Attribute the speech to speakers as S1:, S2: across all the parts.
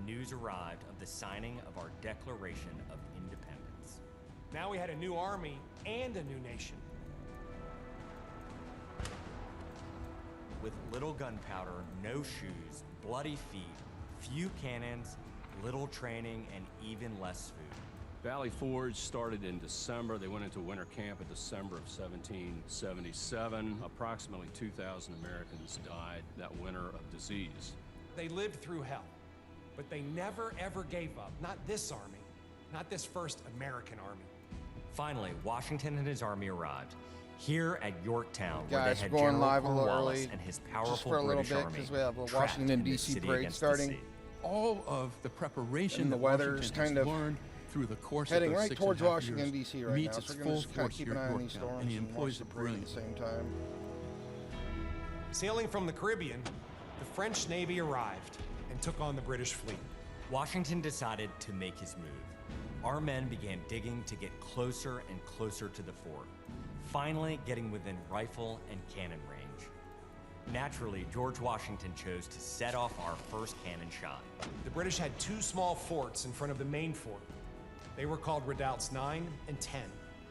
S1: news arrived of the signing of our Declaration of Independence.
S2: Now we had a new army and a new nation.
S1: With little gunpowder, no shoes, bloody feet, few cannons, little training, and even less food.
S3: Valley Forge started in December. They went into winter camp in December of 1777. Approximately 2,000 Americans died that winter of disease.
S2: They lived through hell, but they never ever gave up. Not this army, not this first American army.
S1: Finally, Washington and his army arrived here at Yorktown, where
S4: Guys,
S1: they had
S4: going
S1: General
S4: live a little
S1: Cornwallis
S4: early,
S1: and his
S4: just
S1: powerful
S4: for a little
S1: British
S4: bit,
S1: army
S4: because we have a
S1: trapped
S4: Washington,
S1: in the
S4: D.C.
S1: city
S4: parade
S1: against the
S4: starting.
S1: sea.
S5: All of the preparation
S4: And the
S5: that
S4: weather's
S5: Washington
S4: kind
S5: has
S4: of
S5: learned through the course
S4: heading
S5: of those
S4: right towards
S5: 6.5
S4: Washington,
S5: years
S4: D.C. right
S5: meets
S4: now,
S5: its
S4: so we're going
S5: full
S4: to just kind of
S5: force
S4: keep
S5: here
S4: an
S5: at
S4: eye on these
S5: Yorktown,
S4: storms
S5: and he
S4: and watch
S5: employs
S4: the
S5: it
S4: parade at the
S5: brilliantly.
S4: same time.
S2: Sailing from the Caribbean, the French Navy arrived and took on the British fleet.
S1: Washington decided to make his move. Our men began digging to get closer and closer to the fort, finally getting within rifle and cannon range. Naturally, George Washington chose to set off our first cannon shot.
S2: The British had two small forts in front of the main fort. They were called redoubts 9 and 10.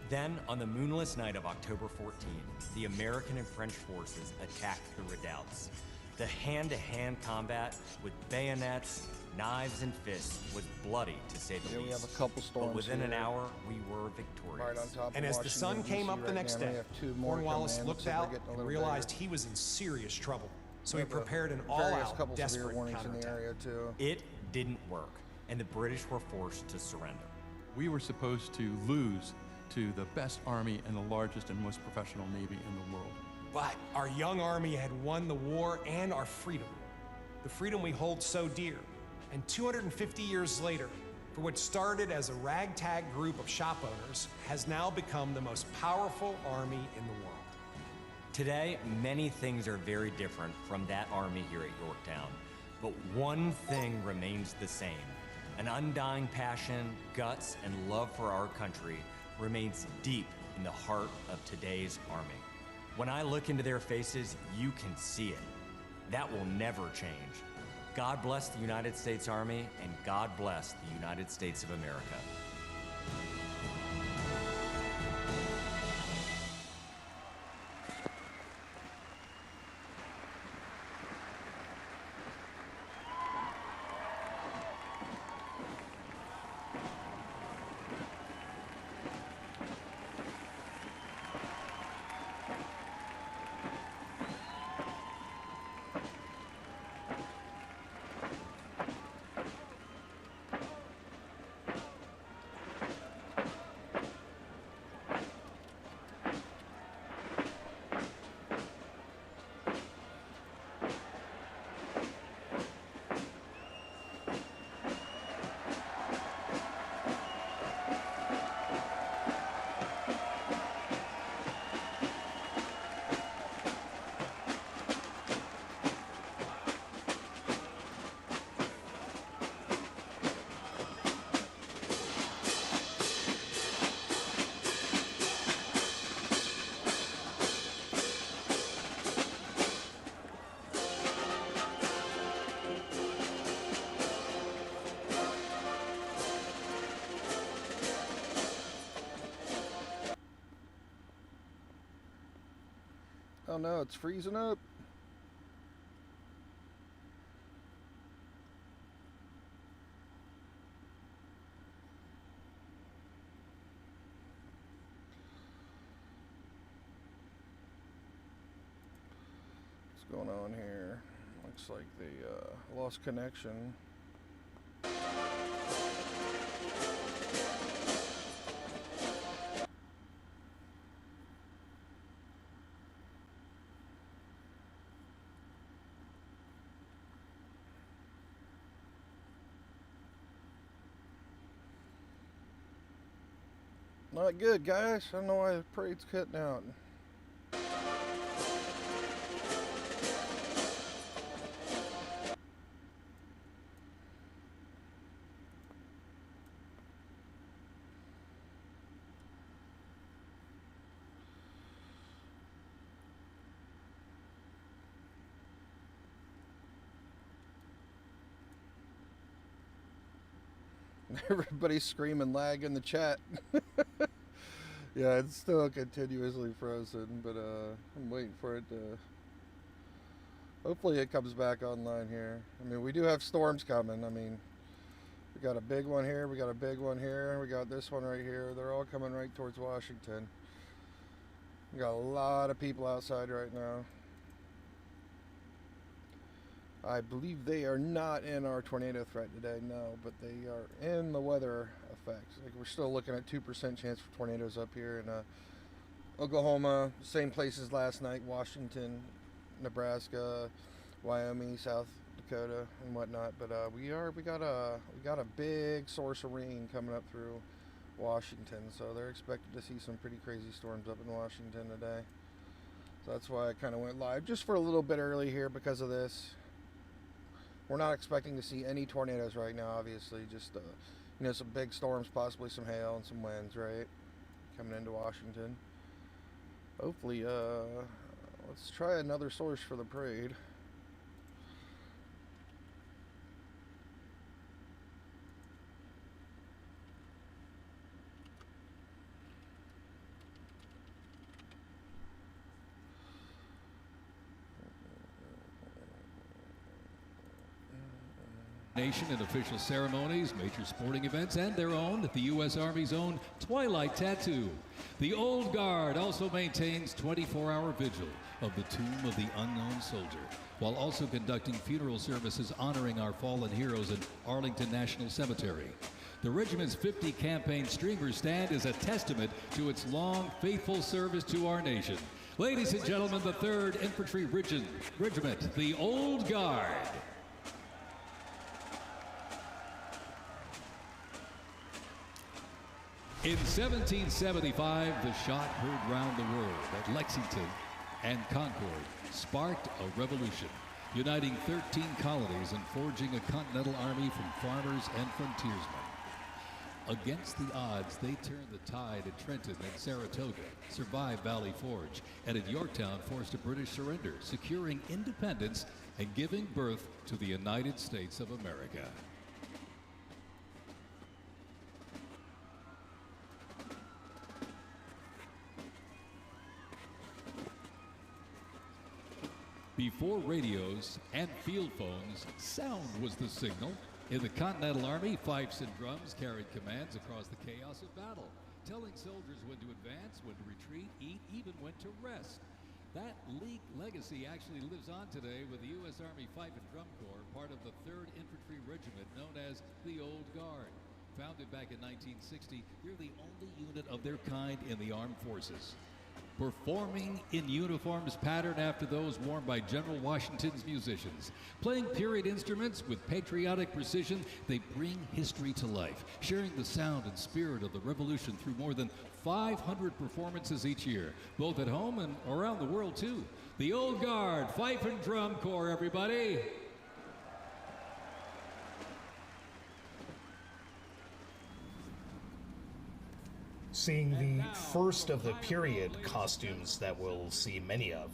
S1: Then, on the moonless night of October 14th, the American and French forces attacked the redoubts. The hand-to-hand combat with bayonets, knives, and fists was bloody, to say the
S4: Yeah,
S1: least.
S4: we have a couple storms
S1: But within an
S4: here.
S1: hour, we were victorious.
S4: Right on top
S2: And
S4: of
S2: as the sun
S4: Washington,
S2: came
S4: D.C.
S2: up the
S4: right
S2: next
S4: now, we
S2: day,
S4: have two more
S2: Cornwallis
S4: coming in,
S2: looked
S4: so they're
S2: out
S4: getting a
S2: and
S4: little
S2: realized
S4: bigger.
S2: he was in serious trouble. So
S4: We
S2: he
S4: have
S2: prepared an
S4: various
S2: all-out,
S4: couple severe
S2: desperate
S4: warnings in the
S2: counterattack.
S4: area too.
S1: It didn't work, and the British were forced to surrender.
S5: We were supposed to lose to the best army and the largest and most professional navy in the world.
S2: But our young army had won the war and our freedom. The freedom we hold so dear. And 250 years later, for what started as a ragtag group of shop owners, has now become the most powerful army in the world.
S1: Today, many things are very different from that army here at Yorktown, but one thing remains the same. An undying passion, guts, and love for our country remains deep in the heart of today's army. When I look into their faces, you can see it. That will never change. God bless the United States Army, and God bless the United States of America.
S4: Oh no, it's freezing up. What's going on here? Looks like they lost connection. Not good, guys. I don't know why the parade's cutting out. Everybody's screaming lag in the chat. Yeah, it's still continuously frozen, but I'm waiting for it to... Hopefully it comes back online here. I mean, we do have storms coming. I mean, we got a big one here, we got a big one here, we got this one right here. They're all coming right towards Washington. We got a lot of people outside right now. I believe they are not in our tornado threat today, no, but they are in the weather effects. Like, we're still looking at 2% chance for tornadoes up here in Oklahoma, same places last night, Washington, Nebraska, Wyoming, South Dakota, and whatnot. But we got a big source of rain coming up through Washington, so they're expected to see some pretty crazy storms up in Washington today. So that's why I kind of went live just for a little bit early here because of this. We're not expecting to see any tornadoes right now, obviously. Just, you know, some big storms, possibly some hail and some winds, right? Coming into Washington. Hopefully, let's try another source for the parade.
S6: Nation and official ceremonies, major sporting events, and their own, the U.S. Army's own Twilight Tattoo. The Old Guard also maintains 24-hour vigil of the Tomb of the Unknown Soldier, while also conducting funeral services honoring our fallen heroes in Arlington National Cemetery. The regiment's 50 campaign streamer stand is a testament to its long, faithful service to our nation. Ladies and gentlemen, the 3rd Infantry Regiment, the Old Guard. In 1775, the shot heard round the world at Lexington and Concord sparked a revolution, uniting 13 colonies and forging a continental army from farmers and frontiersmen. Against the odds, they turned the tide at Trenton and Saratoga, survived Valley Forge, and at Yorktown forced a British surrender, securing independence and giving birth to the United States of America. Before radios and field phones, sound was the signal. In the Continental Army, fifes and drums carried commands across the chaos of battle, telling soldiers when to advance, when to retreat, eat, even when to rest. That legacy actually lives on today with the U.S. Army Fife and Drum Corps, part of the 3rd Infantry Regiment known as the Old Guard. Founded back in 1960, they're the only unit of their kind in the armed forces. Performing in uniforms patterned after those worn by General Washington's musicians. Playing period instruments with patriotic precision, they bring history to life, sharing the sound and spirit of the Revolution through more than 500 performances each year, both at home and around the world, too. The Old Guard, Fife and Drum Corps, everybody.
S7: Seeing the first of the period costumes that we'll see many of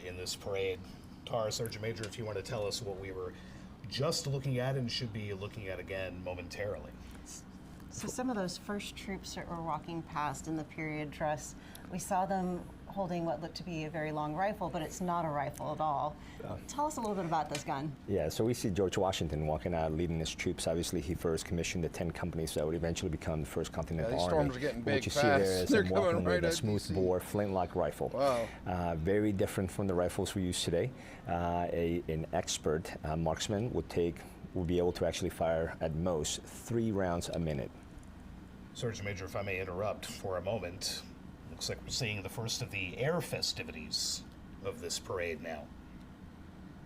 S7: in this parade. Tara, Sergeant Major, if you want to tell us what we were just looking at and should be looking at again momentarily.
S8: So some of those first troops that were walking past in the period dress, we saw them holding what looked to be a very long rifle, but it's not a rifle at all. Tell us a little bit about this gun.
S9: Yeah, so we see George Washington walking out, leading his troops. Obviously, he first commissioned the 10 companies that would eventually become the first Continental Army.
S4: These storms are getting big
S9: what you
S4: fast.
S9: see there is
S4: They're
S9: him walking
S4: coming right
S9: with a
S4: at
S9: smooth
S4: DC.
S9: bore flintlock rifle.
S4: Wow.
S9: Very different from the rifles we use today. An expert marksman would be able to actually fire at most 3 rounds a minute.
S7: Sergeant Major, if I may interrupt for a moment, looks like we're seeing the first of the air festivities of this parade now.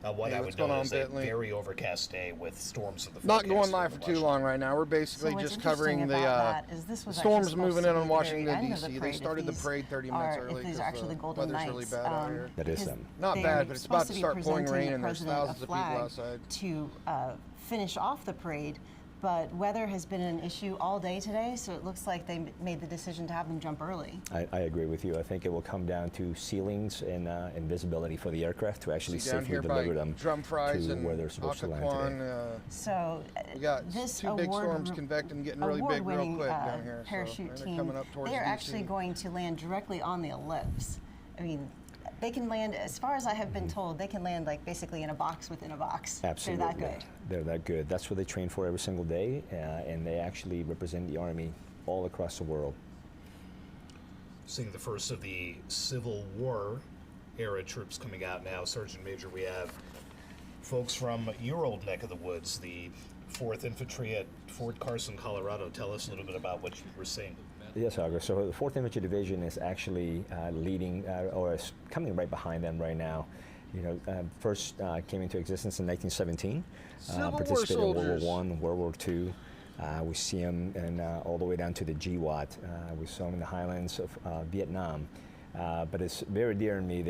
S7: What
S4: Hey,
S7: I
S4: what's
S7: would know
S4: going on,
S7: is a
S4: Bentley?
S7: very overcast day with storms of the
S4: Not
S7: forecast
S4: going
S7: here
S4: live
S7: in
S4: for too
S7: Washington.
S4: long right now. We're basically
S8: So what's
S4: just covering
S8: interesting
S4: the
S8: about that is this was
S4: storms
S8: actually
S4: moving
S8: supposed
S4: in
S8: to
S4: on
S8: be the
S4: Washington,
S8: very end of the
S4: D.C. They
S8: parade.
S4: started the
S8: If
S4: parade 30 minutes early
S8: if these are
S4: because
S8: actually
S4: the
S8: golden
S4: weather's
S8: nights,
S4: really bad out here.
S9: That is
S8: because
S9: them.
S4: Not
S8: they're
S4: bad, but it's about to
S8: supposed be
S4: start pouring
S8: presenting
S4: rain
S8: the
S4: and there's
S8: president
S4: thousands
S8: a
S4: of people
S8: flag
S4: outside.
S8: to finish off the parade, but weather has been an issue all day today, so it looks like they made the decision to have them jump early.
S9: I agree with you. I think it will come down to ceilings and visibility for the aircraft to actually safely deliver them
S4: Drum Fries
S9: to
S4: and
S9: where they're supposed to land today.
S8: So
S4: we got
S8: this
S4: two big storms convecting, getting really big real quick down here.
S8: Parachute
S4: so
S8: team,
S4: coming up towards
S8: they are
S4: DC.
S8: actually going to land directly on the ellipse. I mean, they can land, as far as I have been told, they can land like basically in a box within a box.
S9: Absolutely.
S8: They're that good.
S9: They're that good. That's what they train for every single day, and they actually represent the Army all across the world.
S7: Seeing the first of the Civil War era troops coming out now, Sergeant Major, we have folks from your old neck of the woods, the 4th Infantry at Fort Carson, Colorado. Tell us a little bit about what you were seeing.
S9: Yes, August. So the 4th Infantry Division is actually leading, or is coming right behind them right now. You know, first came into existence in 1917. Participated in World War I, World War II. We see them all the way down to the GWAT. We saw them in the highlands of Vietnam. But it's very dear to me,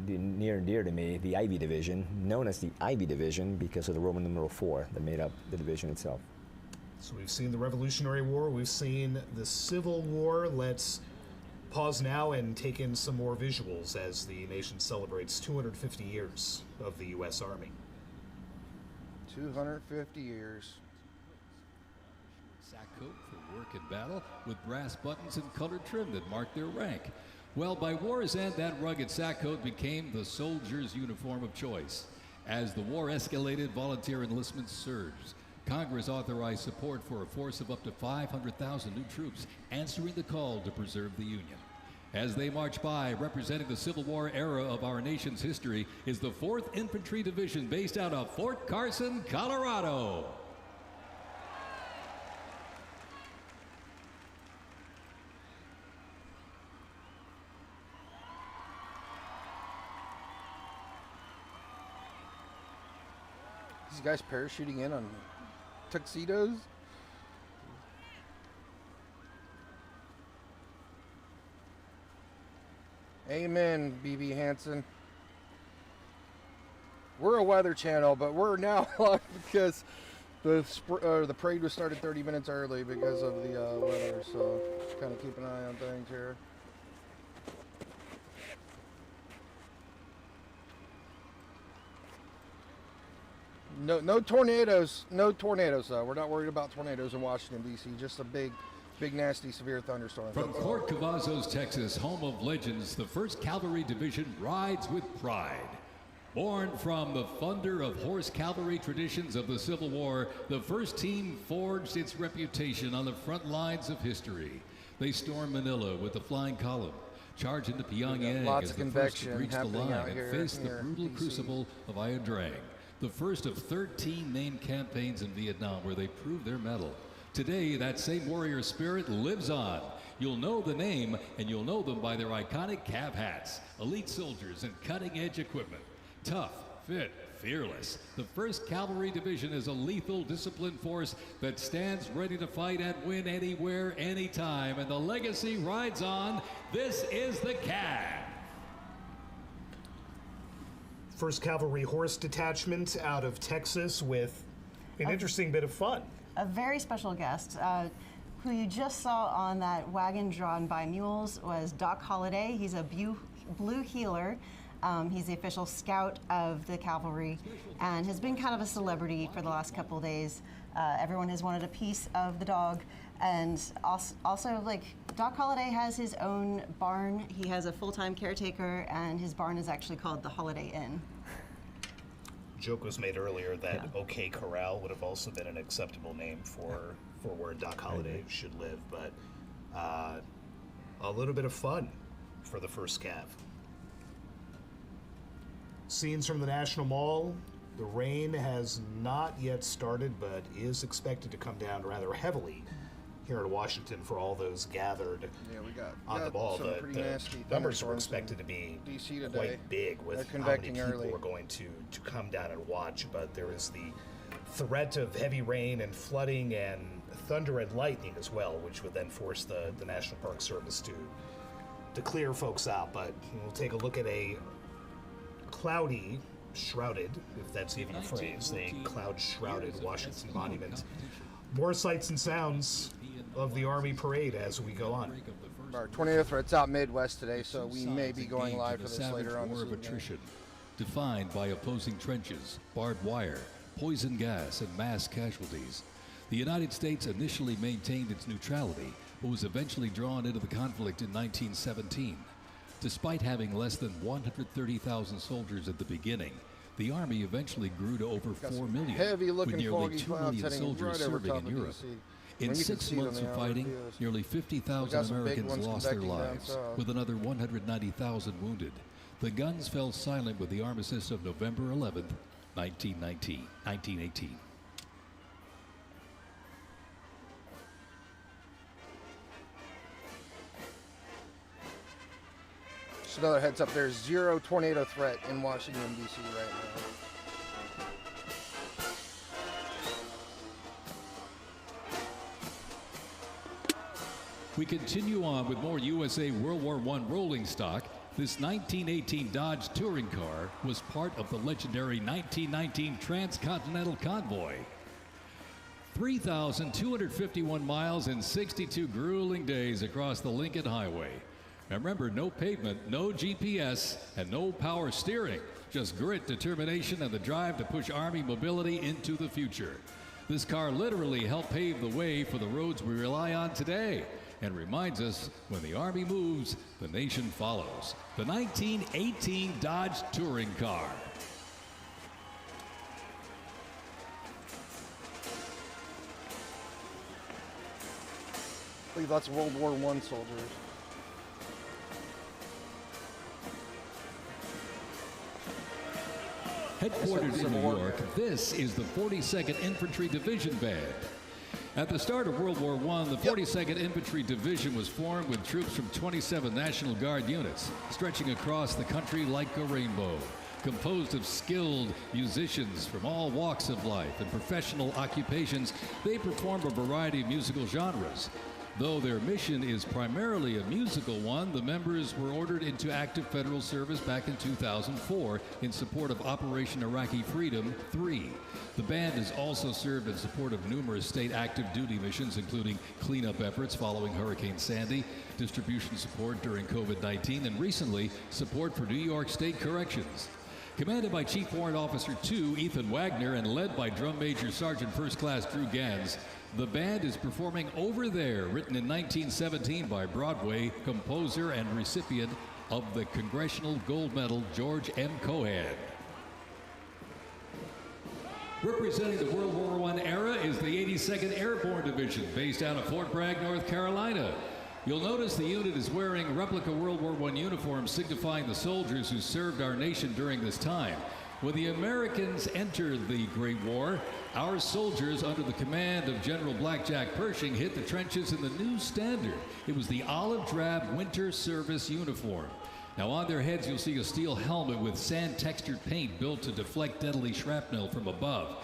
S9: near and dear to me, the Ivy Division, known as the Ivy Division because of the Roman numeral 4 that made up the division itself.
S7: So we've seen the Revolutionary War, we've seen the Civil War. Let's pause now and take in some more visuals as the nation celebrates 250 years of the U.S. Army.
S4: 250 years.
S6: Sack coat for work and battle with brass buttons and colored trim that mark their rank. Well, by war's end, that rugged sack coat became the soldier's uniform of choice. As the war escalated, volunteer enlistment surged. Congress authorized support for a force of up to 500,000 new troops, answering the call to preserve the Union. As they march by, representing the Civil War era of our nation's history, is the 4th Infantry Division based out of Fort Carson, Colorado.
S4: These guys parachuting in on tuxedos. Amen, B.B. Hansen. We're a weather channel, but we're now live because the parade was started 30 minutes early because of the weather. So kind of keep an eye on things here. No tornadoes. No tornadoes, though. We're not worried about tornadoes in Washington, D.C. Just a big, nasty, severe thunderstorm.
S6: From Fort Cavazos, Texas, home of legends, the 1st Cavalry Division rides with pride. Born from the thunder of horse cavalry traditions of the Civil War, the 1st team forged its reputation on the front lines of history. They stormed Manila with the flying column, charged into Pyongyang as the first to breach the line and face the brutal crucible of Ia Drang. The first of 13 named campaigns in Vietnam where they proved their mettle. Today, that same warrior spirit lives on. You'll know the name, and you'll know them by their iconic Cav hats, elite soldiers, and cutting-edge equipment. Tough, fit, fearless. The 1st Cavalry Division is a lethal, disciplined force that stands ready to fight and win anywhere, anytime, and the legacy rides on. This is the Cav.
S7: 1st Cavalry Horse Detachment out of Texas with an interesting bit of fun.
S8: A very special guest who you just saw on that wagon drawn by mules was Doc Holliday. He's a blue heeler. He's the official scout of the cavalry and has been kind of a celebrity for the last couple of days. Everyone has wanted a piece of the dog. And also, like, Doc Holliday has his own barn. He has a full-time caretaker, and his barn is actually called the Holiday Inn.
S7: Joke was made earlier that OK Corral would have also been an acceptable name for where Doc Holliday should live, but a little bit of fun for the 1st Cav. Scenes from the National Mall. The rain has not yet started, but is expected to come down rather heavily here in Washington for all those gathered on the mall. The numbers were expected to be quite big with how many people were going to come down and watch, but there is the threat of heavy rain and flooding and thunder and lightning as well, which would then force the National Park Service to clear folks out. But we'll take a look at a cloudy shrouded, if that's even a phrase, a cloud-shrouded Washington Monument. More sights and sounds of the Army Parade as we go on.
S4: Our tornado threat's out Midwest today, so we may be going live for this later on this evening.
S6: Attrition, defined by opposing trenches, barbed wire, poison gas, and mass casualties. The United States initially maintained its neutrality, but was eventually drawn into the conflict in 1917. Despite having less than 130,000 soldiers at the beginning, the Army eventually grew to over 4 million, with nearly 2 million soldiers serving in Europe. In 6 months of fighting, nearly 50,000 Americans lost their lives, with another 190,000 wounded. The guns fell silent with the armistice of November 11th, 1918.
S4: Just another heads up, there's 0 tornado threat in Washington, D.C. right now.
S6: We continue on with more USA World War I rolling stock. This 1918 Dodge touring car was part of the legendary 1919 Transcontinental Convoy. 3,251 miles and 62 grueling days across the Lincoln Highway. Remember, no pavement, no GPS, and no power steering. Just grit, determination, and the drive to push Army mobility into the future. This car literally helped pave the way for the roads we rely on today, and reminds us when the Army moves, the nation follows. The 1918 Dodge Touring Car.
S4: I believe that's World War I soldiers.
S6: Headquartered in New York, this is the 42nd Infantry Division Band. At the start of World War I, the 42nd Infantry Division was formed with troops from 27 National Guard units, stretching across the country like a rainbow. Composed of skilled musicians from all walks of life and professional occupations, they perform a variety of musical genres. Though their mission is primarily a musical one, the members were ordered into active federal service back in 2004 in support of Operation Iraqi Freedom 3. The band has also served in support of numerous state active duty missions, including cleanup efforts following Hurricane Sandy, distribution support during COVID-19, and recently, support for New York State Corrections. Commanded by Chief Warrant Officer 2 Ethan Wagner and led by Drum Major Sergeant First Class Drew Gans, the band is performing Over There, written in 1917 by Broadway composer and recipient of the Congressional Gold Medal George M. Cohan. Representing the World War I era is the 82nd Airborne Division, based out of Fort Bragg, North Carolina. You'll notice the unit is wearing replica World War I uniforms signifying the soldiers who served our nation during this time. When the Americans entered the Great War, our soldiers, under the command of General Blackjack Pershing, hit the trenches in the new standard. It was the olive drab winter service uniform. Now on their heads you'll see a steel helmet with sand-textured paint built to deflect deadly shrapnel from above.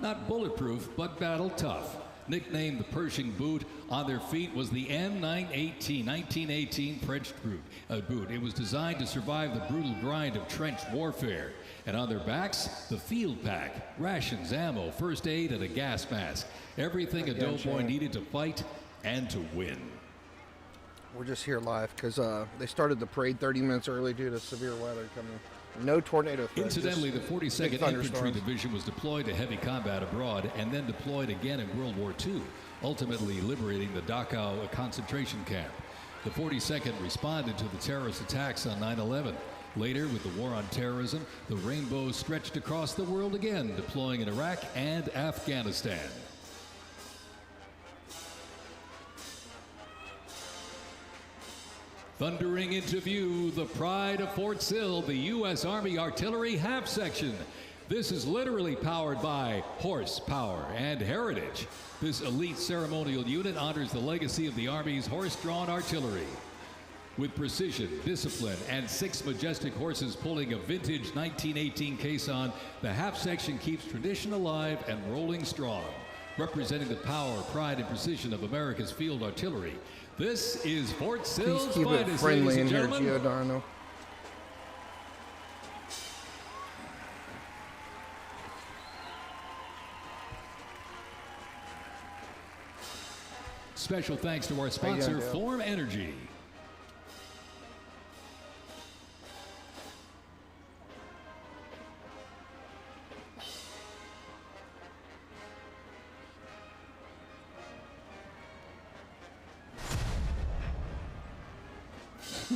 S6: Not bulletproof, but battle tough. Nicknamed the Pershing boot, on their feet was the M918 1918 French boot. It was designed to survive the brutal grind of trench warfare. And on their backs, the field pack, rations, ammo, first aid, and a gas mask. Everything a doughboy needed to fight and to win.
S4: We're just here live because they started the parade 30 minutes early due to severe weather coming. No tornado threat.
S6: Incidentally, the 42nd Infantry Division was deployed to heavy combat abroad and then deployed again in World War II, ultimately liberating the Dachau concentration camp. The 42nd responded to the terrorist attacks on 9/11. Later, with the war on terrorism, the rainbow stretched across the world again, deploying in Iraq and Afghanistan. Thundering into view, the pride of Fort Sill, the U.S. Army Artillery Half Section. This is literally powered by horsepower and heritage. This elite ceremonial unit honors the legacy of the Army's horse-drawn artillery. With precision, discipline, and 6 majestic horses pulling a vintage 1918 caisson, the half section keeps tradition alive and rolling strong. Representing the power, pride, and precision of America's field artillery, this is Fort Sill's
S4: Please keep
S6: finest,
S4: it friendly
S6: ladies and
S4: in here,
S6: gentlemen.
S4: Giordano.
S6: Special thanks to our sponsor, Form Energy.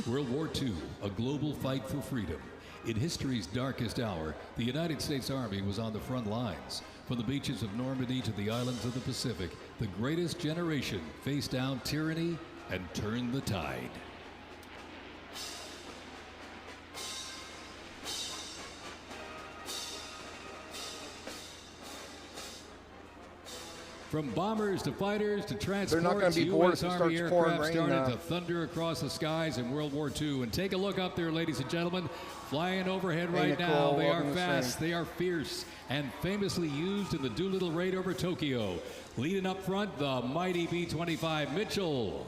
S6: World War II, a global fight for freedom. In history's darkest hour, the United States Army was on the front lines. From the beaches of Normandy to the islands of the Pacific, the greatest generation faced down tyranny and turned the tide. From bombers to fighters to transports, U.S. Army aircraft started to thunder across the skies in World War II. And take a look up there, ladies and gentlemen. Flying overhead right now. They are fast, they are fierce, and famously used in the Doolittle raid over Tokyo. Leading up front, the mighty B-25 Mitchell.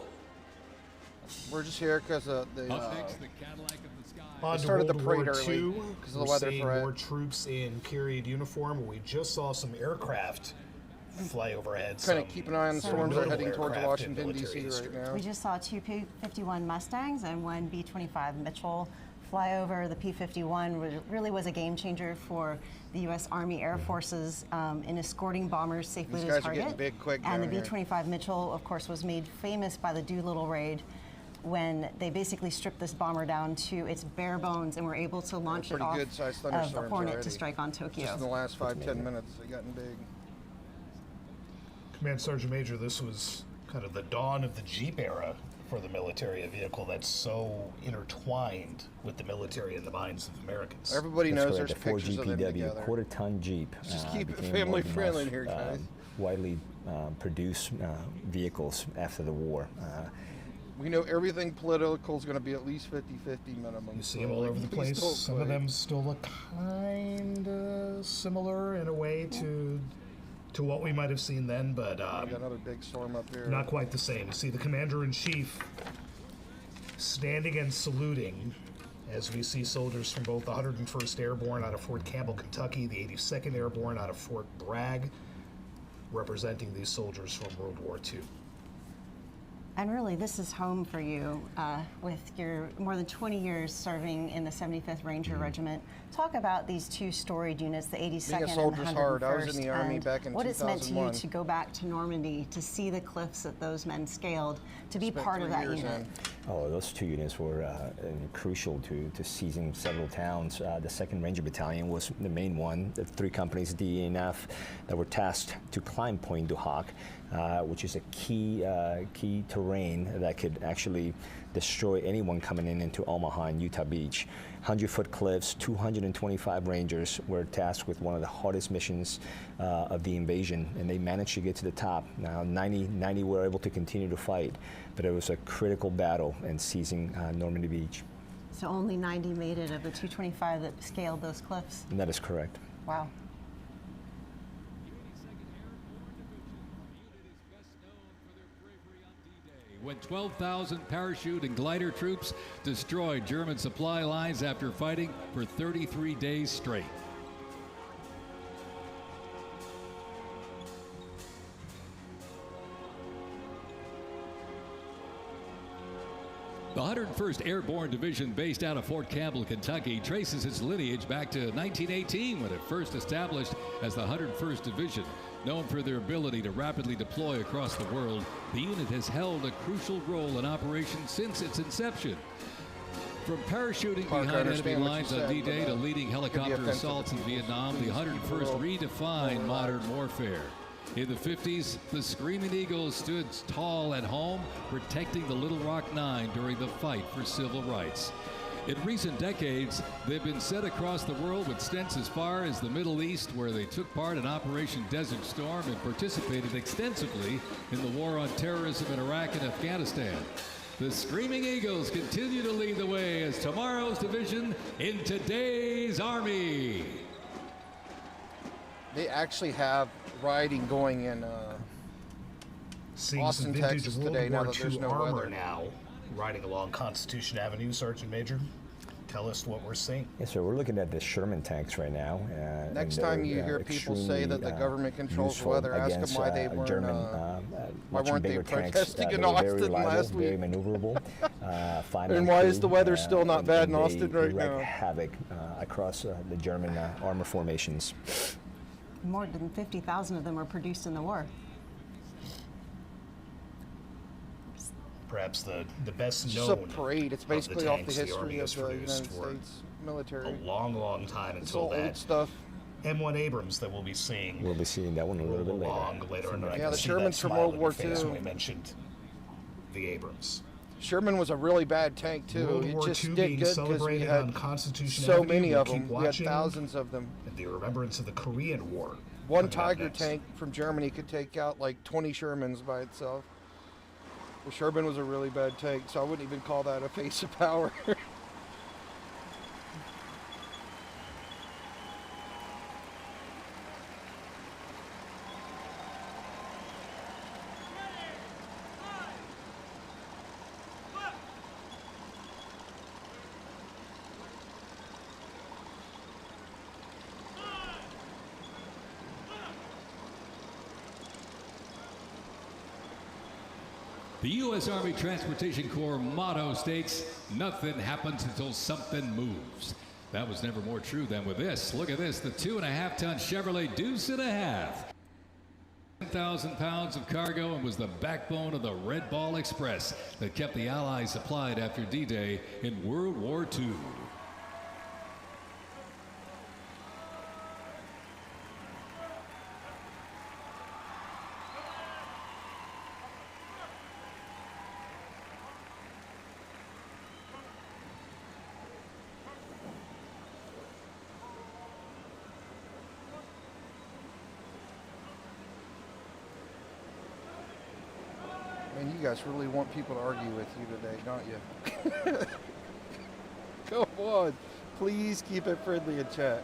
S4: We're just here because
S6: up next, the Cadillac of the Sky.
S4: They started the parade early
S7: because of the weather threat. More troops in period uniform. We just saw some aircraft fly overhead.
S4: Kind of keep an eye on the storms that are heading towards Washington, D.C. right now.
S8: We just saw two P-51 Mustangs and one B-25 Mitchell fly over. The P-51 really was a game changer for the U.S. Army Air Forces in escorting bombers safely to target.
S4: Are big, quick
S8: and the B-25 Mitchell, of course, was made famous by the Doolittle raid when they basically stripped this bomber down to its bare bones and were able to launch it off of the Hornet to strike on Tokyo.
S4: Just in the last 5-10 minutes, they gotten big.
S7: Command Sergeant Major, this was kind of the dawn of the Jeep era for the military, a vehicle that's so intertwined with the military and the minds of Americans.
S4: Everybody knows there's pictures of them together.
S9: Quarter-ton Jeep.
S4: Just keep it family friendly here, guys.
S9: Widely produced vehicles after the war.
S4: We know everything political is going to be at least 50-50 minimum.
S7: You see them all over the place. Some of them still look kind of similar in a way to what we might have seen then, but
S4: we got another big storm up here.
S7: Not quite the same. You see the Commander-in-Chief standing and saluting as we see soldiers from both the 101st Airborne out of Fort Campbell, Kentucky, the 82nd Airborne out of Fort Bragg, representing these soldiers from World War II.
S8: And really, this is home for you with your more than 20 years serving in the 75th Ranger Regiment. Talk about these two storied units, the 82nd and the 101st.
S4: Hard. I was in the Army back in 2001.
S8: What it's meant to you to go back to Normandy, to see the cliffs that those men scaled, to be part of that unit.
S9: Oh, those two units were crucial to seizing several towns. The 2nd Ranger Battalion was the main one. The 3 companies, D, E, and F, that were tasked to climb Point du Hoc, which is a key terrain that could actually destroy anyone coming into Omaha and Utah Beach. 100-foot cliffs, 225 Rangers were tasked with one of the hardest missions of the invasion, and they managed to get to the top. Now, 90 were able to continue to fight, but it was a critical battle in seizing Normandy Beach.
S8: So only 90 made it of the 225 that scaled those cliffs?
S9: And that is correct.
S8: Wow.
S6: When 12,000 parachute and glider troops destroyed German supply lines after fighting for 33 days straight. The 101st Airborne Division, based out of Fort Campbell, Kentucky, traces its lineage back to 1918 when it first established as the 101st Division. Known for their ability to rapidly deploy across the world, the unit has held a crucial role in operation since its inception. From parachuting behind enemy lines on D-Day to leading helicopter assaults in Vietnam, the 101st redefined modern warfare. In the 50s, the Screaming Eagles stood tall at home, protecting the Little Rock Nine during the fight for civil rights. In recent decades, they've been sent across the world with stints as far as the Middle East, where they took part in Operation Desert Storm and participated extensively in the war on terrorism in Iraq and Afghanistan. The Screaming Eagles continue to lead the way as tomorrow's division in today's Army.
S4: They actually have riding going in Austin, Texas today. Now that there's no weather.
S7: Now riding along Constitution Avenue, Sergeant Major. tell us what we're seeing.
S9: Yes, so we're looking at the Sherman tanks right now.
S4: Next time you hear people say that the government controls weather, ask them why they weren't,
S9: German,
S4: why weren't they protesting in Austin last week?
S9: Very maneuverable.
S4: And why is the weather still not bad in Austin right now?
S9: Wreak havoc across the German armor formations.
S8: More than 50,000 of them were produced in the war.
S7: Perhaps the best
S4: It's
S7: known.
S4: just a parade. It's basically off the
S7: tanks
S4: history
S7: Army
S4: of
S7: has
S4: the United
S7: produced for
S4: States military.
S7: a long time
S4: It's
S7: until
S4: all
S7: that
S4: old stuff.
S7: M1 Abrams that we'll be seeing.
S9: We'll be seeing that one a little bit
S7: later. And I
S4: Yeah,
S7: can
S4: the
S7: see
S4: Sherman's
S7: that
S4: from
S7: smile
S4: World
S7: on
S4: War
S7: your face
S4: II.
S7: when we mentioned the Abrams.
S4: Sherman was a really bad tank too.
S7: World
S4: It
S7: War
S4: just
S7: II
S4: did
S7: being
S4: good because we
S7: celebrated
S4: had
S7: on Constitution
S4: so
S7: Avenue.
S4: many
S7: We'll
S4: of them.
S7: keep
S4: We had
S7: watching.
S4: thousands of them.
S7: And the remembrance of the Korean War.
S4: One
S7: coming up
S4: Tiger
S7: next.
S4: tank from Germany could take out like 20 Shermans by itself. The Sherman was a really bad tank, so I wouldn't even call that a face of power.
S6: The U.S. Army Transportation Corps motto states, "Nothing happens until something moves." That was never more true than with this. Look at this, the 2.5-ton Chevrolet Deuce and a Half. 10,000 pounds of cargo and was the backbone of the Red Ball Express that kept the Allies supplied after D-Day in World War II.
S4: Man, you guys really want people to argue with you today, don't you? Come on. Please keep it friendly in chat.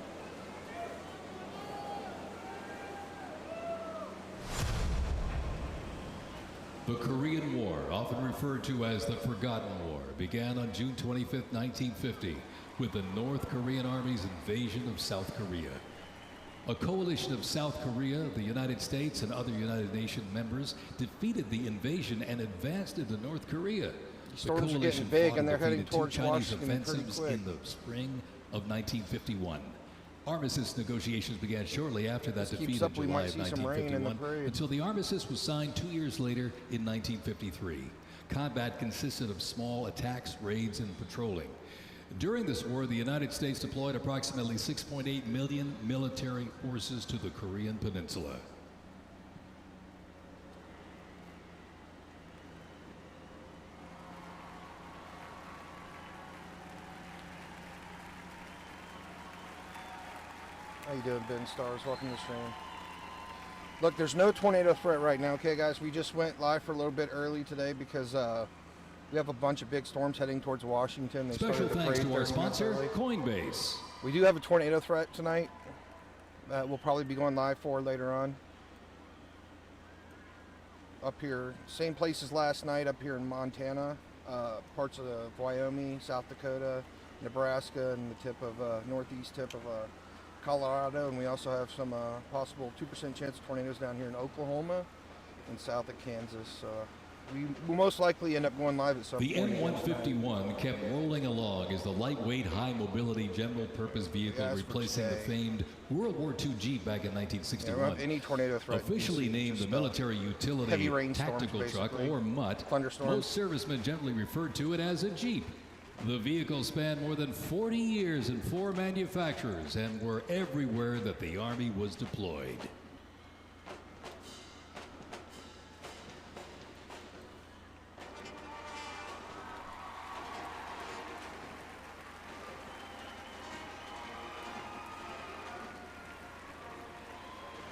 S6: The Korean War, often referred to as the Forgotten War, began on June 25, 1950, with the North Korean Army's invasion of South Korea. A coalition of South Korea, the United States, and other United Nations members defeated the invasion and advanced into North Korea. The
S4: Storms are getting
S6: coalition
S4: big,
S6: fought
S4: and they're heading
S6: defeated two
S4: towards
S6: Chinese
S4: Washington pretty
S6: offensives
S4: quick.
S6: in the spring of 1951. Armistice negotiations began shortly after that
S4: This
S6: defeat
S4: keeps
S6: in
S4: up, we
S6: July
S4: might
S6: of
S4: see some rain in the
S6: 1951
S4: parade.
S6: until the armistice was signed 2 years later in 1953. Combat consisted of small attacks, raids, and patrolling. During this war, the United States deployed approximately 6.8 million military forces to the Korean Peninsula.
S4: How you doing, Ben Stars? Welcome to the stream. Look, there's no tornado threat right now, okay, guys? We just went live for a little bit early today because we have a bunch of big storms heading towards Washington. They
S6: Special
S4: started the
S6: thanks
S4: parade
S6: to our
S4: 30 minutes
S6: sponsor,
S4: early.
S6: Coinbase.
S4: We do have a tornado threat tonight that we'll probably be going live for later on. Up here, same place as last night, up here in Montana, parts of Wyoming, South Dakota, Nebraska, and the tip of northeast tip of Colorado, and we also have some possible 2% chance of tornadoes down here in Oklahoma and south of Kansas. We will most likely end up going live at some
S6: The
S4: point.
S6: M151 kept rolling along as the lightweight, high-mobility general-purpose vehicle
S4: Yeah, that's for
S6: replacing the
S4: today.
S6: famed World War II Jeep back in
S4: Yeah, we don't
S6: 1961.
S4: have any tornado threat.
S6: Officially named the Military
S4: heavy
S6: Utility
S4: rainstorms,
S6: Tactical Truck,
S4: basically.
S6: or MUT,
S4: Thunderstorms.
S6: most servicemen generally referred to it as a Jeep. The vehicle spanned more than 40 years in 4 manufacturers and were everywhere that the Army was deployed.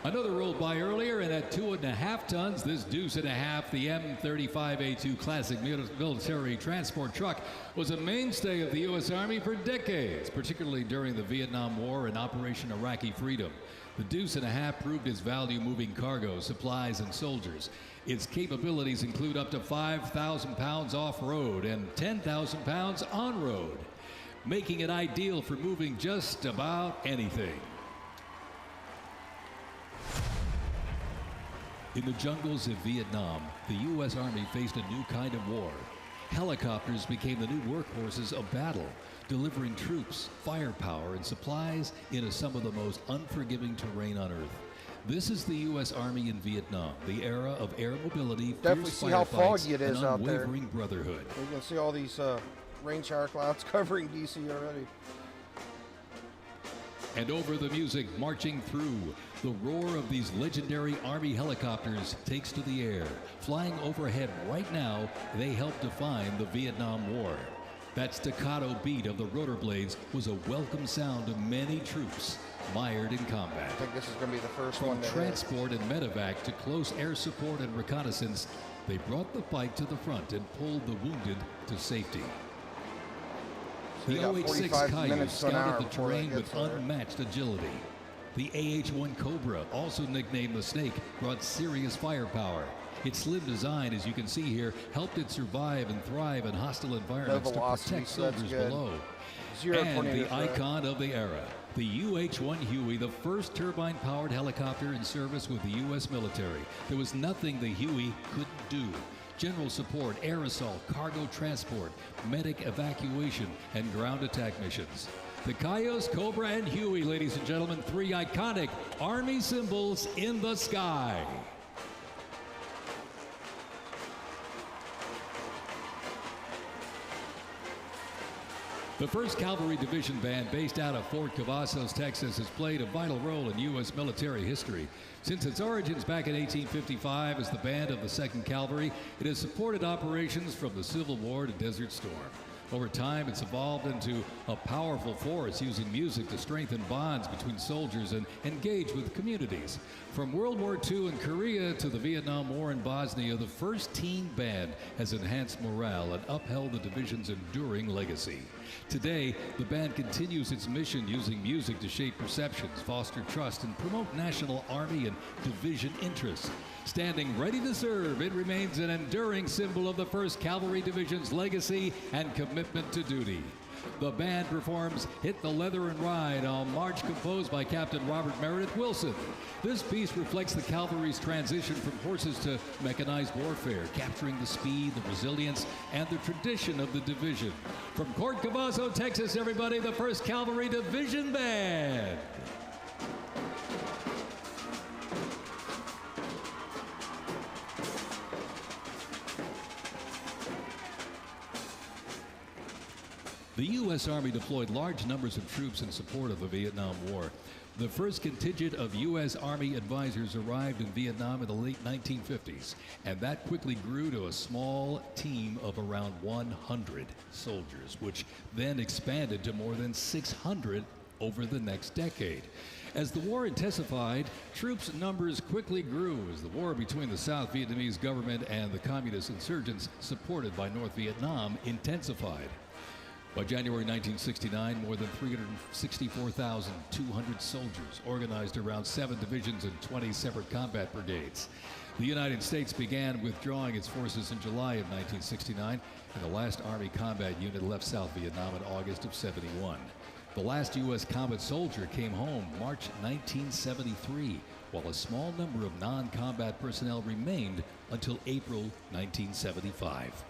S6: Another rolled by earlier, and at 2.5 tons, this Deuce and a Half, the M35A2 classic military transport truck, was a mainstay of the U.S. Army for decades, particularly during the Vietnam War and Operation Iraqi Freedom. The Deuce and a Half proved its value moving cargo, supplies, and soldiers. Its capabilities include up to 5,000 pounds off-road and 10,000 pounds on-road. making it ideal for moving just about anything. In the jungles of Vietnam, the U.S. Army faced a new kind of war. Helicopters became the new workhorses of battle, delivering troops, firepower, and supplies into some of the most unforgiving terrain on Earth. This is the U.S. Army in Vietnam, the era of air mobility,
S4: Definitely
S6: fierce
S4: see how foggy it
S6: firefights,
S4: is
S6: and
S4: out there.
S6: unwavering brotherhood.
S4: You can see all these rain shower clouds covering D.C. already.
S6: And over the music marching through, the roar of these legendary Army helicopters takes to the air. Flying overhead right now, they help define the Vietnam War. That staccato beat of the rotor blades was a welcome sound to many troops mired in combat.
S4: I think this is going to be the first
S6: From
S4: one to
S6: transport and medevac to close air support and reconnaissance, they brought the fight to the front and pulled the wounded to safety. The OH-6 Caillou scouted the terrain with unmatched agility. The AH-1 Cobra, also nicknamed the Snake, brought serious firepower. Its slim design, as you can see here, helped it survive and thrive in hostile environments to protect soldiers below. And the icon of the era, the UH-1 Huey, the first turbine-powered helicopter in service with the U.S. military. There was nothing the Huey couldn't do. General support, air assault, cargo transport, medic evacuation, and ground attack missions. The Cayuse, Cobra, and Huey, ladies and gentlemen, three iconic Army symbols in the sky. The 1st Cavalry Division Band, based out of Fort Cavazos, Texas, has played a vital role in U.S. military history. Since its origins back in 1855 as the band of the 2nd Cavalry, it has supported operations from the Civil War to Desert Storm. Over time, it's evolved into a powerful force using music to strengthen bonds between soldiers and engage with communities. From World War II in Korea to the Vietnam War in Bosnia, the 1st Teen Band has enhanced morale and upheld the division's enduring legacy. Today, the band continues its mission using music to shape perceptions, foster trust, and promote national Army and division interests. Standing ready to serve, it remains an enduring symbol of the 1st Cavalry Division's legacy and commitment to duty. The band performs Hit the Leather and Ride, a march composed by Captain Robert Meredith Wilson. This piece reflects the cavalry's transition from horses to mechanized warfare, capturing the speed, the resilience, and the tradition of the division. From Fort Cavazos, Texas, everybody, the 1st Cavalry Division Band. The U.S. Army deployed large numbers of troops in support of the Vietnam War. The first contingent of U.S. Army advisors arrived in Vietnam in the late 1950s, and that quickly grew to a small team of around 100 soldiers, which then expanded to more than 600 over the next decade. As the war intensified, troops' numbers quickly grew as the war between the South Vietnamese government and the communist insurgents supported by North Vietnam intensified. By January 1969, more than 364,200 soldiers organized around 7 divisions and 20 separate combat brigades. The United States began withdrawing its forces in July of 1969, and the last Army combat unit left South Vietnam in August of '71. The last U.S. combat soldier came home March 1973, while a small number of non-combat personnel remained until April 1975.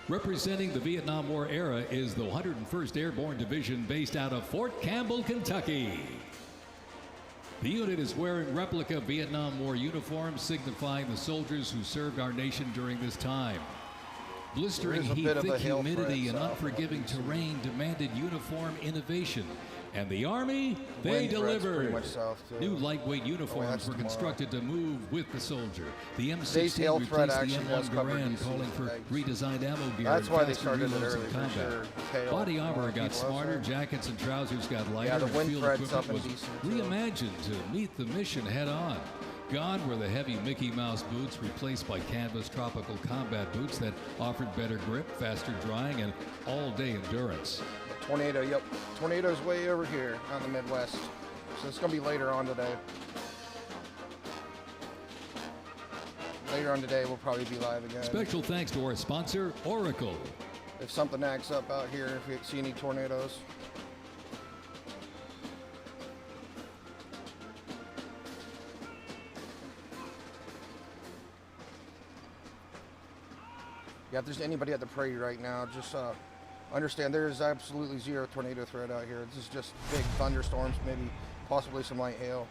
S6: Representing the Vietnam War era is the 101st Airborne Division based out of Fort Campbell, Kentucky. The unit is wearing replica Vietnam War uniforms signifying the soldiers who served our nation during this time. Blistering heat, thick humidity, and unforgiving terrain demanded uniform innovation. And the Army, they delivered. New lightweight uniforms were constructed to move with the soldier. The M16 replaced the M1 Garand, calling for redesigned ammo gear.
S4: That's why they
S6: started
S4: it early.
S6: Combat. Body armor got smarter, jackets and trousers got lighter,
S4: the
S6: and field
S4: Winfred's
S6: equipment was reimagined to meet the mission head on. Gone were the heavy Mickey Mouse boots, replaced by canvas tropical combat boots that offered better grip, faster drying, and all-day endurance.
S4: Tornado, yep. Tornado's way over here out in the Midwest. So it's going to be later on today. later on today, we'll probably be live again.
S6: Special thanks to our sponsor, Oracle.
S4: If something acts up out here, if you see any tornadoes. Yeah, if there's anybody at the parade right now, just understand there is absolutely zero tornado threat out here. This is just big thunderstorms, maybe possibly some light hail.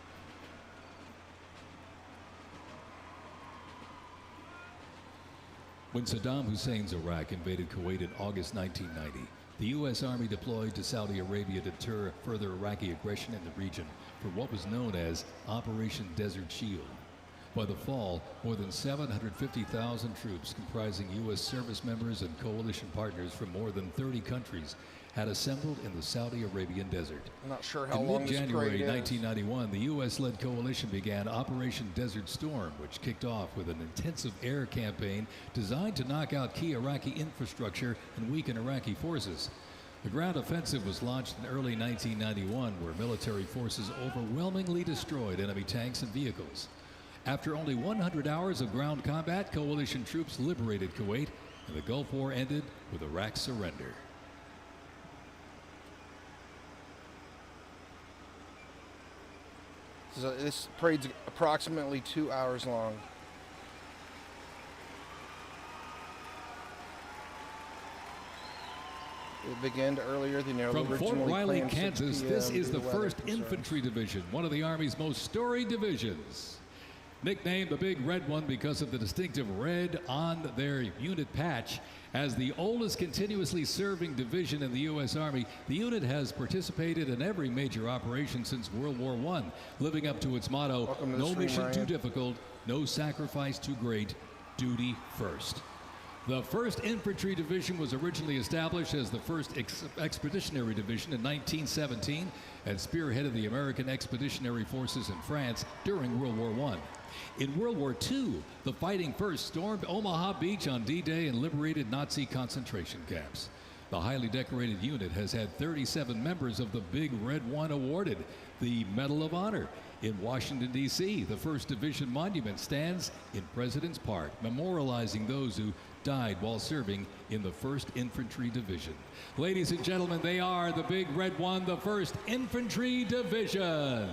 S6: When Saddam Hussein's Iraq invaded Kuwait in August 1990, the U.S. Army deployed to Saudi Arabia to deter further Iraqi aggression in the region for what was known as Operation Desert Shield. By the fall, more than 750,000 troops comprising U.S. service members and coalition partners from more than 30 countries had assembled in the Saudi Arabian desert.
S4: I'm not sure how
S6: in
S4: long this
S6: mid-January
S4: parade is.
S6: 1991, the U.S.-led coalition began Operation Desert Storm, which kicked off with an intensive air campaign designed to knock out key Iraqi infrastructure and weaken Iraqi forces. The ground offensive was launched in early 1991, where military forces overwhelmingly destroyed enemy tanks and vehicles. After only 100 hours of ground combat, coalition troops liberated Kuwait, and the Gulf War ended with Iraq's surrender.
S4: So this parade's approximately 2 hours long. It began earlier than
S6: From
S4: originally
S6: Fort Riley,
S4: planned, 6
S6: Kansas,
S4: p.m.
S6: this is
S4: due to
S6: the
S4: weather
S6: 1st
S4: concerns.
S6: Infantry Division, one of the Army's most storied divisions. Nicknamed the Big Red One because of the distinctive red on their unit patch. As the oldest continuously serving division in the U.S. Army, the unit has participated in every major operation since World War I, living up to its motto,
S4: Welcome to the
S6: no
S4: stream,
S6: mission too
S4: Ryan.
S6: difficult, no sacrifice too great, duty first. The 1st Infantry Division was originally established as the 1st Expeditionary Division in 1917 and spearheaded the American Expeditionary Forces in France during World War I. In World War II, the Fighting First stormed Omaha Beach on D-Day and liberated Nazi concentration camps. The highly decorated unit has had 37 members of the Big Red One awarded the Medal of Honor. In Washington, D.C., the 1st Division Monument stands in President's Park, memorializing those who died while serving in the 1st Infantry Division. Ladies and gentlemen, they are the Big Red One, the 1st Infantry Division.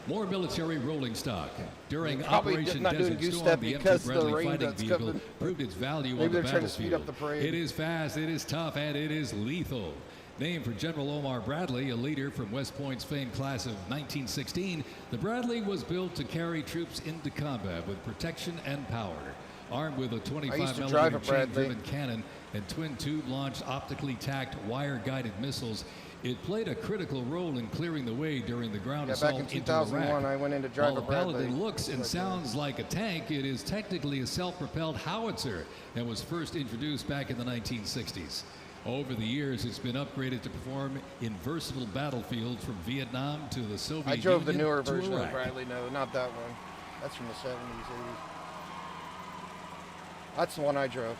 S6: More military rolling stock. During
S4: Probably
S6: Operation
S4: not doing
S6: Desert
S4: goose
S6: Storm,
S4: step
S6: the
S4: because
S6: empty
S4: of the
S6: Bradley
S4: rain
S6: fighting
S4: that's
S6: vehicle
S4: coming.
S6: proved its value
S4: Maybe
S6: on the
S4: they're trying to speed
S6: battlefield.
S4: up the parade.
S6: It is fast, it is tough, and it is lethal. Named for General Omar Bradley, a leader from West Point's famed class of 1916, the Bradley was built to carry troops into combat with protection and power. Armed with a 25mm chain-driven cannon and twin tube-launched optically tacked wire-guided missiles, it played a critical role in clearing the way during the ground assault
S4: back in
S6: into
S4: 2001,
S6: Iraq.
S4: I went in to drive
S6: While
S4: a
S6: the
S4: Bradley.
S6: Paladin looks and sounds like a tank, it is technically a self-propelled howitzer and was first introduced back in the 1960s. Over the years, it's been upgraded to perform in versatile battlefields from Vietnam to the Soviet Union.
S4: I drove the newer
S6: to
S4: version
S6: Iraq.
S4: of Bradley. No, not that one. That's from the 70s, 80s. That's the one I drove.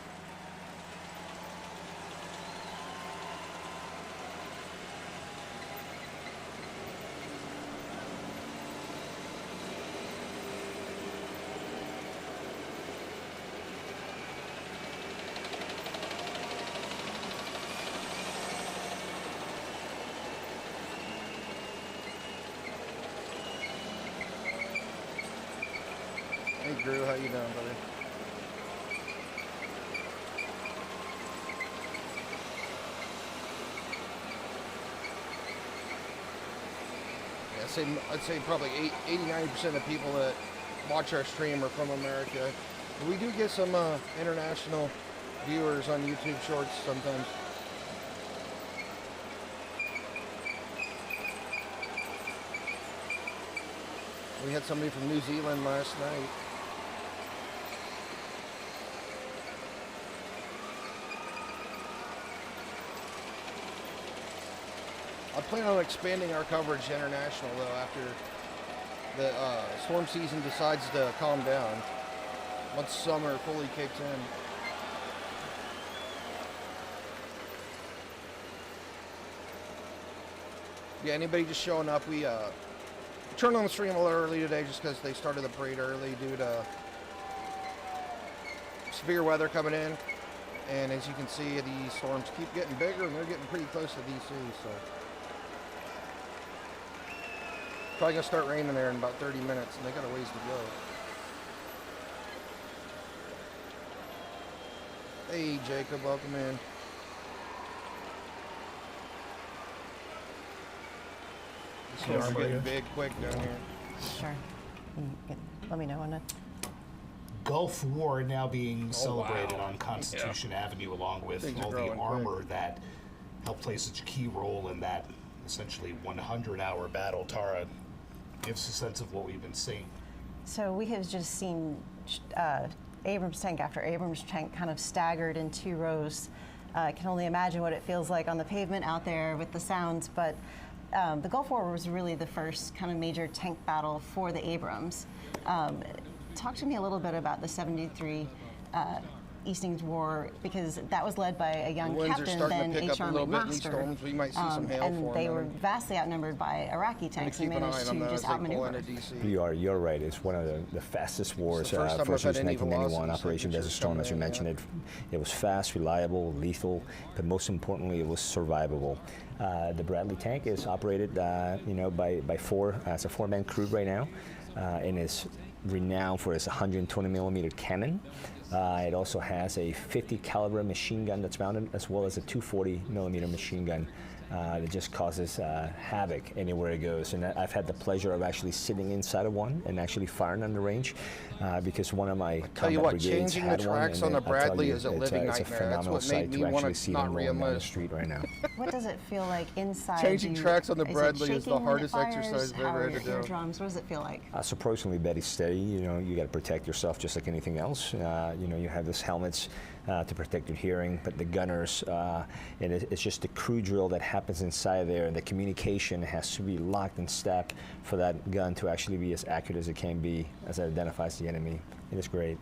S4: Hey Drew, how you doing, buddy? Yeah, I'd say probably 80-90% of the people that watch our stream are from America. But we do get some international viewers on YouTube Shorts sometimes. We had somebody from New Zealand last night. I plan on expanding our coverage international though the storm season decides to calm down once summer fully kicks in. Yeah, anybody just showing up, we turned on the stream a little early today just because they started the parade early due to severe weather coming in. And as you can see, these storms keep getting bigger and they're getting pretty close to DC, so. Probably gonna start raining there in about 30 minutes and they got a ways to go. Hey Jacob, welcome in. The storms are getting big quick down here.
S8: Sure. Let me know when to.
S7: Gulf War now being celebrated on Constitution Avenue, along with all the armor that helped play such a key role in that essentially 100-hour battle. Tara, gives a sense of what we've been seeing.
S8: So we have just seen Abrams tank after Abrams tank kind of staggered in 2 rows. I can only imagine what it feels like on the pavement out there with the sounds, but the Gulf War was really the first kind of major tank battle for the Abrams. Talk to me a little bit about the 73 East Indies War, because that was led by a young captain, then H.R. McMaster.
S4: We might see some hail
S8: and they were vastly outnumbered by Iraqi tanks and managed to just outmaneuver.
S9: You're right. It's one of the fastest wars. First was 1991 Operation Desert Storm, as you mentioned it. It was fast, reliable, lethal, but most importantly, it was survivable. The Bradley tank is operated, by 4. It's a 4-man crew right now, and is renowned for its 120 millimeter cannon. It also has a 50 caliber machine gun that's mounted, as well as a 240 millimeter machine gun that just causes havoc anywhere it goes. And I've had the pleasure of actually sitting inside of one and actually firing on the range, because one of my combat brigades
S4: changing
S9: had
S4: the tracks
S9: one,
S4: on the Bradley is a living
S9: it's
S4: nightmare.
S9: a phenomenal
S4: That's what made
S9: sight
S4: me
S9: to
S4: want
S9: actually
S4: to
S9: see
S4: not
S9: them rolling down the
S4: re-enlist.
S9: street right now.
S8: What does it feel like inside?
S4: Changing tracks on the
S8: is
S4: Bradley is the
S8: shaking when it
S4: hardest
S8: fires?
S4: exercise I've
S8: How
S4: ever
S8: are
S4: had to
S8: your
S4: do.
S8: eardrums? What does it feel like?
S9: Surprisingly very steady. You got to protect yourself just like anything else. You have these helmets to protect your hearing, but the gunners, and it's just the crew drill that happens inside there. The communication has to be locked and stacked for that gun to actually be as accurate as it can be, as it identifies the enemy. It is great.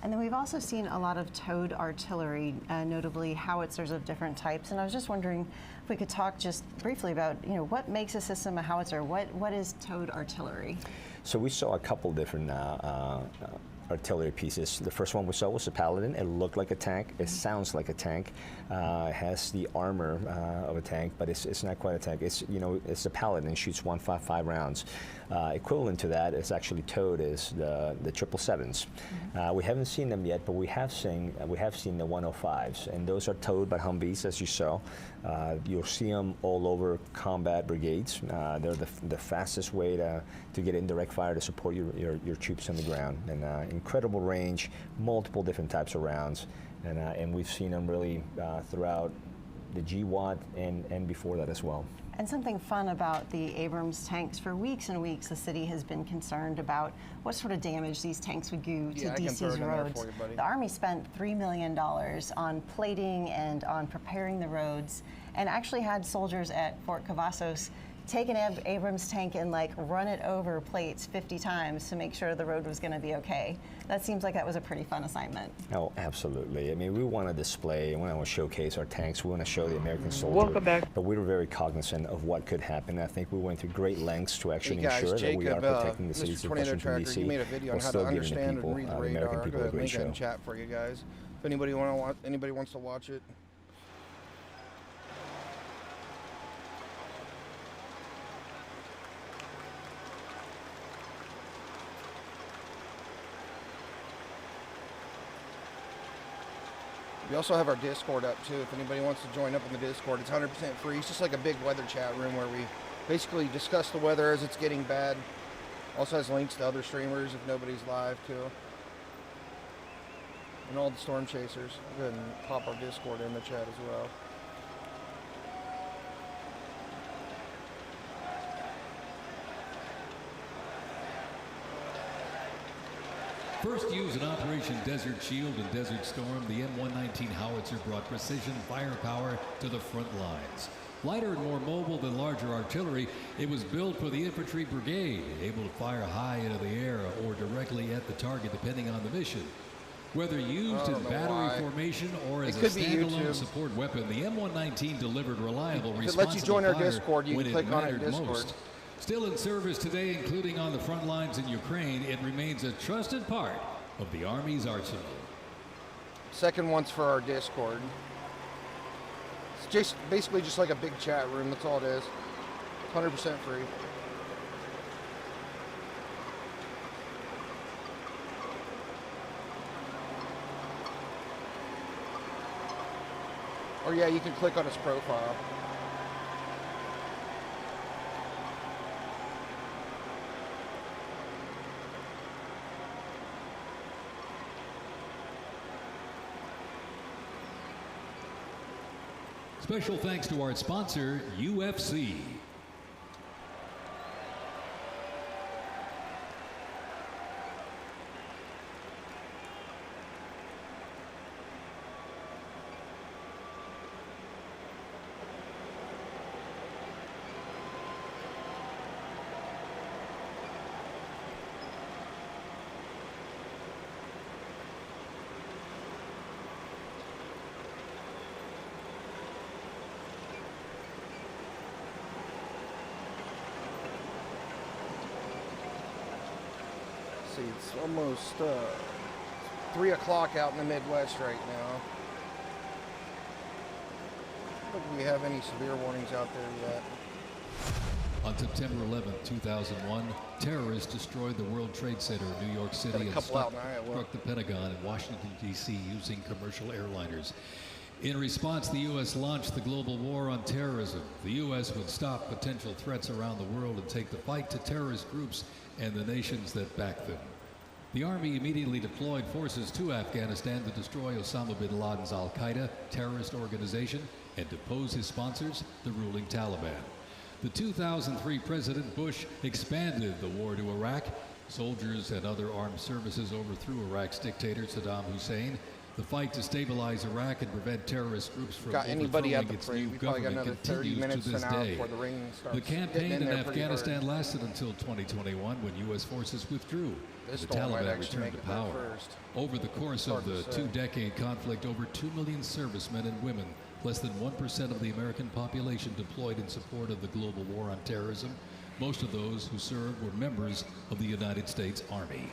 S8: And then we've also seen a lot of towed artillery, notably howitzers of different types. And I was just wondering if we could talk just briefly about, what makes a system a howitzer? What is towed artillery?
S9: So we saw a couple different artillery pieces. The first one we saw was a Paladin. It looked like a tank. It sounds like a tank. It has the armor of a tank, but it's not quite a tank. It's a Paladin. It shoots 155 rounds. Equivalent to that is actually towed is the 777s. We haven't seen them yet, but we have seen the 105s, and those are towed by Humvees, as you saw. You'll see them all over combat brigades. They're the fastest way to get indirect fire to support your troops on the ground, and incredible range, multiple different types of rounds, and we've seen them really throughout the GWAT and before that as well.
S8: And something fun about the Abrams tanks, for weeks and weeks the city has been concerned about what sort of damage these tanks would do to DC's roads. The Army spent $3 million on plating and on preparing the roads, and actually had soldiers at Fort Cavazos take an Abrams tank and run it over plates 50 times to make sure the road was going to be okay. That seems like that was a pretty fun assignment.
S9: Oh, absolutely. I mean, we want to display, we want to showcase our tanks, we want to show the American soldier.
S10: Welcome back.
S9: But we were very cognizant of what could happen. I think we went through great lengths to actually ensure that we are protecting the city's
S4: Tornado
S9: from
S4: Tracker,
S9: DC.
S4: he made a video on how to understand and read the radar. Go ahead, link it in chat for you guys. If anybody wants to watch it. We also have our Discord up too. If anybody wants to join up in the Discord, it's 100% free. It's just like a big weather chat room where we basically discuss the weather as it's getting bad. Also has links to other streamers if nobody's live too. And all the storm chasers. Go ahead and pop our Discord in the chat as well.
S6: First used in Operation Desert Shield and Desert Storm, the M119 howitzer brought precision firepower to the front lines. Lighter and more mobile than larger artillery, it was built for the infantry brigade, able to fire high into the air or directly at the target depending on the mission. Whether used in battery formation or as a standalone support weapon, the M119 delivered reliable, responsible fire when it mattered most. Still in service today, including on the front lines in Ukraine, it remains a trusted part of the Army's arsenal.
S4: Second one's for our Discord. It's just basically just like a big chat room. That's all it is. 100% free. Or yeah, you can click on his profile.
S6: Special thanks to our sponsor, UFC.
S4: See, it's almost 3 o'clock out in the Midwest right now. I don't think we have any severe warnings out there yet.
S6: On September 11, 2001, terrorists destroyed the World Trade Center in New York City and struck the Pentagon in Washington, D.C. using commercial airliners. In response, the U.S. launched the global war on terrorism. The U.S. would stop potential threats around the world and take the fight to terrorist groups and the nations that back them. The Army immediately deployed forces to Afghanistan to destroy Osama bin Laden's al-Qaeda terrorist organization and depose his sponsors, the ruling Taliban. The 2003 President Bush expanded the war to Iraq. Soldiers and other armed services overthrew Iraq's dictator Saddam Hussein. The fight to stabilize Iraq and prevent terrorist groups from overthrowing its new government continues to this day. The campaign in Afghanistan lasted until 2021 when U.S. forces withdrew. The Taliban returned to power. Over the course of the two-decade conflict, over 2 million servicemen and women, less than 1% of the American population, deployed in support of the global war on terrorism. Most of those who served were members of the United States Army.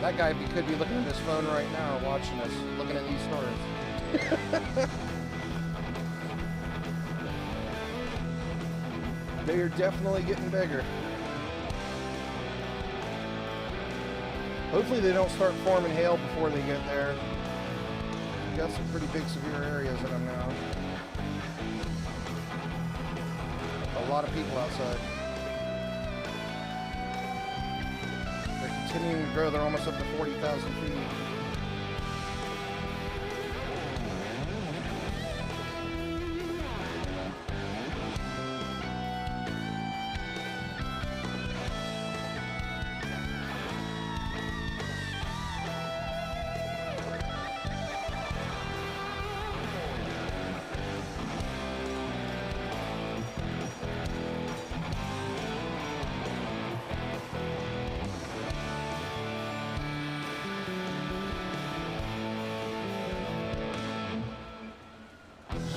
S4: That guy could be looking at his phone right now, watching us, looking at these stars. They are definitely getting bigger. Hopefully they don't start forming hail before they get there. We've got some pretty big severe areas in them now. A lot of people outside. They're continuing to grow. They're almost up to 40,000 feet.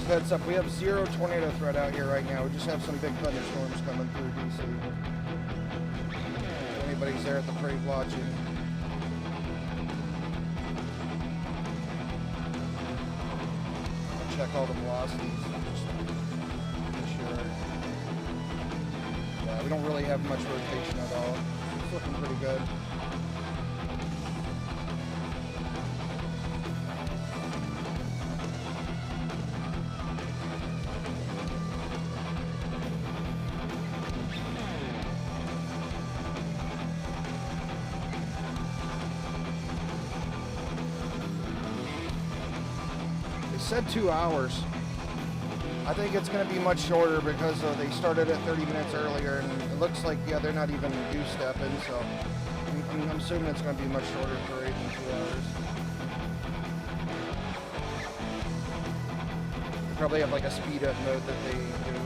S4: Heads up, we have 0 tornado threat out here right now. We just have some big thunderstorms coming through DC. If anybody's there at the parade watching. I'll check all the velocities. Just make sure. Yeah, we don't really have much rotation at all. It's looking pretty good. Said 2 hours. I think it's going to be much shorter because they started at 30 minutes earlier, and it looks like, yeah, they're not even goose-stepping, so I'm assuming it's going to be much shorter parade than 2 hours. They probably have like a speed-up mode that they do.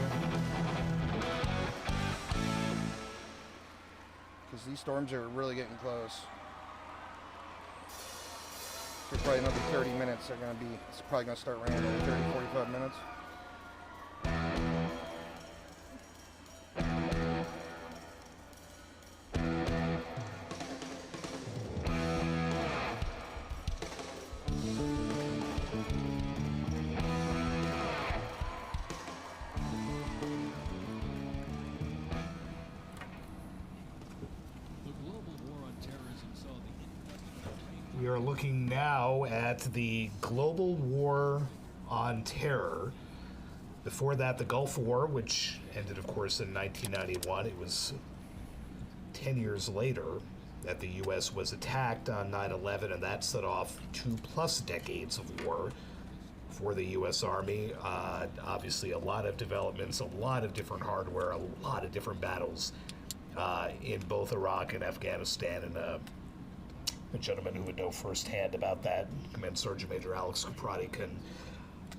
S4: Because these storms are really getting close. For probably another 30 minutes, it's probably going to start raining in 30, 45 minutes.
S7: We are looking now at the global war on terror. Before that, the Gulf War, which ended, of course, in 1991. It was 10 years later that the U.S. was attacked on 9/11, and that set off 2+ decades of war for the U.S. Army. Obviously, a lot of developments, a lot of different hardware, a lot of different battles in both Iraq and Afghanistan, and a gentleman who would know firsthand about that, Command Sergeant Major Alex Caprati, can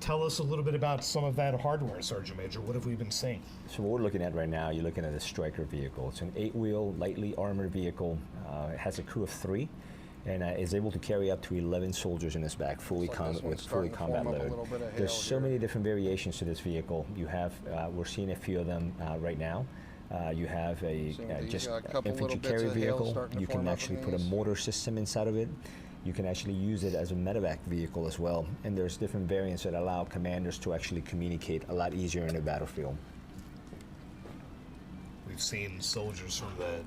S7: tell us a little bit about some of that hardware, Sergeant Major. What have we been seeing?
S9: So what we're looking at right now, you're looking at a Striker vehicle. It's an 8-wheel, lightly armored vehicle. It has a crew of 3, and is able to carry up to 11 soldiers in its back, with fully combat load. There's so many different variations to this vehicle. You have, we're seeing a few of them right now. You have a infantry carry vehicle. You can actually put a mortar system inside of it. You can actually use it as a medevac vehicle as well. And there's different variants that allow commanders to actually communicate a lot easier in the battlefield.
S7: We've seen soldiers from the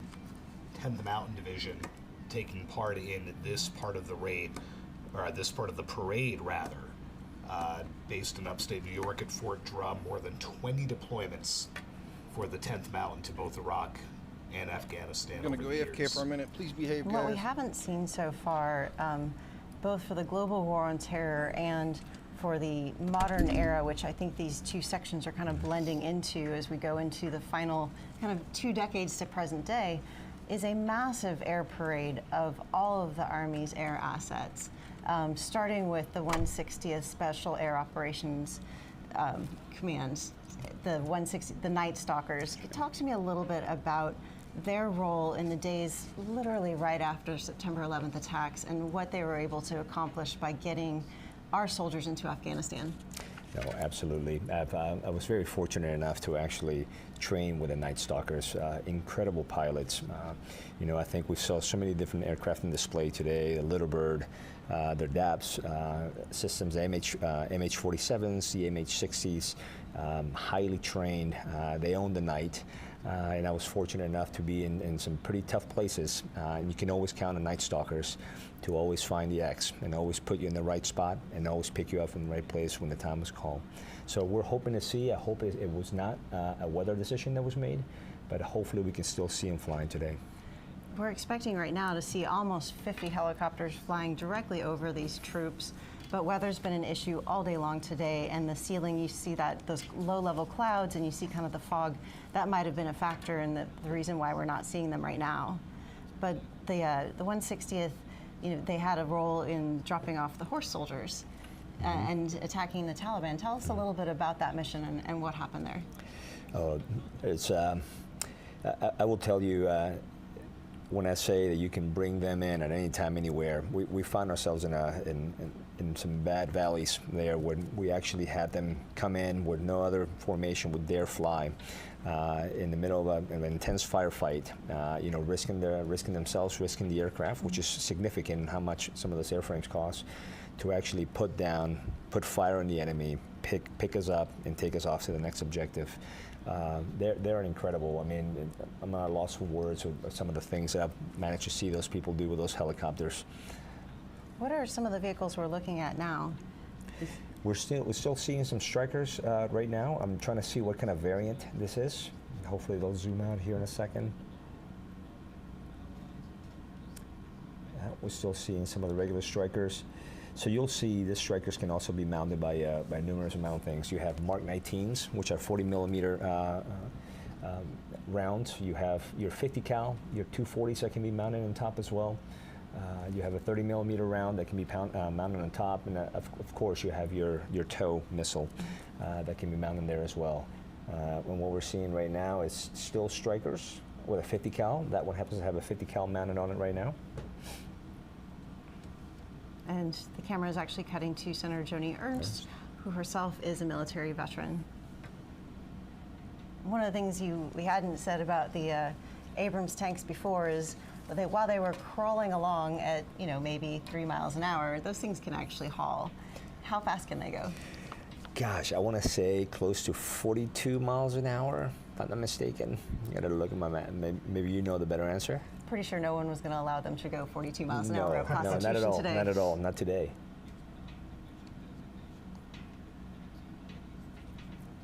S7: 10th Mountain Division taking part in this part of the raid, or this part of the parade rather, based in upstate New York at Fort Drum. More than 20 deployments for the 10th Mountain to both Iraq and Afghanistan.
S4: I'm going to go AFK for a minute. Please behave, guys.
S8: What we haven't seen so far, both for the global war on terror and for the modern era, which I think these two sections are kind of blending into as we go into the final kind of 2 decades to present day, is a massive air parade of all of the Army's air assets, starting with the 160th Special Air Operations Commands, the Night Stalkers. Talk to me a little bit about their role in the days literally right after September 11th attacks and what they were able to accomplish by getting our soldiers into Afghanistan.
S9: No, absolutely. I was very fortunate enough to actually train with the Night Stalkers, incredible pilots. I think we saw so many different aircraft in display today, the Little Bird, their DAPS systems, MH-47s, the MH-60s, highly trained. They own the night. And I was fortunate enough to be in some pretty tough places. And you can always count on Night Stalkers to always find the X and always put you in the right spot and always pick you up in the right place when the time was called. So we're hoping to see, I hope it was not a weather decision that was made, but hopefully we can still see them flying today.
S8: We're expecting right now to see almost 50 helicopters flying directly over these troops, but weather's been an issue all day long today, and the ceiling, you see those low-level clouds, and you see kind of the fog. That might have been a factor in the reason why we're not seeing them right now. But the 160th, they had a role in dropping off the horse soldiers and attacking the Taliban. Tell us a little bit about that mission and what happened there.
S9: It's I will tell you, when I say that you can bring them in at any time, anywhere, we find ourselves in some bad valleys there when we actually had them come in where no other formation would dare fly in the middle of an intense firefight, risking themselves, risking the aircraft, which is significant in how much some of those airframes cost, to actually put fire on the enemy, pick us up and take us off to the next objective. They're incredible. I mean, I'm not lost for words with some of the things that I've managed to see those people do with those helicopters.
S8: What are some of the vehicles we're looking at now?
S9: We're still seeing some Strikers right now. I'm trying to see what kind of variant this is. Hopefully they'll zoom out here in a second. We're still seeing some of the regular Strikers. So you'll see the Strikers can also be mounted by numerous amount of things. You have Mark 19s, which are 40 millimeter rounds. You have your 50 cal, your 240s that can be mounted on top as well. You have a 30 millimeter round that can be mounted on top, and of course you have your TOW missile that can be mounted there as well. And what we're seeing right now is still Strikers with a 50 cal. That one happens to have a 50 cal mounted on it right now.
S8: And the camera is actually cutting to Senator Joni Ernst, who herself is a military veteran. One of the things we hadn't said about the Abrams tanks before is that while they were crawling along at maybe 3 miles an hour, those things can actually haul. How fast can they go?
S9: Gosh, I want to say close to 42 miles an hour, if I'm not mistaken. You got to look at my map. Maybe you know the better answer.
S8: Pretty sure no one was going to allow them to go 42 miles an hour at
S9: No,
S8: Constitution
S9: not at all.
S8: today.
S9: Not at all. Not today.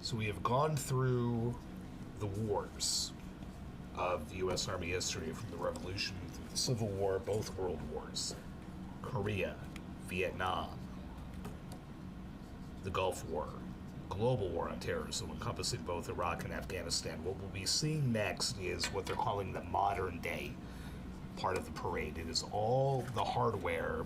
S7: So we have gone through the wars of the U.S. Army history, from the Revolution through the Civil War, both world wars, Korea, Vietnam, the Gulf War, global war on terrorism encompassing both Iraq and Afghanistan. What we'll be seeing next is what they're calling the modern day part of the parade. It is all the hardware,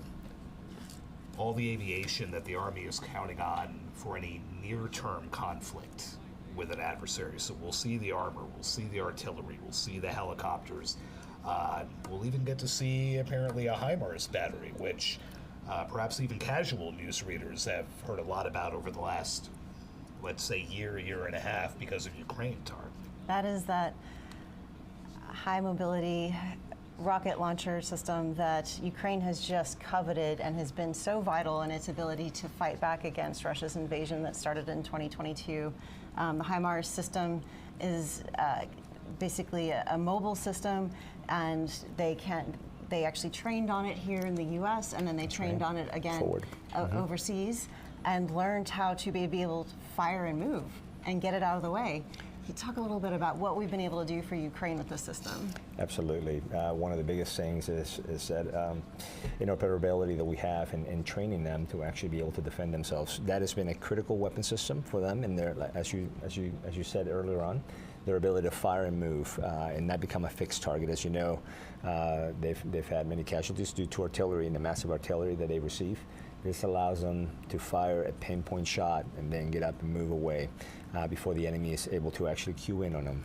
S7: all the aviation that the Army is counting on for any near-term conflict with an adversary. So we'll see the armor, we'll see the artillery, we'll see the helicopters. We'll even get to see apparently a HIMARS battery, which perhaps even casual news readers have heard a lot about over the last, let's say, year and a half because of Ukraine, Tar.
S8: That is that high mobility rocket launcher system that Ukraine has just coveted and has been so vital in its ability to fight back against Russia's invasion that started in 2022. The HIMARS system is basically a mobile system, and they actually trained on it here in the U.S. and then they trained on it again overseas and learned how to be able to fire and move and get it out of the way. Can you talk a little bit about what we've been able to do for Ukraine with this system?
S9: Absolutely. One of the biggest things is that interoperability that we have in training them to actually be able to defend themselves. That has been a critical weapon system for them, and as you said earlier on, their ability to fire and move and not become a fixed target. As you know, they've had many casualties due to artillery and the massive artillery that they receive. This allows them to fire a pinpoint shot and then get up and move away before the enemy is able to actually cue in on them.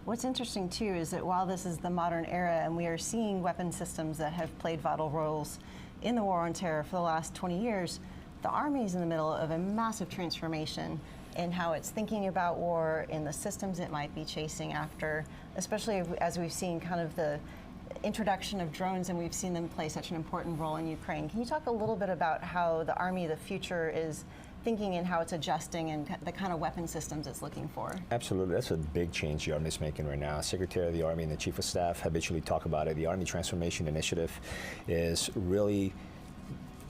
S8: What's interesting too is that while this is the modern era and we are seeing weapon systems that have played vital roles in the war on terror for the last 20 years, the Army's in the middle of a massive transformation in how it's thinking about war, in the systems it might be chasing after, especially as we've seen kind of the introduction of drones and we've seen them play such an important role in Ukraine. Can you talk a little bit about how the Army of the future is thinking and how it's adjusting and the kind of weapon systems it's looking for?
S9: Absolutely, that's a big change the Army is making right now. Secretary of the Army and the Chief of Staff habitually talk about it. The Army Transformation Initiative is really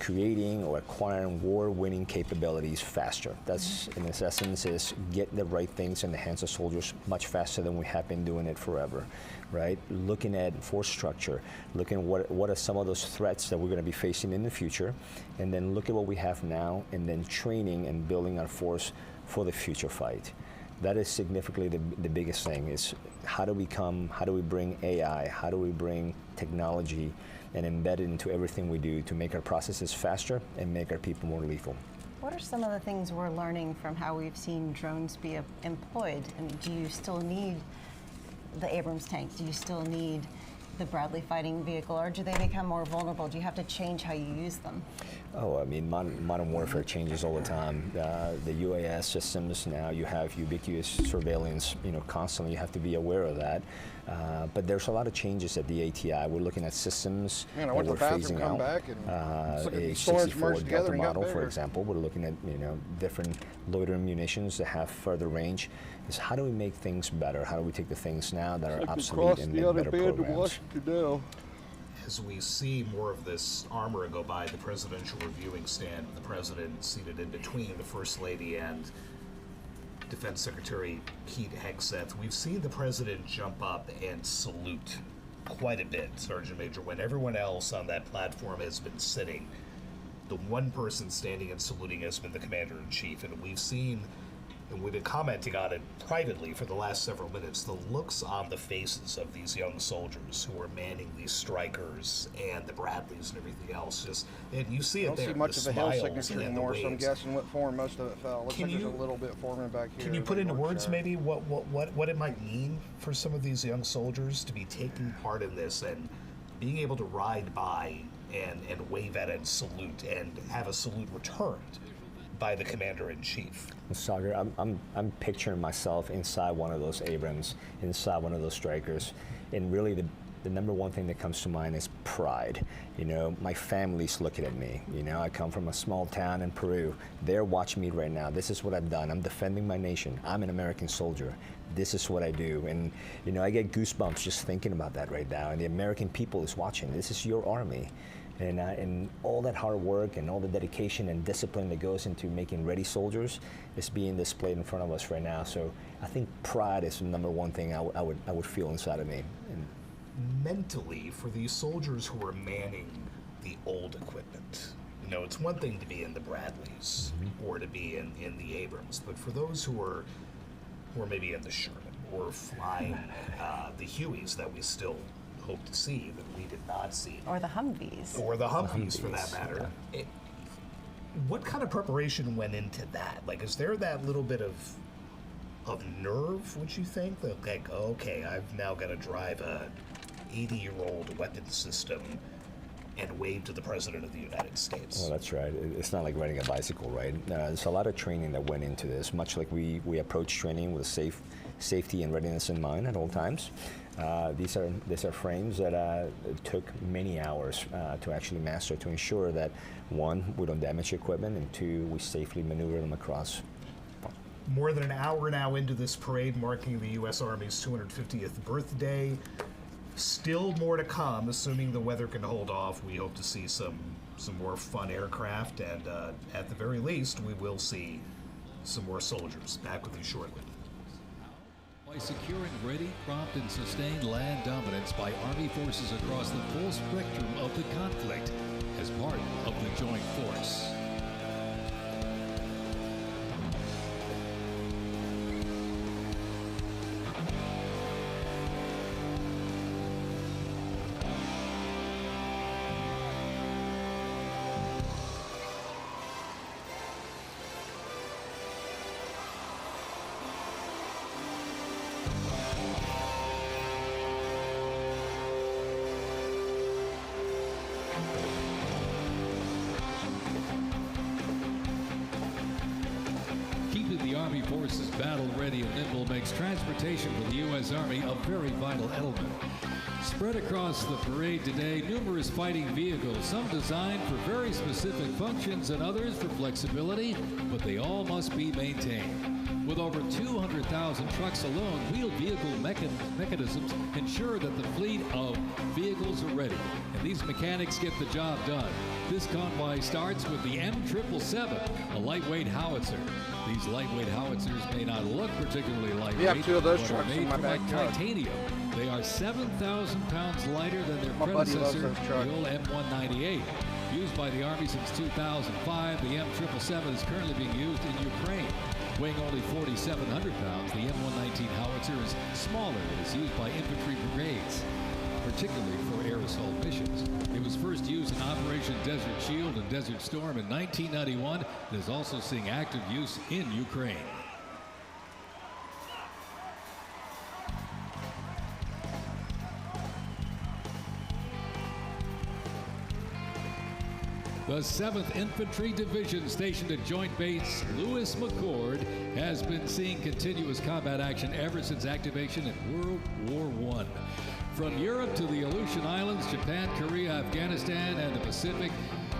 S9: creating or acquiring war-winning capabilities faster. That's, in its essence, is get the right things in the hands of soldiers much faster than we have been doing it forever, right? Looking at force structure, looking at what are some of those threats that we're going to be facing in the future, and then look at what we have now, and then training and building our force for the future fight. That is significantly the biggest thing, is how do we bring AI, how do we bring technology and embed it into everything we do to make our processes faster and make our people more lethal.
S8: What are some of the things we're learning from how we've seen drones be employed? And do you still need the Abrams tank? Do you still need the Bradley fighting vehicle, or do they become more vulnerable? Do you have to change how you use them?
S9: Oh, I mean, modern warfare changes all the time. The UAS systems, now you have ubiquitous surveillance, constantly you have to be aware of that. But there's a lot of changes at the ATI. We're looking at systems
S4: Man, I
S9: that
S4: went to
S9: we're
S4: the bathroom,
S9: phasing
S4: come
S9: out.
S4: back, and look at
S9: A
S4: these storms
S9: 64
S4: merged together
S9: Delta
S4: and got
S9: model, for
S4: bigger.
S9: example. We're looking at different loitering munitions that have further range. Is how do we make things better? How do we take the things now that are obsolete and make better programs?
S7: As we see more of this armor go by the presidential reviewing stand, the president seated in between the First Lady and Defense Secretary Pete Hegseth, we've seen the president jump up and salute quite a bit, Sergeant Major, when everyone else on that platform has been sitting. The one person standing and saluting has been the Commander-in-Chief, and we've seen, and we've been commenting on it privately for the last several minutes, the looks on the faces of these young soldiers who are manning these Strikers and the Bradleys and everything else. And you see it
S4: I
S7: there.
S4: don't see much
S7: the
S4: of a hill
S7: smiles
S4: signature
S7: and the
S4: anymore, so I'm
S7: waves.
S4: guessing what form most of it fell. Looks like there's a little bit forming back here.
S7: Can you put into words maybe what it might mean for some of these young soldiers to be taking part in this and being able to ride by and wave at it and salute and have a salute returned by the Commander-in-Chief?
S9: Sagar, I'm picturing myself inside one of those Abrams, inside one of those Strikers, and really the number one thing that comes to mind is pride. My family's looking at me. I come from a small town in Peru. They're watching me right now. This is what I've done. I'm defending my nation. I'm an American soldier. This is what I do. And, I get goosebumps just thinking about that right now. And the American people is watching. This is your army. And all that hard work and all the dedication and discipline that goes into making ready soldiers is being displayed in front of us right now. So I think pride is the number one thing I would feel inside of me. And
S7: mentally, for these soldiers who are manning the old equipment, it's one thing to be in the Bradleys or to be in the Abrams, but for those who are maybe in the Sherman or flying the Hueys that we still hope to see that we did not see,
S8: or the Humvees,
S7: for that matter. What kind of preparation went into that? Like, is there that little bit of nerve? Would you think that, like, okay, I've now got to drive a 80-year-old weapon system and wave to the President of the United States?
S9: Well, that's right. It's not like riding a bicycle, right? There's a lot of training that went into this, much like we approach training with safety and readiness in mind at all times. These are frames that took many hours to actually master, to ensure that, one, we don't damage equipment, and two, we safely maneuver them across.
S7: More than an hour now into this parade marking the U.S. Army's 250th birthday. Still more to come, assuming the weather can hold off. We hope to see some more fun aircraft, and at the very least, we will see some more soldiers. Back with you shortly.
S6: By securing ready, prompt, and sustained land dominance by Army forces across the full spectrum of the conflict as part of the Joint Force. Forces battle-ready and nimble makes transportation for the U.S. Army a very vital element. Spread across the parade today, numerous fighting vehicles, some designed for very specific functions and others for flexibility, but they all must be maintained. With over 200,000 trucks alone, wheeled vehicle mechanisms ensure that the fleet of vehicles are ready, and these mechanics get the job done. This convoy starts with the M777, a lightweight howitzer. These lightweight howitzers may not look particularly lightweight,
S4: We have two of those
S6: but
S4: trucks
S6: are
S4: in
S6: made
S4: my
S6: from
S4: backyard.
S6: titanium. They are 7,000 pounds lighter than their
S4: My buddy loves
S6: predecessor,
S4: those trucks.
S6: the old M198. Used by the Army since 2005, the M777 is currently being used in Ukraine. Weighing only 4,700 pounds, the M119 howitzer is smaller and is used by infantry brigades, particularly for air assault missions. It was first used in Operation Desert Shield and Desert Storm in 1991 and is also seeing active use in Ukraine. The 7th Infantry Division, stationed at Joint Base Lewis McChord, has been seeing continuous combat action ever since activation in World War I. From Europe to the Aleutian Islands, Japan, Korea, Afghanistan, and the Pacific,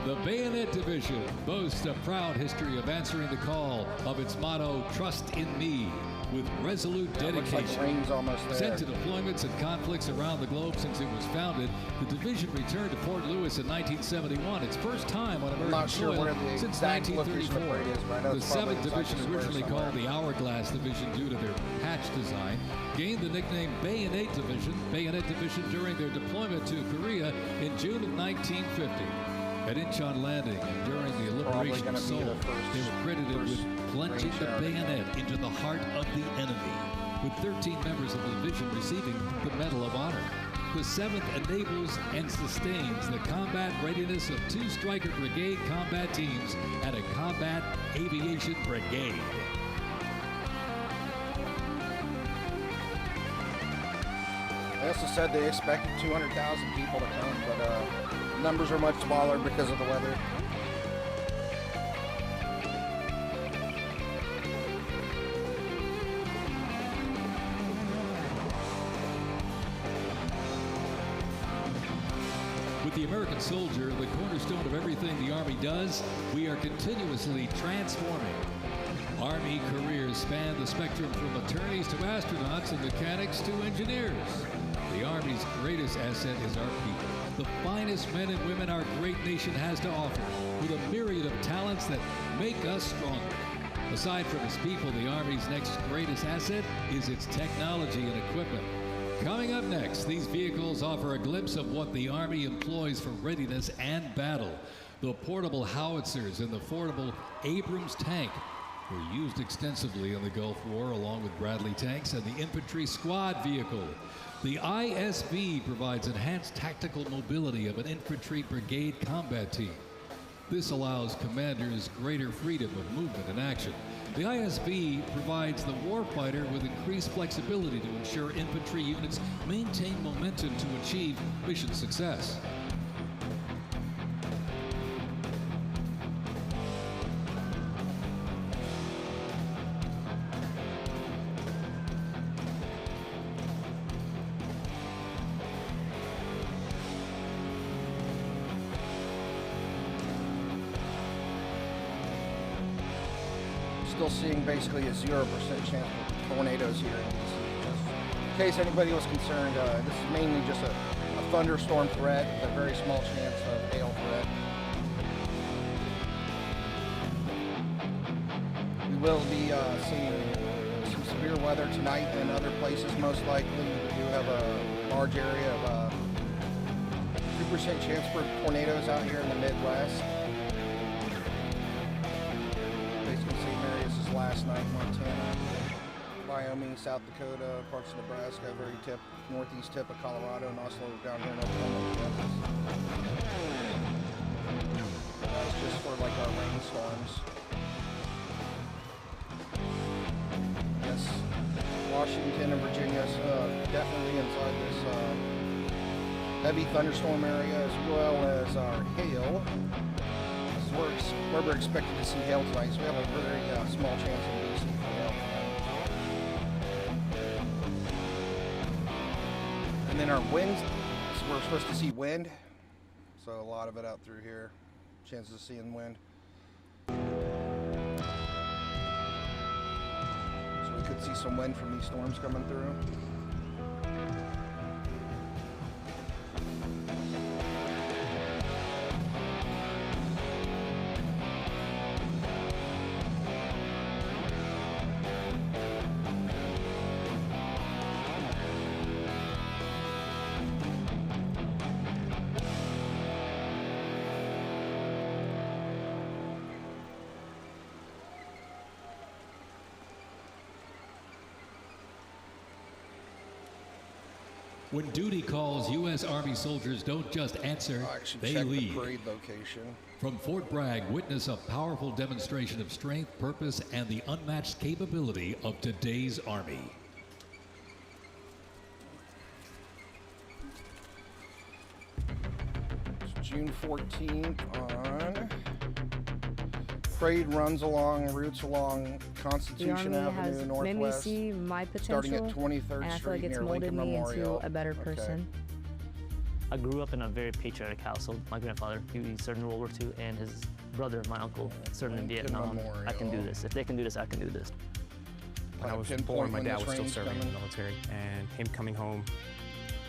S6: the Bayonet Division boasts a proud history of answering the call of its motto, "Trust in Me," with resolute dedication.
S4: Looks like rain's almost there.
S6: Sent to deployments and conflicts around the globe since it was founded, the division returned to Fort Lewis in 1971, its first time on American
S4: not sure
S6: soil
S4: where the
S6: since
S4: exact location of the
S6: 1934.
S4: parade is, but I know
S6: The
S4: it's probably
S6: 7th
S4: inside
S6: Division,
S4: the square
S6: originally
S4: somewhere.
S6: called the Hourglass Division due to their patch design, gained the nickname Bayonet Division during their deployment to Korea in June of 1950. At Incheon Landing and during the liberation
S4: gonna
S6: of
S4: be
S6: Seoul,
S4: the
S6: they were credited with plunging the bayonet into the heart of the enemy, with 13 members of the division receiving the Medal of Honor. The 7th enables and sustains the combat readiness of 2 Stryker Brigade combat teams and a combat aviation brigade.
S4: They also said they expected 200,000 people to come, but numbers are much smaller because of the weather.
S6: With the American soldier, the cornerstone of everything the Army does, we are continuously transforming. Army careers span the spectrum from attorneys to astronauts and mechanics to engineers. The Army's greatest asset is our people, the finest men and women our great nation has to offer, with a myriad of talents that make us stronger. Aside from its people, the Army's next greatest asset is its technology and equipment. Coming up next, these vehicles offer a glimpse of what the Army employs for readiness and battle. The portable howitzers and the portable Abrams tank were used extensively in the Gulf War, along with Bradley tanks and the infantry squad vehicle. The ISB provides enhanced tactical mobility of an infantry brigade combat team. This allows commanders greater freedom of movement and action. The ISB provides the warfighter with increased flexibility to ensure infantry units maintain momentum to achieve mission success.
S4: Still seeing basically a 0% chance for tornadoes here in DC. In case anybody was concerned, this is mainly just a thunderstorm threat, with a very small chance of hail threat. We will be seeing some severe weather tonight and other places most likely. We do have a large area of 2% chance for tornadoes out here in the Midwest. Last night, Montana, Wyoming, South Dakota, parts of Nebraska, very northeast tip of Colorado, and also down here in Oklahoma, Kansas. That's just for like our rainstorms. Yes, Washington and Virginia, definitely inside this heavy thunderstorm area, as well as our hail. Where we're expected to see hail tonight, so we have a very small chance in DC for hail tonight. And then our winds, so we're supposed to see wind. So a lot of it out through here. Chances of seeing wind. So we could see some wind from these storms coming through.
S6: When duty calls, U.S. Army soldiers don't just answer, they lead.
S4: The parade location.
S6: From Fort Bragg, witness a powerful demonstration of strength, purpose, and the unmatched capability of today's Army.
S4: It's June 14th on. Parade runs along routes along Constitution Avenue
S10: has
S4: Northwest.
S10: made me see my potential,
S4: starting at 23rd
S10: and I feel like
S4: Street
S10: it's
S4: near
S10: molded
S4: Lincoln
S10: me
S4: Memorial.
S10: into a better person.
S11: I grew up in a very patriotic household. My grandfather, he served in World War II, and his brother, my uncle, served in Vietnam. I can do this. If they can do this, I can do this.
S12: When I was born, my dad was still serving in the military, and him coming home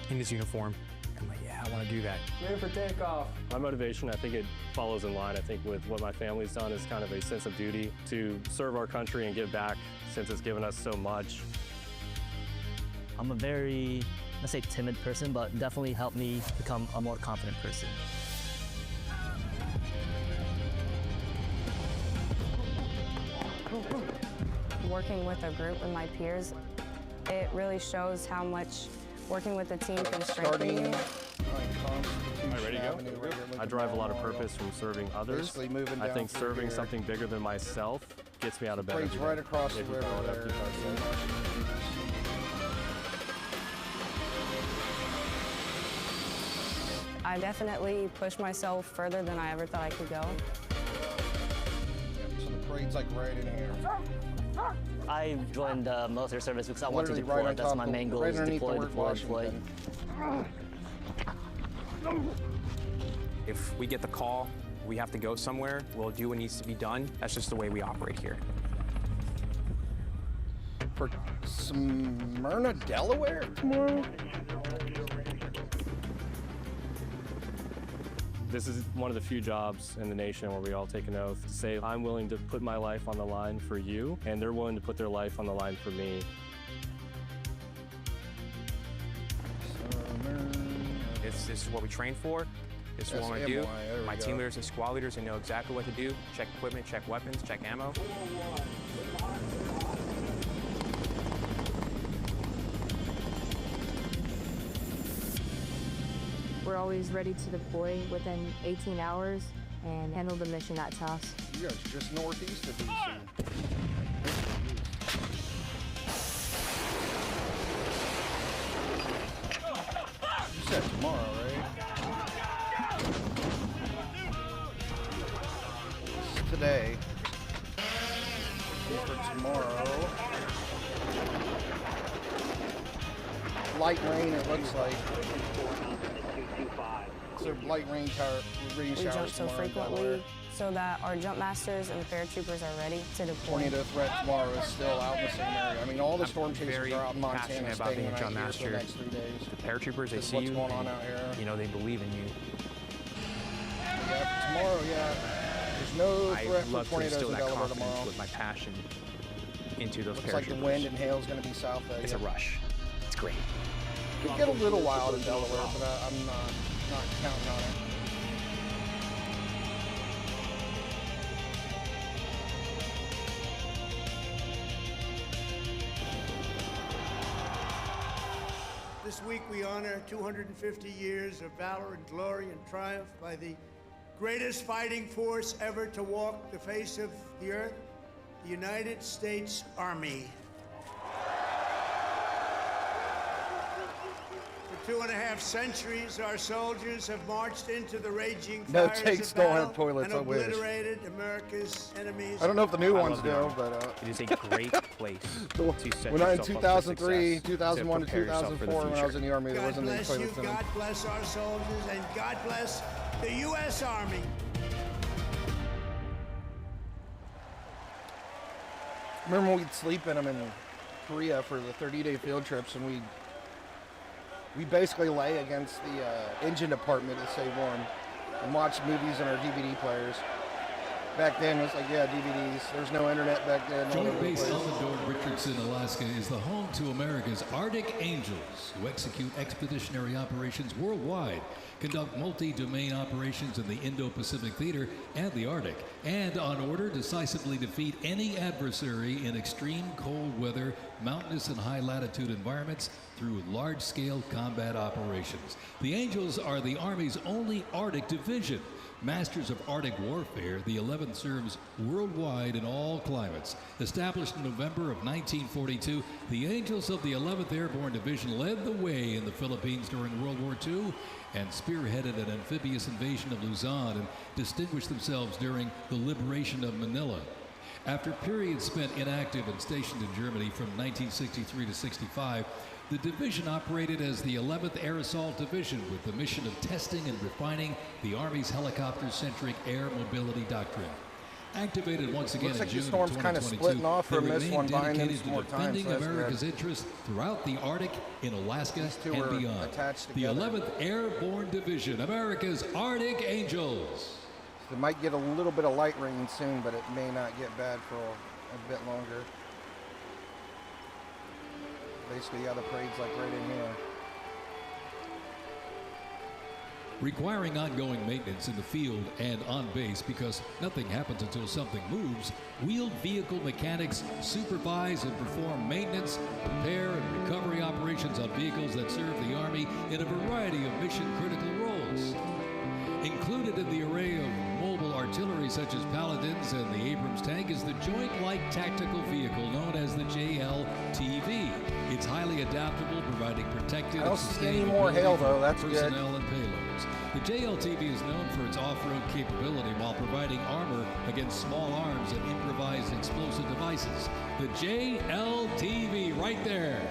S12: in his uniform, I'm like, yeah, I want to do that.
S3: Ready for takeoff. My motivation, I think it follows in line, I think, with what my family's done is kind of a sense of duty to serve our country and give back since it's given us so much.
S11: I'm a very, let's say, timid person, but definitely helped me become a more confident person.
S10: Working with a group and my peers, it really shows how much working with a team can strengthen you.
S3: Am I ready to go? I drive a lot of purpose from serving others. I think serving something bigger than myself gets me out of bed.
S4: Parade's right across the river there.
S10: I definitely pushed myself further than I ever thought I could go.
S4: So the parade's like right in here.
S11: I joined military service because I want to
S4: Literally
S11: deploy.
S4: right
S11: That's my main goal, is deploy.
S12: If we get the call, we have to go somewhere, we'll do what needs to be done. That's just the way we operate here.
S4: For Smyrna, Delaware tomorrow?
S3: This is one of the few jobs in the nation where we all take an oath to say, I'm willing to put my life on the line for you, and they're willing to put their life on the line for me.
S12: This is what we train for. This is what I want to do. My team leaders and squad leaders, they know exactly what to do. Check equipment, check weapons, check ammo.
S10: We're always ready to deploy within 18 hours and handle the mission at task.
S4: You guys just northeast of DC. You said tomorrow, right? It's today. For tomorrow. Light rain, it looks like. So light rain showers.
S10: We jump so frequently so that our jump masters and the paratroopers are ready to deploy.
S4: Tornado threat tomorrow is still out in the same area. I mean, all the storm chasers are out in Montana
S12: passionate about being a jump master.
S4: for the next 3 days.
S12: The paratroopers, they see
S4: what's
S12: you,
S4: going on out here.
S12: You know, they believe in you.
S4: Yeah, for tomorrow, yeah. There's no threat
S12: I
S4: for
S12: love to
S4: tornadoes
S12: instill
S4: in
S12: that
S4: Delaware
S12: confidence
S4: tomorrow.
S12: with my passion into those
S4: Looks
S12: paratroopers.
S4: like the wind and hail is going to be south of
S12: It's a rush. It's great.
S4: It could get a little wild in Delaware, but I'm not counting on it.
S13: This week we honor 250 years of valor and glory and triumph by the greatest fighting force ever to walk the face of the earth, the United States Army. For 2.5 centuries, our soldiers have marched into the raging
S4: No
S13: fires
S4: takes
S13: of
S4: don't
S13: battle
S4: have toilets,
S13: and
S4: I wish.
S13: obliterated America's enemies.
S4: I don't know if the new
S12: I
S4: ones
S12: love the
S4: do,
S12: Army.
S4: but
S12: It is a great place to set
S4: when I in
S12: yourself up for
S4: 2003,
S12: success,
S4: 2001 to
S12: prepare yourself for the
S4: 2004, when I
S12: future.
S4: was in the Army, there
S13: God
S4: wasn't any
S13: bless you,
S4: toilets in them.
S13: God bless our soldiers, and God bless the U.S. Army.
S4: Remember when we'd sleep in them in Korea for the 30-day field trips, and we basically lay against the engine department to stay warm and watch movies on our DVD players. Back then, it was like, yeah, DVDs. There's no internet back then.
S6: Joint Base Elmendorf, Richardson, Alaska is the home to America's Arctic Angels, who execute expeditionary operations worldwide, conduct multi-domain operations in the Indo-Pacific Theater and the Arctic, and on order decisively defeat any adversary in extreme cold weather, mountainous and high-latitude environments through large-scale combat operations. The Angels are the Army's only Arctic division. Masters of Arctic warfare, the 11th serves worldwide in all climates. Established in November of 1942, the Angels of the 11th Airborne Division led the way in the Philippines during World War II and spearheaded an amphibious invasion of Luzon and distinguished themselves during the liberation of Manila. After periods spent inactive and stationed in Germany from 1963 to 65, the division operated as the 11th Air Assault Division with the mission of testing and refining the Army's helicopter-centric air mobility doctrine. Activated once again
S4: Looks
S6: in
S4: like the
S6: June of
S4: storm's kind of
S6: 2022,
S4: splitting off
S6: they
S4: from this
S6: remain
S4: one, buying
S6: dedicated
S4: in
S6: to
S4: some more time,
S6: defending
S4: so that's
S6: America's
S4: good.
S6: interests throughout the Arctic, in Alaska,
S4: These two
S6: and
S4: are
S6: beyond.
S4: attached
S6: The
S4: together.
S6: 11th Airborne Division, America's Arctic Angels.
S4: It might get a little bit of light rain soon, but it may not get bad for a bit longer. Basically, yeah, the parade's like right in here.
S6: Requiring ongoing maintenance in the field and on base because nothing happens until something moves, wheeled vehicle mechanics supervise and perform maintenance, repair, and recovery operations on vehicles that serve the Army in a variety of mission-critical roles. Included in the array of mobile artillery such as Paladins and the Abrams tank is the Joint Light Tactical Vehicle known as the JLTV. It's highly adaptable, providing protected
S4: I don't
S6: and
S4: see any
S6: sustained
S4: more
S6: mobility
S4: hail,
S6: for
S4: though. That's
S6: personnel
S4: good.
S6: and payloads. The JLTV is known for its off-road capability while providing armor against small arms and improvised explosive devices. The JLTV right there.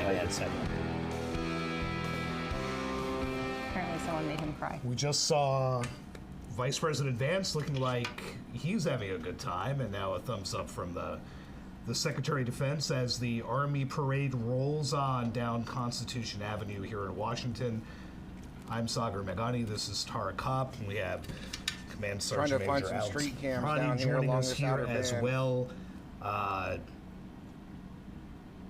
S7: and said.
S8: Apparently someone made him cry.
S7: We just saw Vice President Vance looking like he's having a good time, and now a thumbs up from the Secretary of Defense as the Army parade rolls on down Constitution Avenue here in Washington. I'm Sagar Meghani. This is Tara Kopp. We have Command Sergeant
S4: Trying to
S7: Major
S4: find some
S7: Alex
S4: street cams
S7: Ronnie
S4: down here
S7: joining
S4: along
S7: us
S4: this
S7: here
S4: outer
S7: as
S4: band.
S7: well.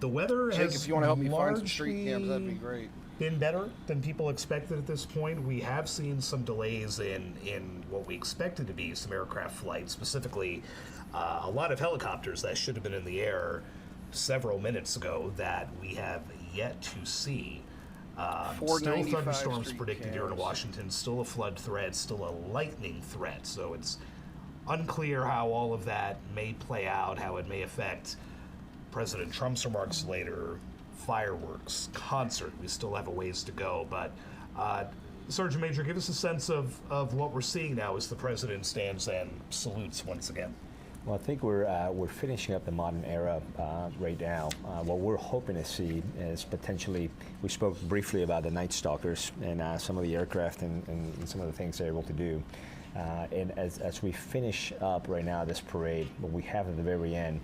S7: The weather
S4: Jake,
S7: has
S4: if you want to help me find some street
S7: largely
S4: cams, that'd be great.
S7: been better than people expected at this point. We have seen some delays in what we expected to be some aircraft flights, specifically a lot of helicopters that should have been in the air several minutes ago that we have yet to see. Still thunderstorms predicted here in Washington, still a flood threat, still a lightning threat, so it's unclear how all of that may play out, how it may affect President Trump's remarks later, fireworks, concert. We still have a ways to go, but Sergeant Major, give us a sense of what we're seeing now as the president stands and salutes once again.
S9: Well, I think we're finishing up the modern era right now. What we're hoping to see is potentially, we spoke briefly about the Night Stalkers and some of the aircraft and some of the things they're able to do. And as we finish up right now this parade, what we have at the very end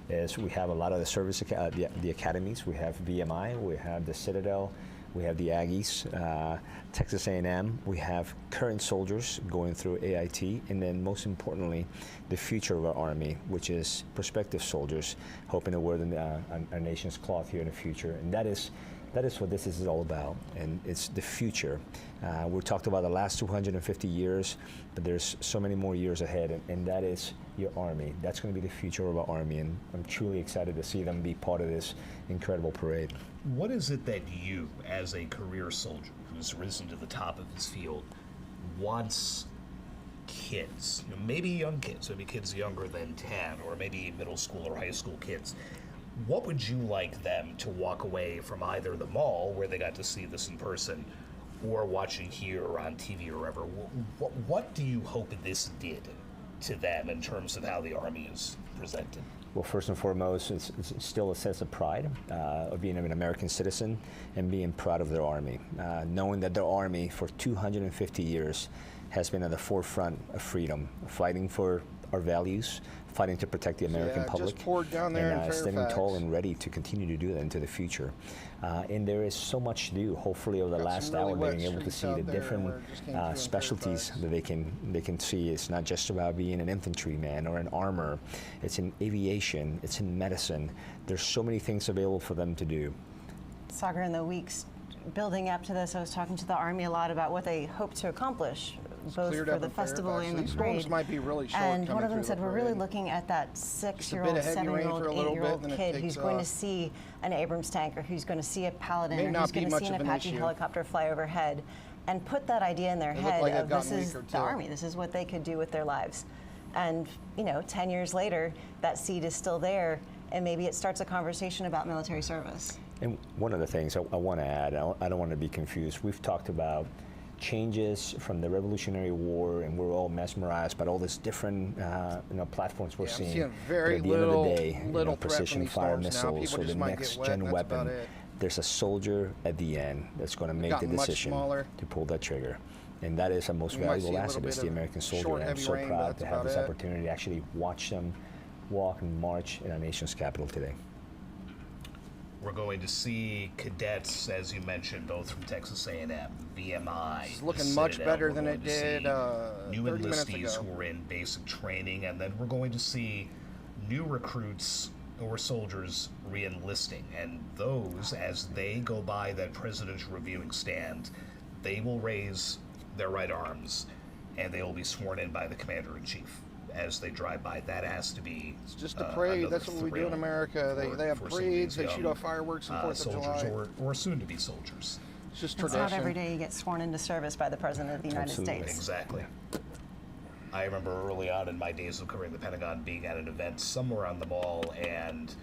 S9: is we have a lot of the service, the academies. We have VMI, we have the Citadel, we have the Aggies, Texas A&M, we have current soldiers going through AIT, and then most importantly, the future of our Army, which is prospective soldiers hoping to wear our nation's cloth here in the future. And that is what this is all about, and it's the future. We talked about the last 250 years, but there's so many more years ahead, and that is your Army. That's going to be the future of our Army, and I'm truly excited to see them be part of this incredible parade.
S7: What is it that you, as a career soldier who's risen to the top of his field, wants kids, maybe young kids, maybe kids younger than 10, or maybe middle school or high school kids, what would you like them to walk away from either the mall, where they got to see this in person, or watching here or on TV or wherever? What do you hope this did to them in terms of how the Army is presented?
S9: Well, first and foremost, it's still a sense of pride of being an American citizen and being proud of their Army, knowing that their Army for 250 years has been at the forefront of freedom, fighting for our values, fighting to protect the American public,
S4: just poured down there in
S9: standing
S4: Fairfax.
S9: tall and ready to continue to do that into the future. And there is so much to do. Hopefully, over the last hour, being able to see the different specialties that they can see. It's not just about being an infantryman or an armor. It's in aviation. It's in medicine. There's so many things available for them to do.
S8: Sagar, in the weeks building up to this, I was talking to the Army a lot about what they hope to accomplish, both for the festival and the parade.
S4: Might be really short,
S8: and one of them said, we're really looking at that 6-year-old, 7-year-old, 8-year-old kid who's going to see an Abrams tanker, who's going to see a Paladin, who's going to see an Apache helicopter fly overhead, and put that idea in their head of this is the Army, this is what they could do with their lives. And 10 years later, that seed is still there, and maybe it starts a conversation about military service.
S9: And one of the things I want to add, I don't want to be confused. We've talked about changes from the Revolutionary War, and we're all mesmerized by all these different platforms we're seeing.
S4: Very
S9: but at the end of the day,
S4: threat
S9: precision
S4: from these
S9: fire
S4: storms
S9: missiles or the next gen weapon. There's a soldier at the end that's going to make the decision to pull that trigger. And that is our most valuable asset, is the American soldier. And I'm so proud to have this opportunity to actually watch them walk and march in our nation's capital today.
S7: We're going to see cadets, as you mentioned, both from Texas A&M, VMI.
S4: It's looking much better than it did
S7: new
S4: 30 minutes
S7: enlistees
S4: ago.
S7: who are in basic training, and then we're going to see new recruits or soldiers re-enlisting. And those, as they go by that presidential reviewing stand, they will raise their right arms, and they will be sworn in by the commander-in-chief as they drive by. That has to be
S4: It's just a parade. That's what we do in America. They have parades, they shoot off fireworks on 4th of July.
S7: Or soon-to-be soldiers.
S4: It's just
S8: It's
S4: tradition.
S8: not every day you get sworn into service by the President of the United States.
S7: Exactly. I remember early on in my days of covering the Pentagon being at an event somewhere on the mall, and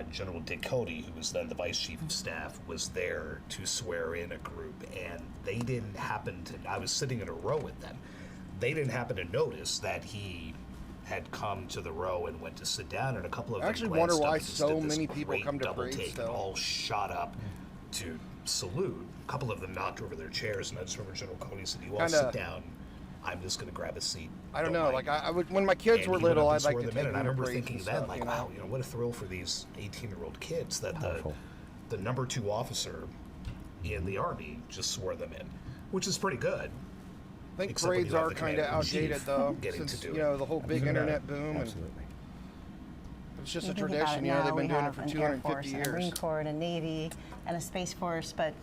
S7: General Dick Cody, who was then the Vice Chief of Staff, was there to swear in a group, and they didn't happen to, I was sitting in a row with them, they didn't happen to notice that he had come to the row and went to sit down, and a couple of
S4: I
S7: them
S4: actually
S7: glanced
S4: wonder
S7: up
S4: why
S7: and just
S4: so
S7: did this
S4: many people
S7: great
S4: come to
S7: double
S4: parades
S7: take
S4: still.
S7: and all shot up to salute. A couple of them knocked over their chairs, and I just remember General Cody said, "You all sit down. I'm just going to grab a seat."
S4: I don't know. Like I would, when my kids were little, I'd like to take them
S7: And I
S4: to
S7: remember
S4: parades
S7: thinking
S4: and
S7: then,
S4: stuff,
S7: like,
S4: you know?
S7: wow, what a thrill for these 18-year-old kids that the number 2 officer in the Army just swore them in, which is pretty good.
S4: I think
S7: Except when
S4: parades
S7: you have
S4: are
S7: the
S4: kind of
S7: commander-in-chief
S4: outdated though,
S7: getting
S4: since
S7: to do
S4: you know the whole big
S7: Even
S4: internet
S7: better.
S4: boom.
S9: Absolutely.
S4: And it's just
S8: You
S4: a
S8: think about
S4: tradition.
S8: it
S4: You know,
S8: now,
S4: they've been
S8: we
S4: doing it
S8: have
S4: for
S8: an
S4: 250
S8: Air Force, and a Marine
S4: years.
S8: Corps, and a Navy, and a Space Force, but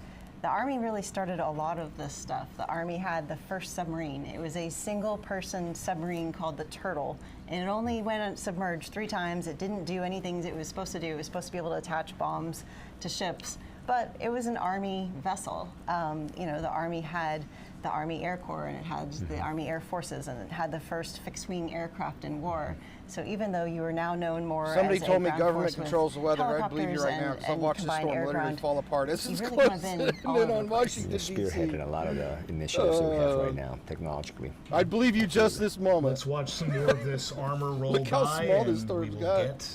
S8: the Army really started a lot of this stuff. The Army had the first submarine. It was a single-person submarine called the Turtle, and it only went submerged 3 times. It didn't do anything it was supposed to do. It was supposed to be able to attach bombs to ships, but it was an Army vessel. You know, the Army had the Army Air Corps, and it had the Army Air Forces, and it had the first fixed-wing aircraft in war. So even though you are now known more
S4: Somebody
S8: as a
S4: told me
S8: ground
S4: government
S8: force with
S4: controls the weather. I believe you right
S8: helicopters
S4: now because I've
S8: and
S4: watched the
S8: combined
S4: storm
S8: air
S4: literally
S8: ground,
S4: fall apart. This
S8: you've
S4: is
S8: really
S4: close.
S8: kind of been
S4: And
S8: all
S4: then
S8: over
S4: on
S8: the place.
S4: Washington,
S9: You've
S4: D.C.
S9: spearheaded a lot of the initiatives that we have right now, technologically.
S4: I believe you just this moment.
S7: Let's watch some more of this armor roll
S4: Look how
S7: by,
S4: small this
S7: and
S4: storm's
S7: we will
S4: got.
S7: get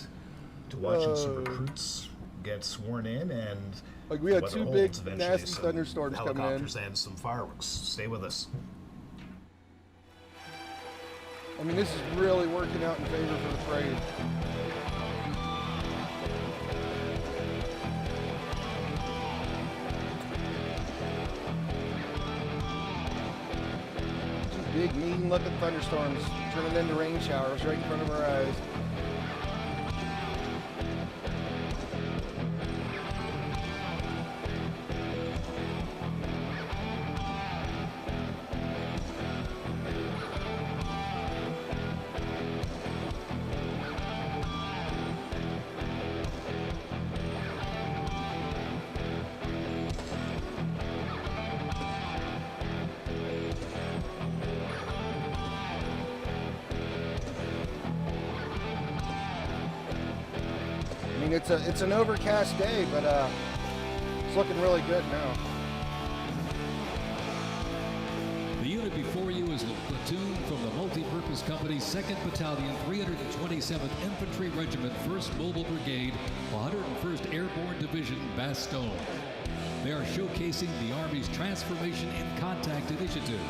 S7: to watching some recruits get sworn in, and
S4: like we had
S7: weather
S4: 2
S7: holds
S4: big
S7: eventually,
S4: nasty
S7: some
S4: thunderstorms coming in.
S7: helicopters and some fireworks. Stay with us.
S4: I mean, this is really working out in favor for the parade. These big, mean-looking thunderstorms turning into rain showers right in front of our eyes. I mean, it's an overcast day, but it's looking really good now.
S6: The unit before you is a platoon from the Multi-Purpose Company's 2nd Battalion, 327th Infantry Regiment, 1st Mobile Brigade, 101st Airborne Division, Bastogne. They are showcasing the Army's Transformation in Contact Initiative,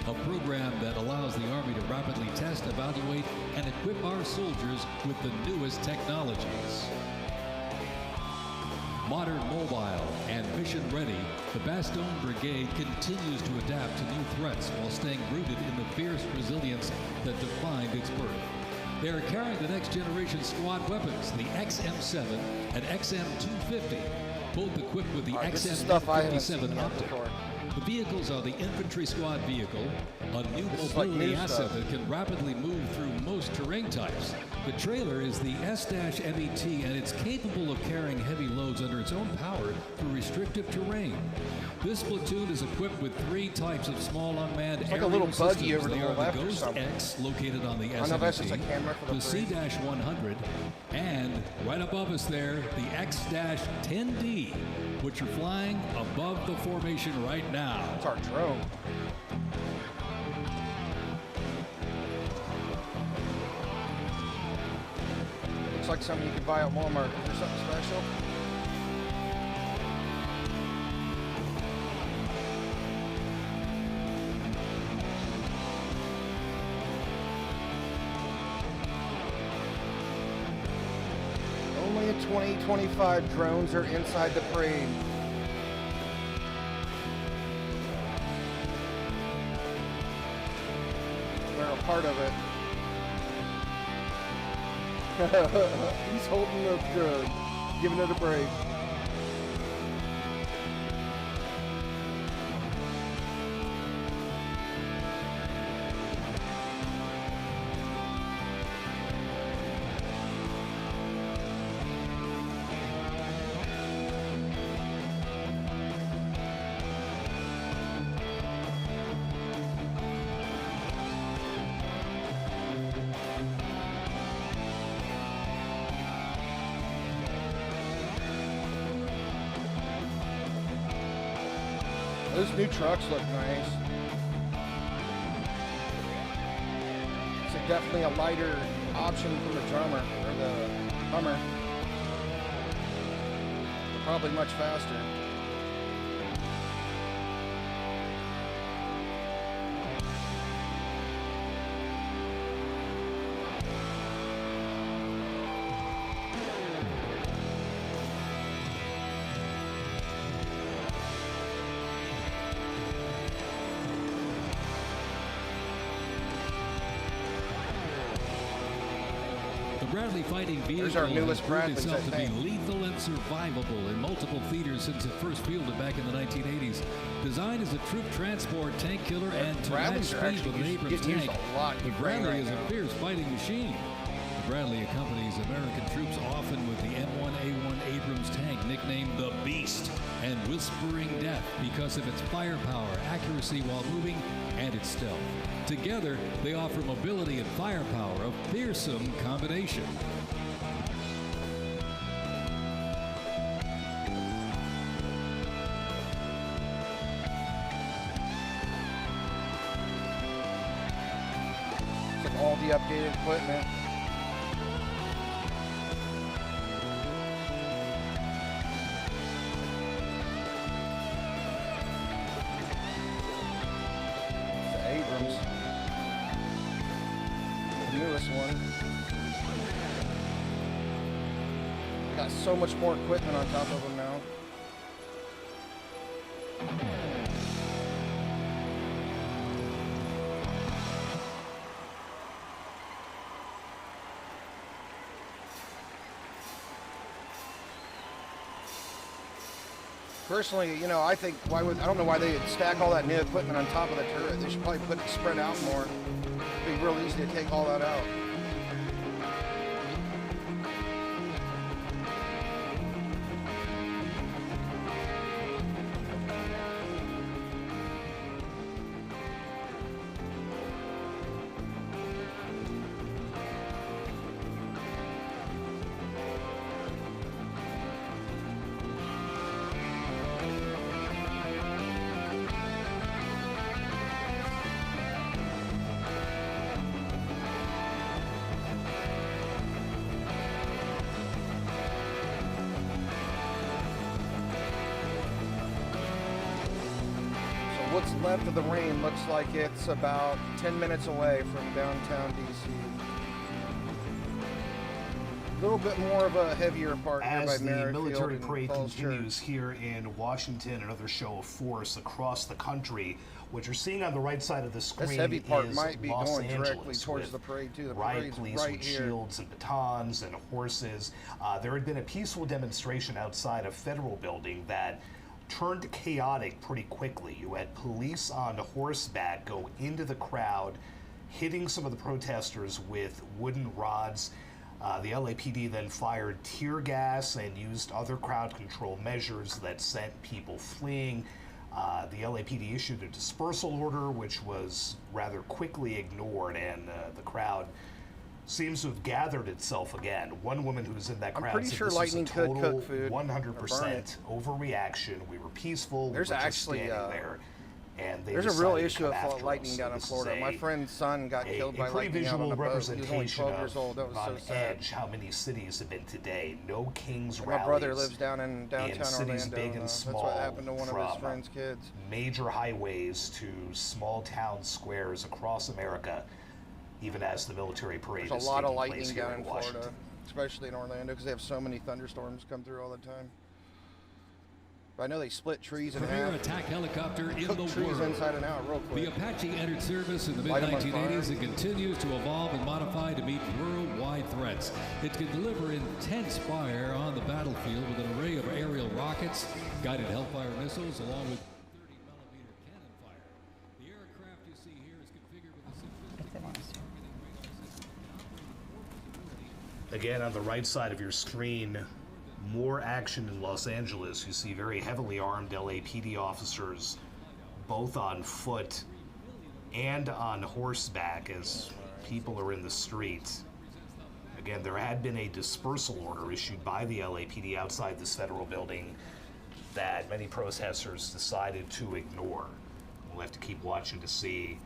S6: a program that allows the Army to rapidly test, evaluate, and equip our soldiers with the newest technologies. Modern, mobile, and mission-ready, the Bastogne Brigade continues to adapt to new threats while staying rooted in the fierce resilience that defined its birth. They are carrying the next-generation squad weapons, the XM7 and XM250, both equipped with the XM157 optic. The vehicles are the infantry squad vehicle, a new mobility asset that can rapidly move through most terrain types. The trailer is the S-MET, and it's capable of carrying heavy loads under its own power through restrictive terrain. This platoon is equipped with 3 types of small unmanned
S4: It's like a
S6: aerial
S4: little buggy
S6: systems.
S4: over to
S6: They
S4: the
S6: are
S4: left
S6: the
S4: or
S6: Ghost
S4: something.
S6: X, located on the
S4: I don't know if that's just a
S6: S-MET,
S4: camera for the
S6: the
S4: parade.
S6: C-100, and right above us there, the X-10D, which are flying above the formation right now.
S4: It's our drone. Looks like something you could buy at Walmart. Is there something special? Only in 2025 drones are inside the parade. They're a part of it. He's holding the drone, giving it a break. Those new trucks look nice. It's a definitely a lighter option for the drummer, or the Hummer. They're probably much faster.
S6: Bradley fighting vehicle
S4: There's our newest
S6: has
S4: Bradleys,
S6: proved itself
S4: I
S6: to be
S4: think.
S6: lethal and survivable in multiple theaters since it first fielded back in the 1980s. Designed as a troop transport, tank killer, and to match
S4: Bradleys are
S6: speed with an
S4: actually
S6: Abrams
S4: getting used
S6: tank,
S4: a lot in
S6: the
S4: Ukraine
S6: Bradley
S4: right
S6: is
S4: now.
S6: a fierce fighting machine. The Bradley accompanies American troops often with the M1A1 Abrams tank, nicknamed the Beast and Whispering Death because of its firepower, accuracy while moving, and its stealth. Together, they offer mobility and firepower, a fearsome combination.
S4: It's like all the updated equipment. The Abrams. The newest one. Got so much more equipment on top of them now. Personally, you know, I think I don't know why they would stack all that new equipment on top of the turret. They should probably put it spread out more. It'd be real easy to take all that out. What's left of the rain looks like it's about 10 minutes away from downtown DC. A little bit more of a heavier part here by
S7: As the
S4: Merritt
S7: military
S4: Field and
S7: parade
S4: Falls
S7: continues here in Washington, another show of force across the country. What you're seeing on the right side of the screen
S4: This heavy part
S7: is
S4: might be
S7: Los
S4: going
S7: Angeles
S4: directly towards
S7: with
S4: the parade too. The
S7: riot
S4: parade's
S7: police
S4: right
S7: with
S4: here.
S7: shields and batons and horses. There had been a peaceful demonstration outside a federal building that turned chaotic pretty quickly. You had police on horseback go into the crowd, hitting some of the protesters with wooden rods. The LAPD then fired tear gas and used other crowd control measures that sent people fleeing. The LAPD issued a dispersal order, which was rather quickly ignored, and the crowd seems to have gathered itself again. One woman who was in that crowd
S4: pretty
S7: said
S4: sure
S7: this
S4: lightning
S7: was a
S4: could
S7: total
S4: cook food or burn
S7: 100%
S4: it.
S7: overreaction. We were peaceful.
S4: There's
S7: we were
S4: actually
S7: just standing there, and they
S4: there's a real
S7: decided to
S4: issue
S7: come
S4: of
S7: after
S4: lightning
S7: us.
S4: down in
S7: This is
S4: Florida. My friend's son got killed by
S7: a pretty
S4: lightning out on
S7: visual
S4: a boat. He was only
S7: representation
S4: 12 years old. That was
S7: on
S4: so sad.
S7: edge how many cities have been today. No King's
S4: My
S7: rallies.
S4: brother lives down in downtown
S7: cities
S4: Orlando.
S7: big and
S4: That's
S7: small,
S4: what happened to one of his
S7: from
S4: friend's kids.
S7: major highways to small town squares across America, even as the military parade
S4: There's
S7: is
S4: a lot of
S7: taking
S4: lightning
S7: place here
S4: down
S7: in
S4: in
S7: Washington.
S4: Florida, especially in Orlando, because they have so many thunderstorms come through all the time. But I know they split trees in
S6: Premier
S4: half.
S6: attack helicopter in
S4: Cook
S6: the
S4: trees
S6: world.
S4: inside and out real quick.
S6: The Apache entered service in the
S4: Light 'em on
S6: mid-1980s
S4: fire.
S6: and continues to evolve and modify to meet worldwide threats. It can deliver intense fire on the battlefield with an array of aerial rockets, guided Hellfire missiles, along with 30mm cannon fire. The aircraft you see here is configured with a sophisticated
S7: Again, on the right side of your screen, more action in Los Angeles. You see very heavily armed LAPD officers, both on foot and on horseback, as people are in the street. Again, there had been a dispersal order issued by the LAPD outside this federal building that many protesters decided to ignore. We'll have to keep watching to see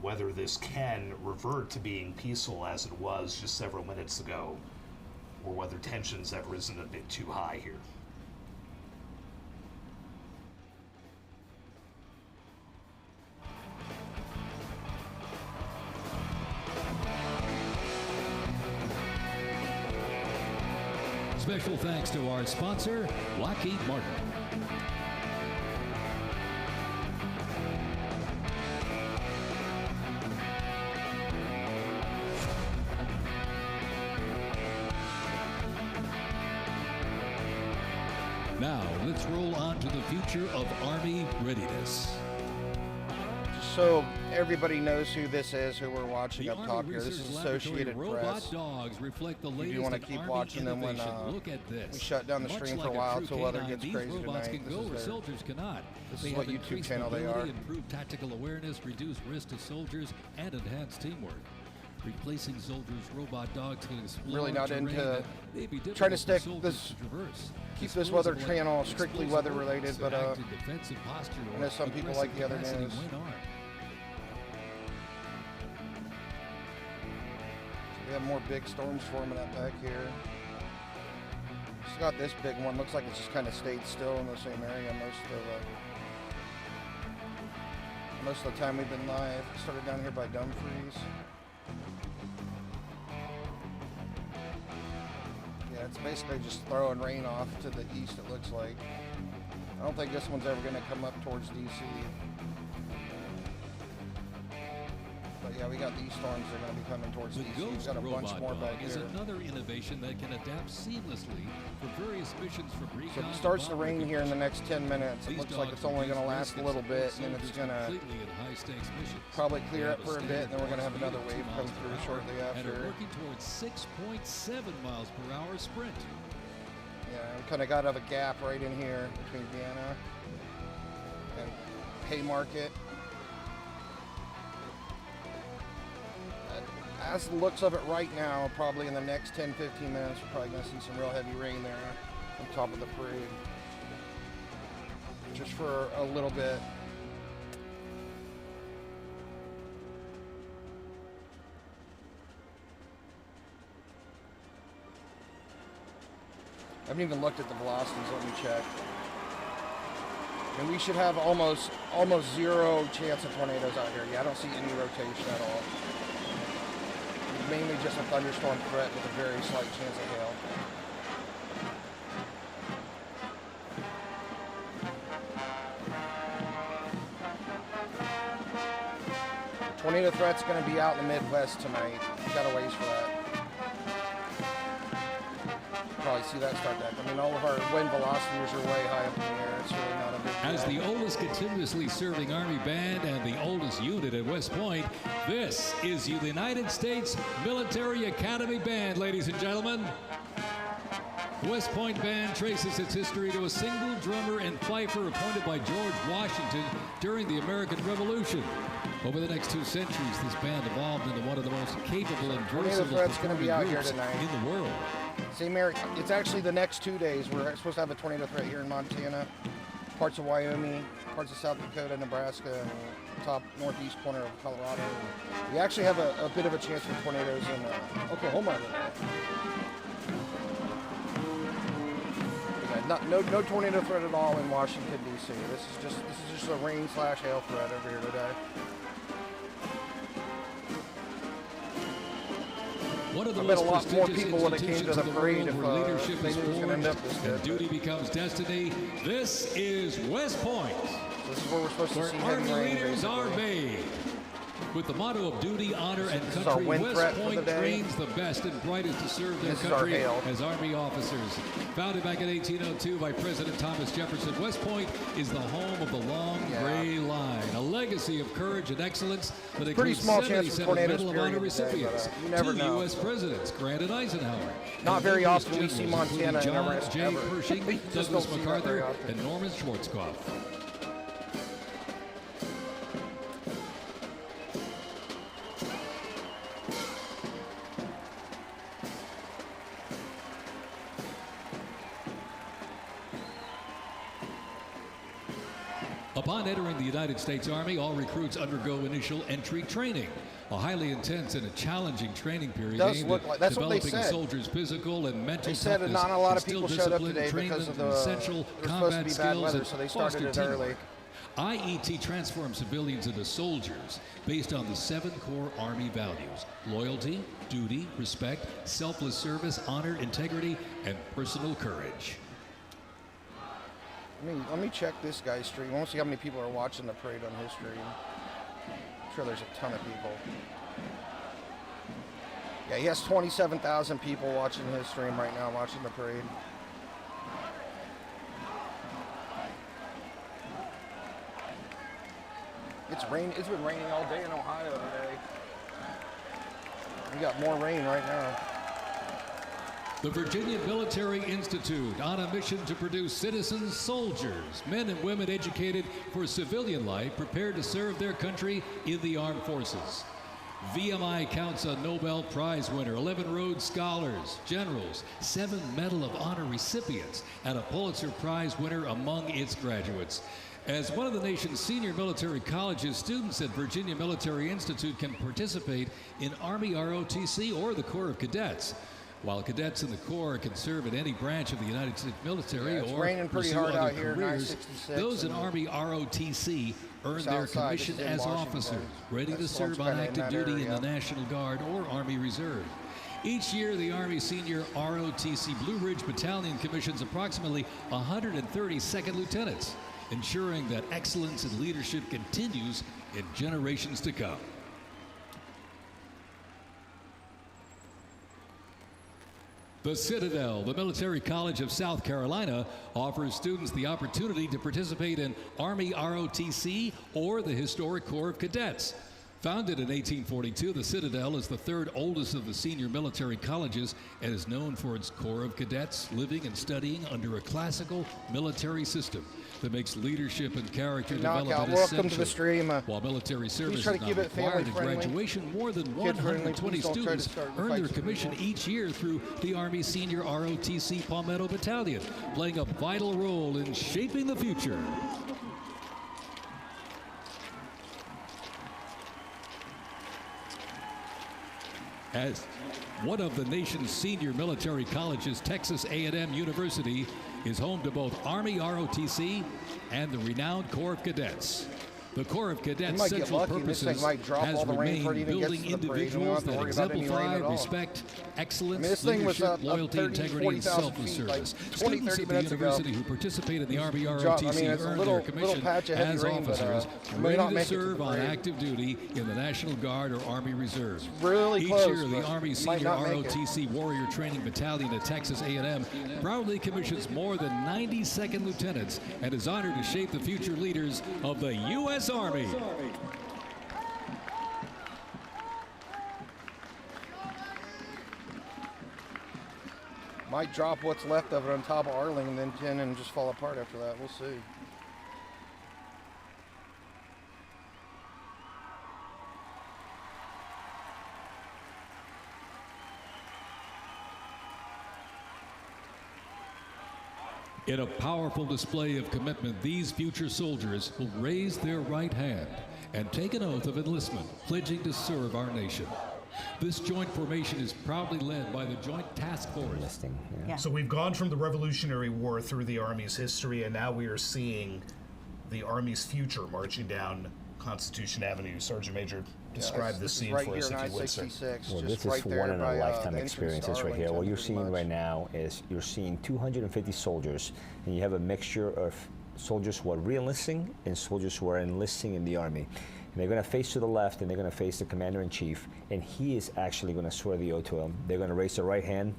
S7: whether this can revert to being peaceful as it was just several minutes ago, or whether tensions have risen a bit too high here.
S6: Special thanks to our sponsor, Lockheed Martin. Now, let's roll on to the future of Army readiness.
S4: So everybody knows who this is, who we're watching up top here. This is Associated Press.
S6: Dogs reflect the latest
S4: If you want to keep watching them when we shut down the stream for a while until weather gets crazy tonight. This is what YouTube channel they are.
S6: Improve tactical awareness, reduce risk to soldiers, and enhance teamwork. Replacing soldiers, robot dogs can explore
S4: really not
S6: terrain
S4: into
S6: that
S4: trying to stick
S6: soldiers
S4: this,
S6: to traverse.
S4: keep this weather channel strictly weather
S6: Disposable
S4: related, but
S6: active defensive posture
S4: I know some people like the other
S6: aggressive
S4: news.
S6: capacity when armed.
S4: We have more big storms forming up back here. It's got this big one. Looks like it's just kind of stayed still in the same area most of the time we've been live. Started down here by Dumfries. Yeah, it's basically just throwing rain off to the east, it looks like. I don't think this one's ever going to come up towards DC. But yeah, we got these storms that are going to be coming towards DC. We've got a bunch more back
S6: is
S4: here.
S6: another innovation that can adapt seamlessly for various missions from recon.
S4: So if it starts to rain here in the next 10 minutes, it looks like it's only going to last a little bit, and then it's going to probably clear up for a bit, and then we're going to have another wave come through shortly
S6: And are
S4: after.
S6: working towards 6.7 miles per hour sprint.
S4: Yeah, we kind of got a gap right in here between Vienna and Haymarket. As the looks of it right now, probably in the next 10-15 minutes, we're probably going to see some real heavy rain there on top of the parade. Just for a little bit. I haven't even looked at the velocities, let me check. And we should have almost zero chance of tornadoes out here. Yeah, I don't see any rotation at all. Mainly just a thunderstorm threat with a very slight chance of hail. Tornado threat's going to be out in the Midwest tonight. Got a ways for that. Probably see that start back. I mean, all of our wind velocities are way high up in the air. It's really not a big deal.
S6: As the oldest continuously serving Army band and the oldest unit at West Point, this is the United States Military Academy Band, ladies and gentlemen. West Point Band traces its history to a single drummer and fifer appointed by George Washington during the American Revolution. Over the next 2 centuries, this band evolved into one of the most capable and versatile performing groups in the world.
S4: Same area. It's actually the next 2 days. We're supposed to have a tornado threat here in Montana, parts of Wyoming, parts of South Dakota, Nebraska, and top northeast corner of Colorado. We actually have a bit of a chance for tornadoes in Oklahoma. Yeah, no tornado threat at all in Washington D.C. This is just a rain/hail threat over here today.
S6: One of the
S4: I bet a
S6: most
S4: lot more people would have came to the
S6: institutions
S4: parade
S6: of
S4: if
S6: the world where leadership
S4: they
S6: is
S4: knew it was going to end up this
S6: forged
S4: good.
S6: and duty becomes destiny. This is West Point,
S4: So this is where we're supposed to
S6: where
S4: see heavy
S6: Army
S4: rain,
S6: leaders are
S4: basically.
S6: made. With the motto of duty, honor, and
S4: This is
S6: country,
S4: our wind
S6: West
S4: threat for
S6: Point
S4: the day.
S6: trains the best and brightest to serve their
S4: This is our
S6: country
S4: hail.
S6: as Army officers. Founded back in 1802 by President Thomas Jefferson, West Point is the home of the long gray line, a legacy of courage and excellence that
S4: Pretty
S6: includes
S4: small chance for
S6: 77
S4: tornadoes
S6: Medal of Honor
S4: period today, but,
S6: recipients,
S4: you never
S6: 2
S4: know.
S6: U.S. presidents, Grant and Eisenhower.
S4: Not
S6: and
S4: very
S6: numerous
S4: often we see
S6: generals, including
S4: Montana in
S6: John
S4: arrest
S6: J.
S4: ever.
S6: Pershing,
S4: You just
S6: Douglas
S4: don't see that very
S6: MacArthur,
S4: often.
S6: and Norman Schwarzkopf. Upon entering the United States Army, all recruits undergo initial entry training, a highly intense and a challenging training period aimed at developing soldiers' physical and mental toughness.
S4: They said that not a lot of people showed up today because of the
S6: essential combat skills and
S4: so they started it early.
S6: IET transforms civilians into soldiers based on the 7 core Army values: loyalty, duty, respect, selfless service, honor, integrity, and personal courage.
S4: Let me check this guy's stream. I want to see how many people are watching the parade on his stream. I'm sure there's a ton of people. Yeah, he has 27,000 people watching his stream right now, watching the parade. It's been raining all day in Ohio today. We got more rain right now.
S6: The Virginia Military Institute, on a mission to produce citizen soldiers, men and women educated for civilian life, prepared to serve their country in the armed forces. VMI counts a Nobel Prize winner, 11 Rhodes Scholars, generals, 7 Medal of Honor recipients, and a Pulitzer Prize winner among its graduates. As one of the nation's senior military colleges, students at Virginia Military Institute can participate in Army ROTC or the Corps of Cadets. While cadets in the Corps can serve in any branch of the United States military or pursue other careers, those in Army ROTC earn their commission as officers, ready to serve on active duty in the National Guard or Army Reserve. Each year, the Army Senior ROTC Blue Ridge Battalion commissions approximately 130 second lieutenants, ensuring that excellence in leadership continues in generations to come. The Citadel, the Military College of South Carolina, offers students the opportunity to participate in Army ROTC or the Historic Corps of Cadets. Founded in 1842, the Citadel is the 3rd oldest of the senior military colleges and is known for its Corps of Cadets living and studying under a classical military system that makes leadership and character development essential. While military service is not required at graduation, more than 120 students earn their commission each year through the Army Senior ROTC Palmetto Battalion, playing a vital role in shaping the future. As one of the nation's senior military colleges, Texas A&M University is home to both Army ROTC and the renowned Corps of Cadets. The Corps of Cadets' central purposes has remained building individuals that exemplify respect, excellence, leadership, loyalty, integrity, and selfless service. Students at the university who participate in the Army ROTC earn their commission as officers, ready to serve on active duty in the National Guard or Army Reserve. Each year, the Army Senior ROTC Warrior Training Battalion at Texas A&M proudly commissions more than 90 second lieutenants and is honored to shape the future leaders of the U.S. Army.
S4: Might drop what's left of it on top of Arlington and just fall apart after that. We'll see.
S6: In a powerful display of commitment, these future soldiers will raise their right hand and take an oath of enlistment, pledging to serve our nation. This joint formation is proudly led by the Joint Task Force.
S7: So we've gone from the Revolutionary War through the Army's history, and now we are seeing the Army's future marching down Constitution Avenue. Sergeant Major, describe this scene for us, if you would, sir.
S9: Well, this is one in a lifetime experiences right here. What you're seeing right now is you're seeing 250 soldiers, and you have a mixture of soldiers who are re-enlisting and soldiers who are enlisting in the Army. And they're going to face to the left, and they're going to face the Commander-in-Chief, and he is actually going to swear the oath to them. They're going to raise their right hand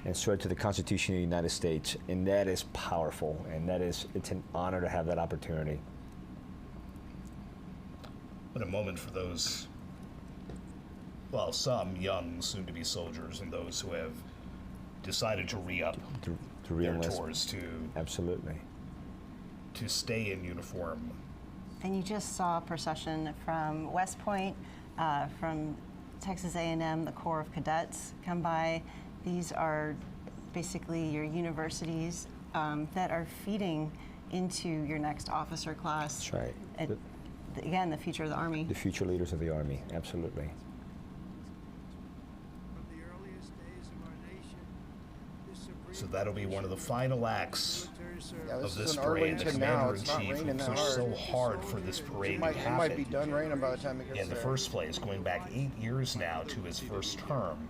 S9: and swear to the Constitution of the United States, and that is powerful, and it's an honor to have that opportunity.
S7: What a moment for those, well, some young, soon-to-be soldiers and those who have decided to re-up their tours to
S9: absolutely
S7: to stay in uniform.
S8: And you just saw a procession from West Point, from Texas A&M, the Corps of Cadets come by. These are basically your universities that are feeding into your next officer class.
S9: That's right.
S8: And again, the future of the Army.
S9: The future leaders of the Army, absolutely.
S7: So that'll be one of the final acts of this
S4: in
S7: parade. The
S4: Arlington now. It's not
S7: Commander-in-Chief
S4: raining
S7: who
S4: that
S7: pushed so
S4: hard.
S7: hard for this parade to
S4: It
S7: happen
S4: might be done raining by the time it gets
S7: in the
S4: there.
S7: first place, going back 8 years now to his first term.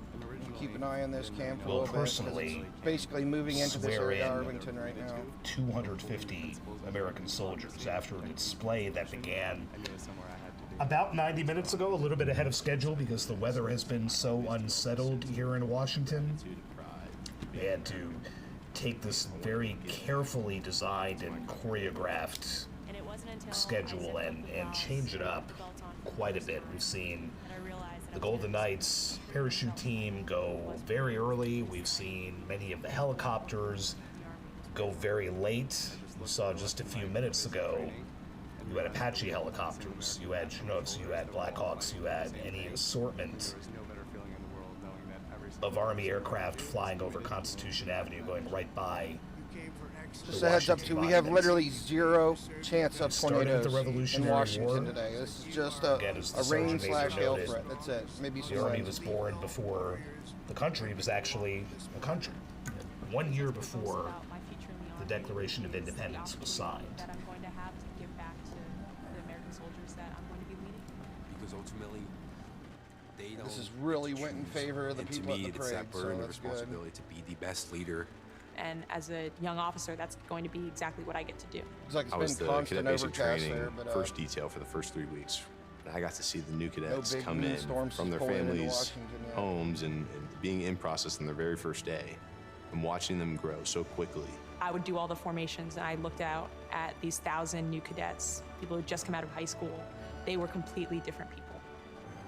S4: Keep an eye on this camp a
S7: Will
S4: little bit, 'cause
S7: personally
S4: it's basically moving into this
S7: swear
S4: area of
S7: in
S4: Arlington right now.
S7: 250 American soldiers after a display that began about 90 minutes ago, a little bit ahead of schedule because the weather has been so unsettled here in Washington. They had to take this very carefully designed and choreographed schedule and change it up quite a bit. We've seen the Golden Knights parachute team go very early. We've seen many of the helicopters go very late. We saw just a few minutes ago, you had Apache helicopters, you had Chinooks, you had Blackhawks, you had any assortment of Army aircraft flying over Constitution Avenue, going right by.
S4: Just a heads up too, we have literally zero chance of tornadoes in Washington
S7: War,
S4: today. This is just a rain/hail threat. That's it. Maybe some
S7: the Army
S4: rain.
S7: was born before the country was actually a country. 1 year before the Declaration of Independence was signed.
S14: That I'm going to have to give back to the American soldiers that I'm going to be leading.
S15: Because ultimately, they don't.
S4: This has really went in favor of the people at the
S15: it's
S4: parade,
S15: that burden
S4: so
S15: of
S4: that's good.
S15: responsibility to be the best leader.
S14: And as a young officer, that's going to be exactly what I get to do.
S4: It's like it's
S16: I was
S4: been
S16: the
S4: constant
S16: cadet basic
S4: overcast
S16: training
S4: there, but
S16: first detail for the first 3 weeks. And I got to see the new cadets
S4: big
S16: come
S4: mean
S16: in
S4: storms
S16: from their
S4: pulling into
S16: families'
S4: Washington yet.
S16: homes and being in process on their very first day and watching them grow so quickly.
S14: I would do all the formations, and I looked out at these 1,000 new cadets, people who just come out of high school. They were completely different people.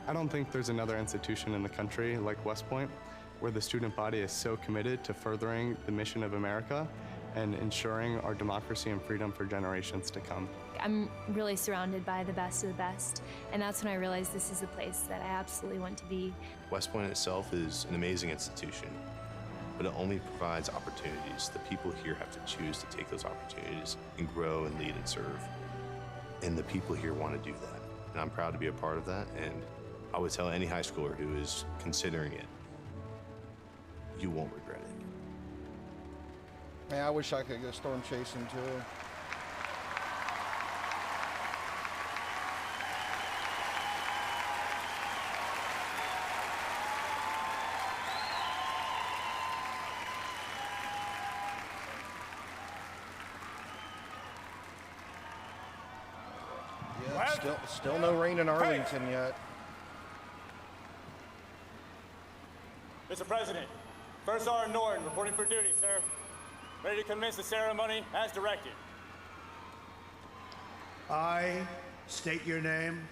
S17: I don't think there's another institution in the country like West Point where the student body is so committed to furthering the mission of America and ensuring our democracy and freedom for generations to come.
S18: I'm really surrounded by the best of the best, and that's when I realized this is a place that I absolutely want to be.
S16: West Point itself is an amazing institution, but it only provides opportunities. The people here have to choose to take those opportunities and grow and lead and serve. And the people here want to do that. And I'm proud to be a part of that. And I would tell any high schooler who is considering it, you won't regret it.
S4: Man, I wish I could go storm chasing too. Yeah, still no rain in Arlington yet.
S19: Mr. President, First Sergeant Norton reporting for duty, sir. Ready to commence the ceremony as directed.
S13: I state your name.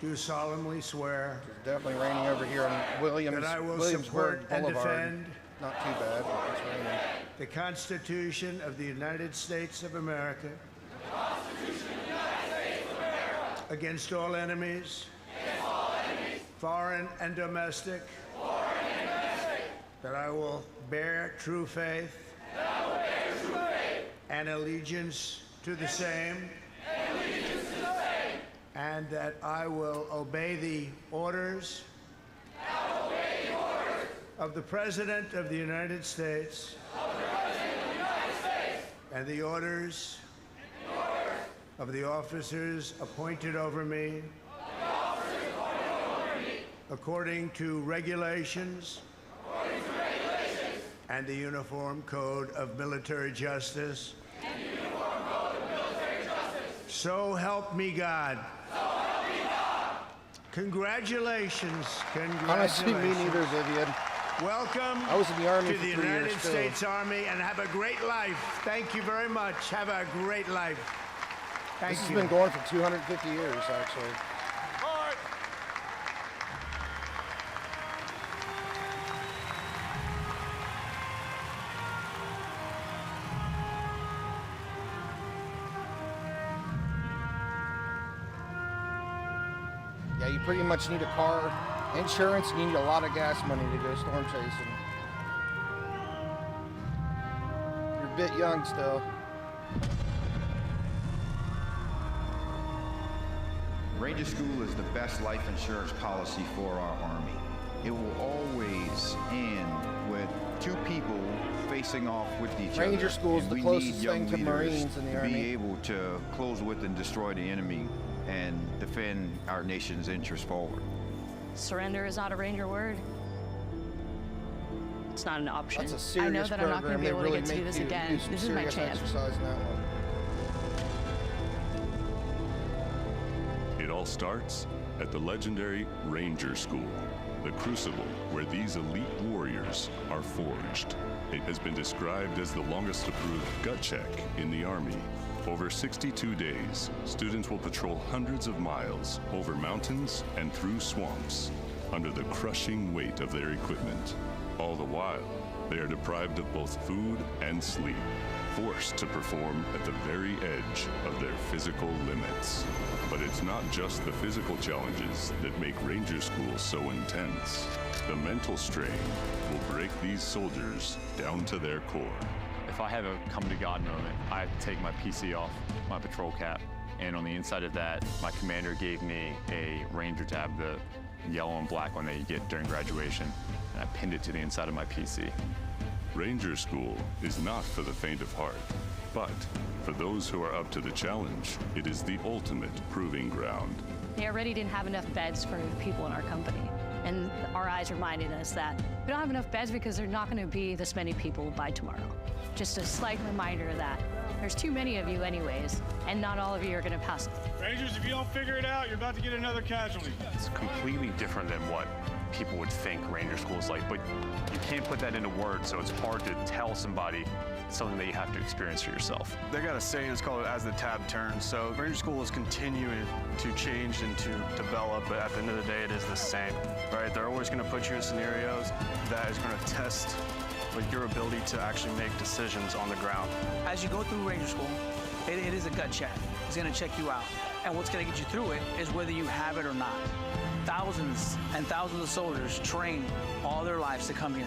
S13: Do solemnly swear.
S4: It's definitely raining over here on
S13: that I will
S4: Williamsburg
S13: support and
S4: Boulevard.
S13: defend
S4: Not too bad, but it's raining.
S13: the Constitution of the United States of America. Against all enemies. Foreign and domestic. That I will bear true faith. And allegiance to the same. And that I will obey the orders. Of the President of the United States. And the orders. Of the officers appointed over me. According to regulations. And the Uniform Code of Military Justice. So help me God. Congratulations.
S4: Honestly, me neither, Vivian.
S13: Welcome
S4: I was in the Army
S13: to
S4: for
S13: the
S4: 3 years
S13: United
S4: too.
S13: States Army, and have a great life. Thank you very much. Have a great life. Thank
S4: This has
S13: you.
S4: been going for 250 years, actually. Yeah, you pretty much need a car, insurance, and you need a lot of gas money to go storm chasing. bit young still.
S20: Ranger School is the best life insurance policy for our Army. It will always end with two people facing off with each other.
S4: Ranger School is the closest thing to Marines in the Army.
S20: Be able to close with and destroy the enemy and defend our nation's interests forward.
S21: Surrender is not a Ranger word. It's not an option.
S4: That's a serious
S21: I know that I'm not going to be able to
S4: really
S21: get to do this
S4: make you
S21: again.
S4: do some
S21: This is my
S4: serious
S21: chance.
S4: exercise in that one.
S22: It all starts at the legendary Ranger School, the crucible where these elite warriors are forged. It has been described as the longest approved gut check in the Army. Over 62 days, students will patrol hundreds of miles over mountains and through swamps under the crushing weight of their equipment. All the while, they are deprived of both food and sleep, forced to perform at the very edge of their physical limits. But it's not just the physical challenges that make Ranger School so intense. The mental strain will break these soldiers down to their core.
S23: If I have a come-to-God moment, I have to take my PC off, my patrol cap, and on the inside of that, my commander gave me a Ranger tab, the yellow and black one that you get during graduation, and I pinned it to the inside of my PC.
S22: Ranger School is not for the faint of heart, but for those who are up to the challenge, it is the ultimate proving ground.
S21: They already didn't have enough beds for the people in our company. And our eyes reminded us that we don't have enough beds because there's not going to be this many people by tomorrow. Just a slight reminder that there's too many of you anyways, and not all of you are going to pass.
S19: Rangers, if you don't figure it out, you're about to get another casualty.
S23: It's completely different than what people would think Ranger School is like, but you can't put that into words, so it's hard to tell somebody something that you have to experience for yourself.
S24: They got a saying, it's called as the tab turns. So Ranger School is continuing to change and to develop, but at the end of the day, it is the same, right? They're always going to put you in scenarios that is going to test like your ability to actually make decisions on the ground.
S25: As you go through Ranger School, it is a gut check. It's going to check you out. And what's going to get you through it is whether you have it or not. Thousands and thousands of soldiers train all their lives to come here,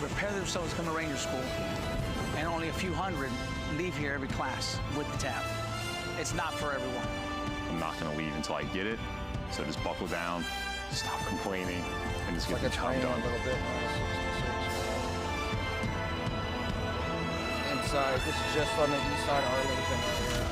S25: prepare themselves to come to Ranger School, and only a few hundred leave here every class with the tab. It's not for everyone.
S23: I'm not going to leave until I get it, so just buckle down, stop complaining, and just get the job done.
S4: A little bit. Inside, this is just on the east side of Arlington right here.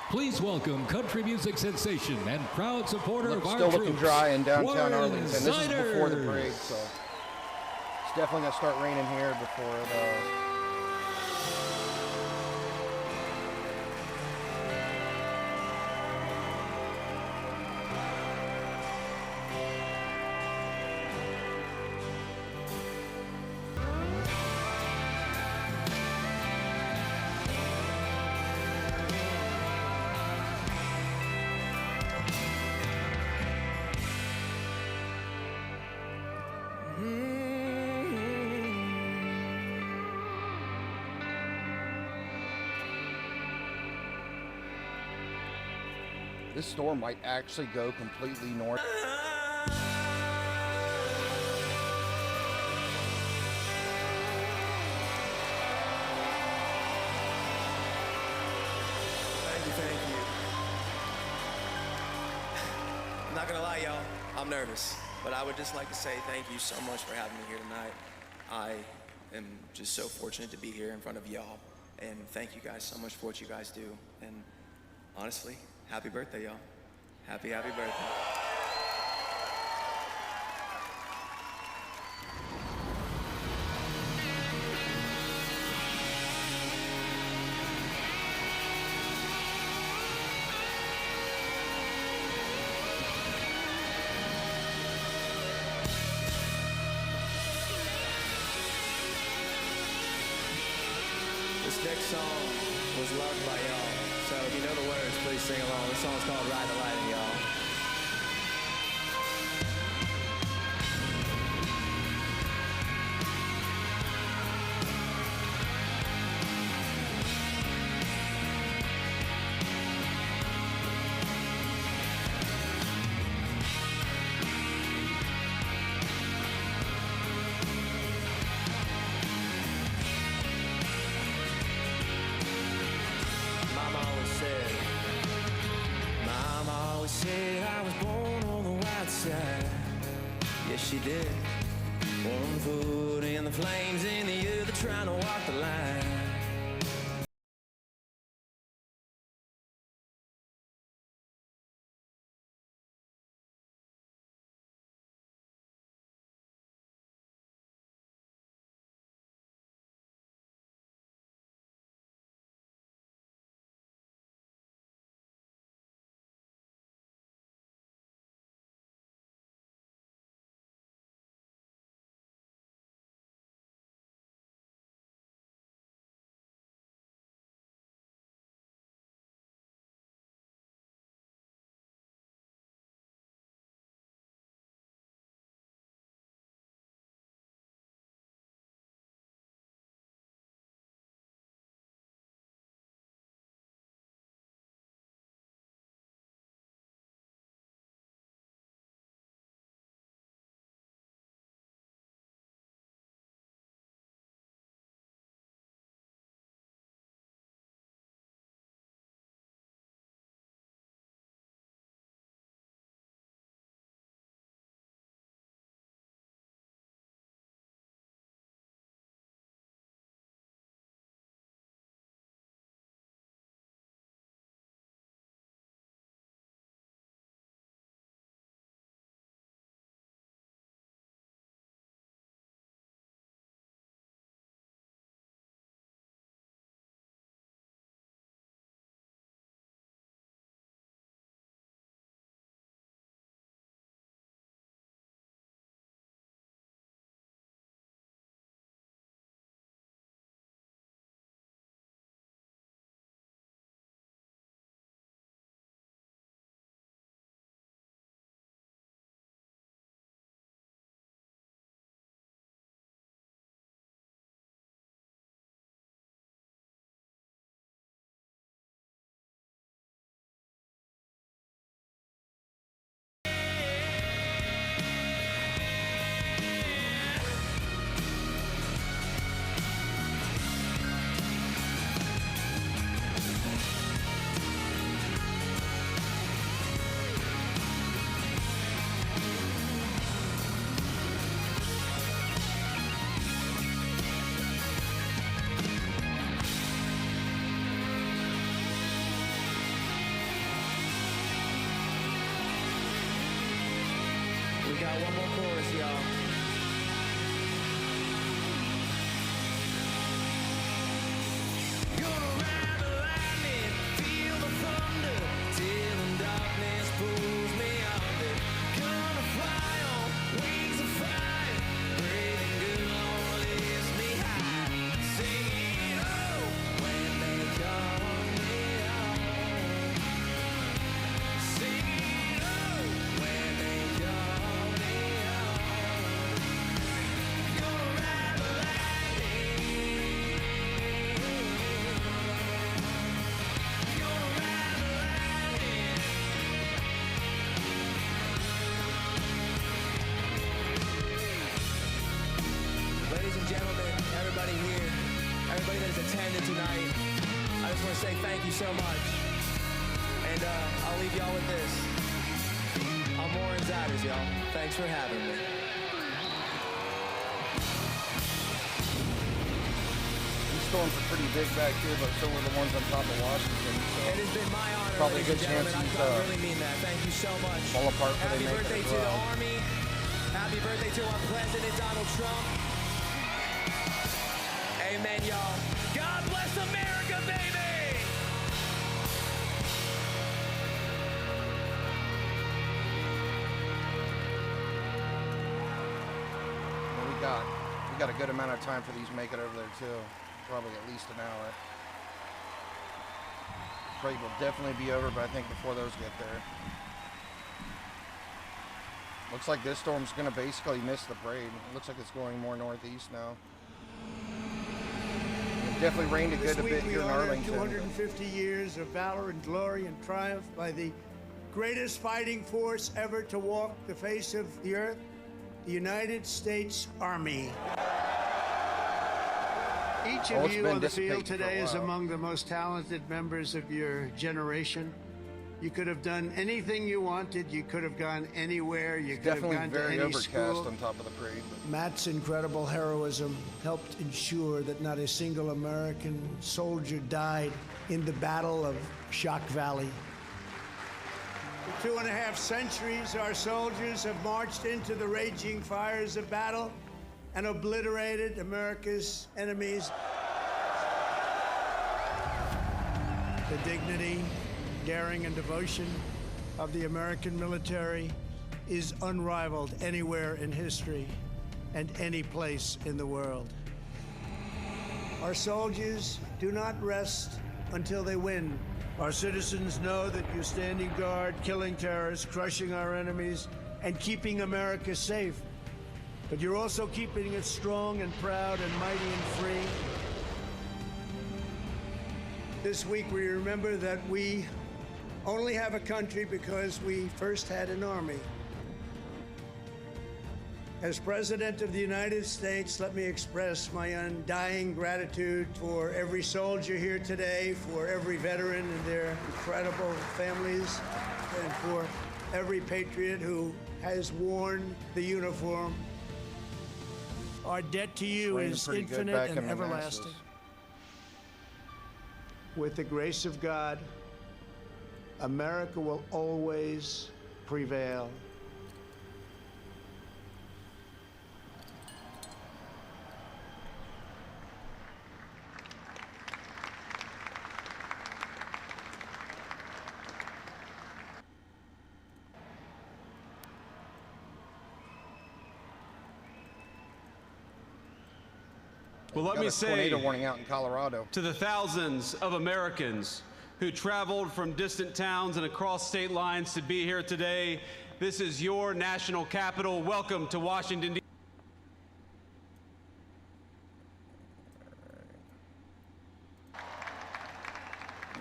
S6: Please welcome country music sensation and proud supporter of our
S4: Still
S6: troops,
S4: looking dry in downtown
S6: Warren
S4: Arlington. This is before the
S6: Siders.
S4: parade, so it's definitely gonna start raining here before it. This storm might actually go completely north.
S26: Thank you. I'm not gonna lie, y'all, I'm nervous, but I would just like to say thank you so much for having me here tonight. I am just so fortunate to be here in front of y'all, and thank you guys so much for what you guys do, and honestly, happy birthday, y'all. Happy birthday. This next song was loved by y'all. So if you know the words, please sing along. This song's called Ride the Lightning, y'all.
S1: Yes, she did. One foot in the flames and the other trying to walk the line. We got one more chorus, y'all. Gonna ride the lightning, feel the thunder, till the darkness pulls me under. Gonna fly on wings of fire, brave and good, Lord lifts me high. Singing, oh, when they call me home. Singing, oh, when they call me home. Gonna ride the lightning. Gonna ride the lightning. Ladies and gentlemen, everybody here, everybody that has attended tonight, I just want to say thank you so much. And I'll leave y'all with this. I'm Warren Zatters, y'all. Thanks for having me.
S4: These storms are pretty big back here, but so were the ones on top of Washington. So
S1: It has been my honor,
S4: probably a
S1: ladies
S4: good
S1: and
S4: chance
S1: gentlemen.
S4: these
S1: I really mean that. Thank you so much.
S4: fall apart before
S1: Happy
S4: they make
S1: birthday
S4: it as
S1: to the
S4: well.
S1: Army. Happy birthday to our President, Donald Trump. Amen, y'all. God bless America, baby!
S4: Well, we got a good amount of time for these to make it over there too. Probably at least an hour. Parade will definitely be over, but I think before those get there. Looks like this storm's gonna basically miss the parade. It looks like it's going more northeast now. It definitely rained a
S13: This
S4: good
S13: week
S4: bit
S13: we
S4: here in
S13: honor
S4: Arlington.
S13: 250 years of valor and glory and triumph by the greatest fighting force ever to walk the face of the earth, the United States Army. Each
S4: Oh,
S13: of
S4: it's
S13: you
S4: been
S13: on the
S4: dissipating
S13: field
S4: for a
S13: today is
S4: while.
S13: among the most talented members of your generation. You could have done anything you wanted. You could have gone anywhere. You could have
S4: Definitely
S13: gone to
S4: very
S13: any
S4: overcast
S13: school.
S4: on top of the parade.
S13: Matt's incredible heroism helped ensure that not a single American soldier died in the Battle of Shock Valley. For 2.5 centuries, our soldiers have marched into the raging fires of battle and obliterated America's enemies. The dignity, daring, and devotion of the American military is unrivaled anywhere in history and any place in the world. Our soldiers do not rest until they win. Our citizens know that you're standing guard, killing terrorists, crushing our enemies, and keeping America safe. But you're also keeping it strong and proud and mighty and free. This week we remember that we only have a country because we first had an army. As President of the United States, let me express my undying gratitude for every soldier here today, for every veteran and their incredible families, and for every patriot who has worn the uniform. Our debt to you is infinite and everlasting. With the grace of God, America will always prevail.
S2: Well, let me say
S4: tornado warning out in Colorado.
S2: To the thousands of Americans who traveled from distant towns and across state lines to be here today, this is your national capital. Welcome to Washington, D.C.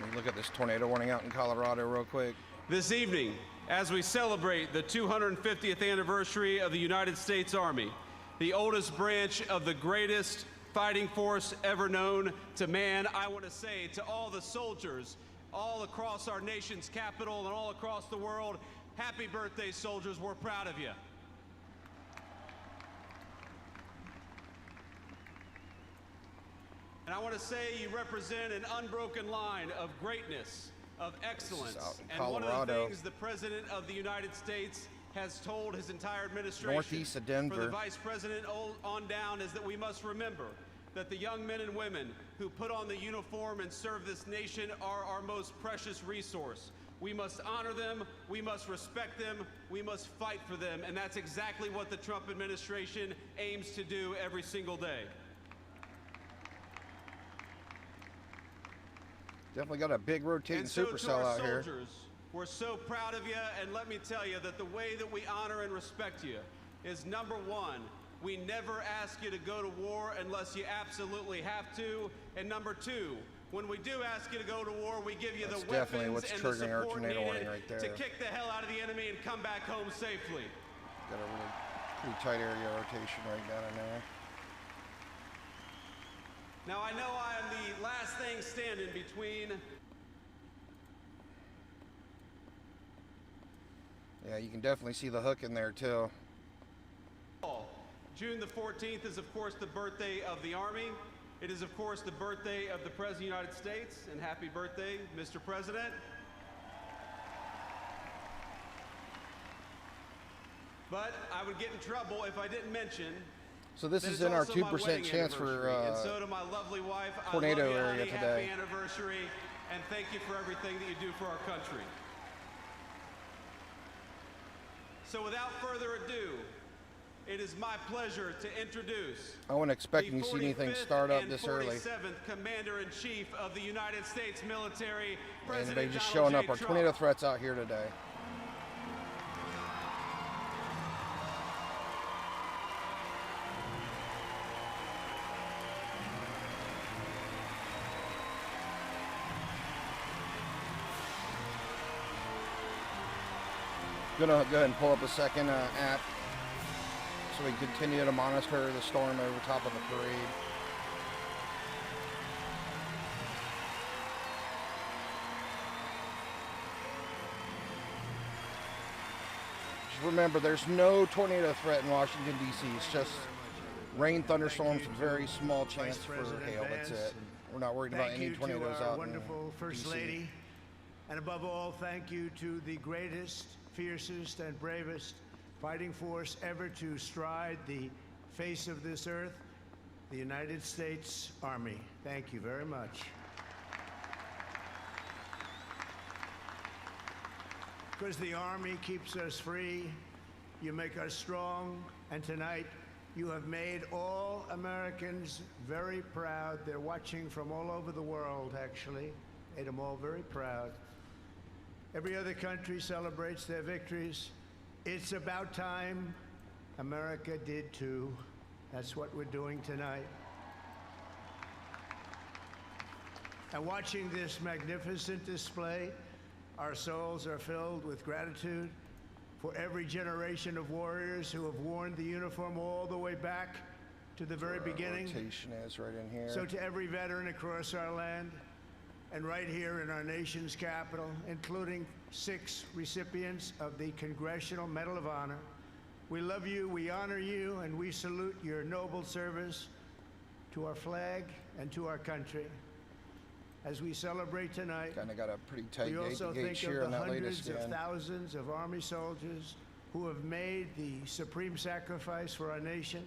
S4: Let me look at this tornado warning out in Colorado real quick.
S2: This evening, as we celebrate the 250th anniversary of the United States Army, the oldest branch of the greatest fighting force ever known to man, I want to say to all the soldiers all across our nation's capital and all across the world, happy birthday, soldiers. We're proud of you. And I want to say you represent an unbroken line of greatness, of excellence. And one of the things the President of the United States has told his entire administration,
S4: northeast of Denver,
S2: for the Vice President on down, is that we must remember that the young men and women who put on the uniform and serve this nation are our most precious resource. We must honor them, we must respect them, we must fight for them, and that's exactly what the Trump administration aims to do every single day.
S4: Definitely got a big rotating supercell out here.
S2: We're so proud of you, and let me tell you that the way that we honor and respect you is, number one, we never ask you to go to war unless you absolutely have to, and number two, when we do ask you to go to war, we give you the weapons and the support needed to kick the hell out of the enemy and come back home safely.
S4: Got a really pretty tight area rotation right down in there.
S2: Now, I know I am the last thing standing between.
S4: Yeah, you can definitely see the hook in there too.
S2: June the 14th is, of course, the birthday of the Army. It is, of course, the birthday of the President of the United States, and happy birthday, Mr. President. But I would get in trouble if I didn't mention.
S4: So this is in our 2% chance for
S2: and so to my lovely wife,
S4: tornado
S2: I love you,
S4: area
S2: honey.
S4: today.
S2: Happy anniversary, and thank you for everything that you do for our country. So without further ado, it is my pleasure to introduce
S4: I wasn't expecting to see anything start up this early.
S2: 47th Commander-in-Chief of the United States Military,
S4: And
S2: President
S4: they just
S2: Donald
S4: showing up
S2: J.
S4: our
S2: Trump.
S4: tornado threats out here today. Gonna go ahead and pull up a second app so we can continue to monitor the storm over top of the parade. Remember, there's no tornado threat in Washington, D.C. It's just rain, thunderstorms, very small chance for hail. That's it. We're not worried about any tornadoes out in
S13: wonderful First
S4: DC.
S13: Lady. And above all, thank you to the greatest, fiercest, and bravest fighting force ever to stride the face of this earth, the United States Army. Thank you very much. Because the Army keeps us free, you make us strong, and tonight you have made all Americans very proud. They're watching from all over the world, actually. Made them all very proud. Every other country celebrates their victories. It's about time America did too. That's what we're doing tonight. And watching this magnificent display, our souls are filled with gratitude for every generation of warriors who have worn the uniform all the way back to the very beginning.
S4: Rotation is right in here.
S13: So to every veteran across our land, and right here in our nation's capital, including 6 recipients of the Congressional Medal of Honor, we love you, we honor you, and we salute your noble service to our flag and to our country. As we celebrate tonight,
S4: Kind of got a pretty tight
S13: we also
S4: gauge
S13: think
S4: here
S13: of
S4: on
S13: the
S4: that latest
S13: hundreds of
S4: scan.
S13: thousands of Army soldiers who have made the supreme sacrifice for our nation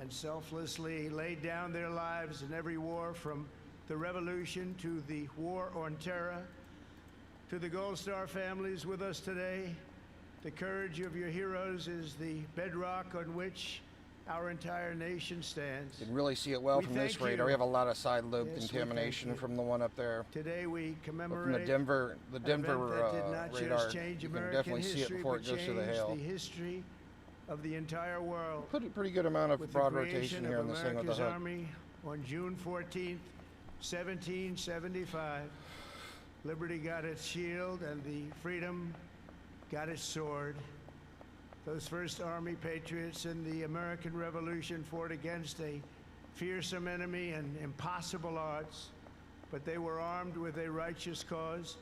S13: and selflessly laid down their lives in every war, from the Revolution to the War on Terror. To the Gold Star families with us today, the courage of your heroes is the bedrock on which our entire nation stands.
S4: You can really see it well
S13: We
S4: from this
S13: thank
S4: radar.
S13: you.
S4: We have a lot of side lobe
S13: Yes, we
S4: contamination
S13: thank you.
S4: from the one up there.
S13: Today we
S4: But from
S13: commemorate
S4: the Denver
S13: an event that did not
S4: radar,
S13: just change
S4: you can
S13: American
S4: definitely see it
S13: history,
S4: before
S13: but
S4: it goes to the
S13: changed
S4: hail.
S13: the history of the entire world.
S4: Put a pretty good amount of
S13: With
S4: broad
S13: the
S4: rotation
S13: creation
S4: here
S13: of
S4: in this thing with the
S13: America's
S4: hook.
S13: Army on June 14th, 1775, liberty got its shield and the freedom got its sword. Those first Army patriots in the American Revolution fought against a fearsome enemy and impossible odds, but they were armed with a righteous cause.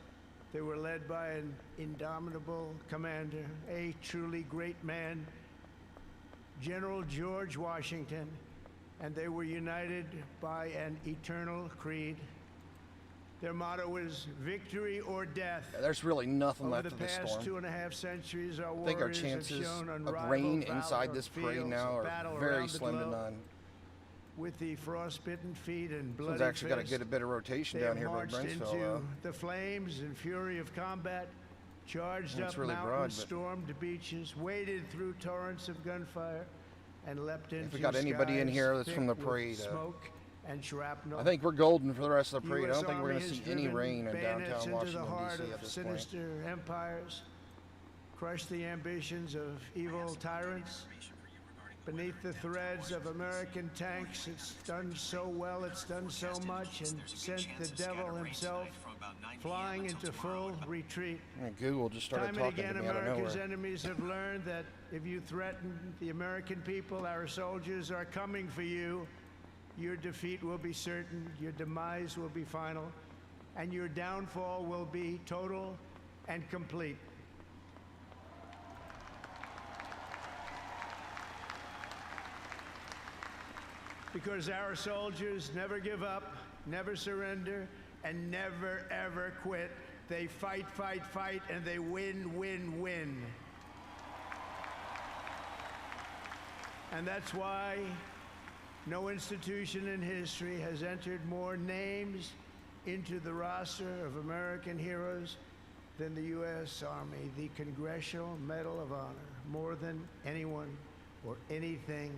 S13: They were led by an indomitable commander, a truly great man, General George Washington, and they were united by an eternal creed. Their motto was victory or death.
S4: There's really nothing
S13: Over
S4: left
S13: the
S4: of this
S13: past
S4: storm.
S13: 2.5 centuries, our
S4: I think our
S13: warriors
S4: chances
S13: have shown
S4: of
S13: unrivaled
S4: rain
S13: valor
S4: inside
S13: on
S4: this parade
S13: fields
S4: now
S13: of
S4: are
S13: battle
S4: very
S13: around the
S4: slim to
S13: globe.
S4: none.
S13: With the frostbitten feet and
S4: This
S13: bloody
S4: one's actually got a
S13: fist,
S4: good bit of rotation
S13: they
S4: down
S13: have
S4: here by
S13: marched
S4: Brentsville.
S13: into the flames and fury of combat, charged
S4: It's
S13: up
S4: really
S13: mountains,
S4: broad, but-
S13: stormed beaches, waded through torrents of gunfire, and leapt into
S4: we got anybody in
S13: skies
S4: here that's
S13: thick
S4: from the
S13: with
S4: parade,
S13: smoke and shrapnel.
S4: I think we're golden for the rest of the parade. I
S13: US
S4: don't think we're going
S13: Army
S4: to
S13: has
S4: see any
S13: driven
S4: rain in
S13: bayonets
S4: downtown
S13: into
S4: Washington,
S13: the heart
S4: D.C.
S13: of
S4: at this point.
S13: sinister empires, crushed the ambitions of evil tyrants. Beneath the threads of American tanks, it's done so well, it's done so much, and sent the devil himself flying into full retreat.
S4: And Google just started
S13: Time and
S4: talking
S13: again,
S4: to me out of
S13: America's
S4: nowhere.
S13: enemies have learned that if you threaten the American people, our soldiers are coming for you. Your defeat will be certain, your demise will be final, and your downfall will be total and complete. Because our soldiers never give up, never surrender, and never ever quit. They fight, fight, fight, and they win, win, win. And that's why no institution in history has entered more names into the roster of American heroes than the U.S. Army, the Congressional Medal of Honor, more than anyone or anything.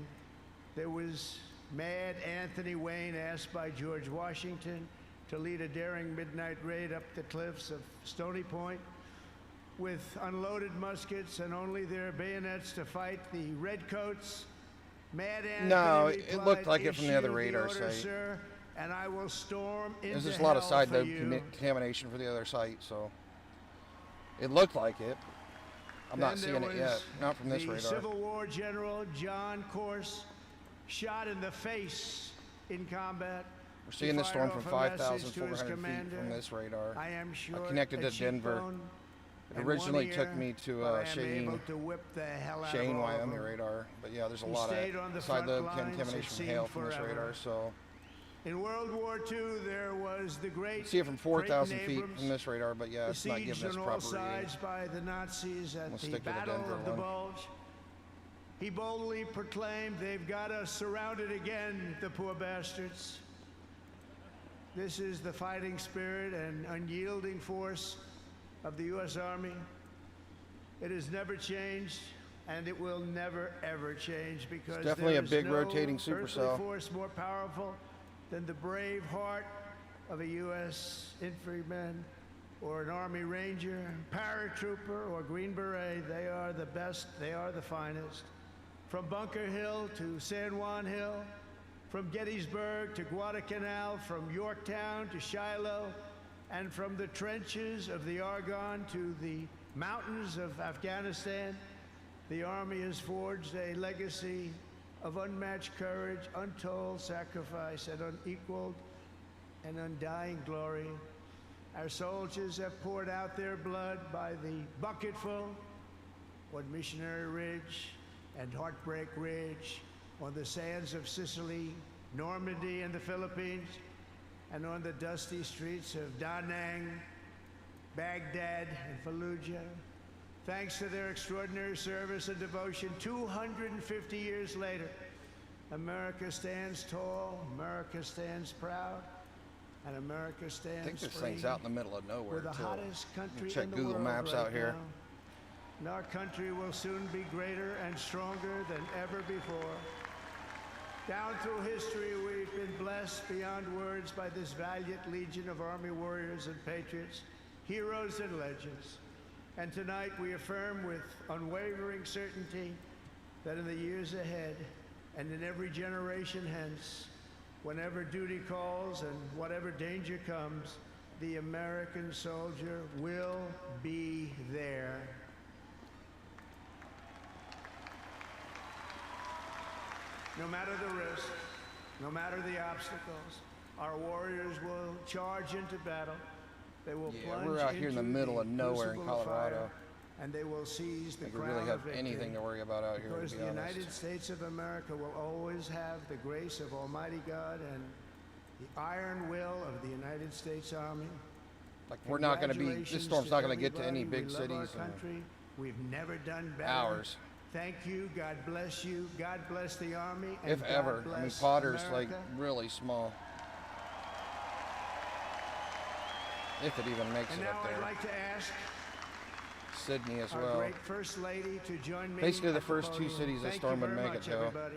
S13: There was Mad Anthony Wayne, asked by George Washington to lead a daring midnight raid up the cliffs of Stony Point with unloaded muskets and only their bayonets to fight the redcoats. Mad Anthony
S4: No,
S13: replied,
S4: it looked like it from the other
S13: "Issue
S4: radar
S13: order,
S4: site.
S13: sir, and I will storm into
S4: There's just a lot of
S13: hell
S4: side
S13: for
S4: lobe
S13: you."
S4: contamination for the other site, so it looked like it. I'm not
S13: Then
S4: seeing
S13: there
S4: it yet,
S13: was
S4: not from this
S13: the
S4: radar.
S13: Civil War General John Corse, shot in the face in combat.
S4: We're seeing
S13: He
S4: this storm
S13: fired
S4: from
S13: off a message to his
S4: 5,400 feet
S13: commander.
S4: from this radar.
S13: I am sure
S4: connected
S13: a
S4: to Denver.
S13: cheekbone
S4: It
S13: And
S4: originally
S13: one
S4: took
S13: year,
S4: me to
S13: I am
S4: Cheyenne,
S13: able to whip the hell out of
S4: Cheyenne,
S13: all of
S4: Wyoming
S13: them.
S4: radar. But yeah, there's a
S13: He
S4: lot
S13: stayed on the
S4: of side
S13: front
S4: lobe
S13: lines,
S4: contamination
S13: it
S4: from hail
S13: seemed
S4: from this
S13: forever.
S4: radar. So
S13: In World War II, there was the great
S4: see it from 4,000
S13: Creighton
S4: feet
S13: Abrams,
S4: from this radar, but yeah, it's not
S13: besieged
S4: giving us
S13: on all
S4: proper reading.
S13: sides by the Nazis at
S4: We'll
S13: the
S4: stick to the
S13: Battle
S4: Denver
S13: of the
S4: one.
S13: Bulge. He boldly proclaimed, "They've got us surrounded again, the poor bastards." This is the fighting spirit and unyielding force of the U.S. Army. It has never changed, and it will never, ever change, because
S4: It's definitely
S13: there
S4: a
S13: is
S4: big
S13: no
S4: rotating
S13: earthly
S4: supercell.
S13: force more powerful than the brave heart of a U.S. infantryman or an Army Ranger, paratrooper, or Green Beret. They are the best, they are the finest. From Bunker Hill to San Juan Hill, from Gettysburg to Guadalcanal, from Yorktown to Shiloh, and from the trenches of the Argonne to the mountains of Afghanistan, the Army has forged a legacy of unmatched courage, untold sacrifice, and unequaled and undying glory. Our soldiers have poured out their blood by the bucketful on Missionary Ridge and Heartbreak Ridge, on the sands of Sicily, Normandy, and the Philippines, and on the dusty streets of Da Nang, Baghdad, and Fallujah. Thanks to their extraordinary service and devotion, 250 years later, America stands tall, America stands proud, and America stands
S4: I think this
S13: free.
S4: thing's out in the middle of nowhere,
S13: We're the
S4: too.
S13: hottest country
S4: Check
S13: in the
S4: Google
S13: world
S4: Maps
S13: right
S4: out here.
S13: now. And our country will soon be greater and stronger than ever before. Down through history, we've been blessed beyond words by this valiant legion of Army warriors and patriots, heroes and legends. And tonight we affirm with unwavering certainty that in the years ahead and in every generation hence, whenever duty calls and whatever danger comes, the American soldier will be there. No matter the risk, no matter the obstacles, our warriors will charge into battle. They will plunge
S4: we're out here in the
S13: into
S4: middle of nowhere in
S13: crucible of
S4: Colorado.
S13: fire, and they will seize the
S4: think we
S13: crown
S4: really have
S13: of victory.
S4: anything to worry about out here, to
S13: Because
S4: be
S13: the
S4: honest.
S13: United States of America will always have the grace of Almighty God and the iron will of the United States Army.
S4: Like, we're not going to be, this storm's not going to get to any
S13: everybody.
S4: big
S13: We love our
S4: cities in
S13: country. We've never done better.
S4: hours.
S13: Thank you. God bless you. God bless the Army. And
S4: If
S13: God
S4: ever. I mean,
S13: bless
S4: Potter's like
S13: America.
S4: really small. If it even makes
S13: And
S4: it
S13: now
S4: up
S13: I'd
S4: there.
S13: like to ask
S4: Sydney as
S13: our
S4: well.
S13: great First Lady to join me.
S4: Basically the
S13: at
S4: first two
S13: podium.
S4: cities this
S13: Thank
S4: storm
S13: you
S4: would
S13: very
S4: make it
S13: much,
S4: to.
S13: everybody.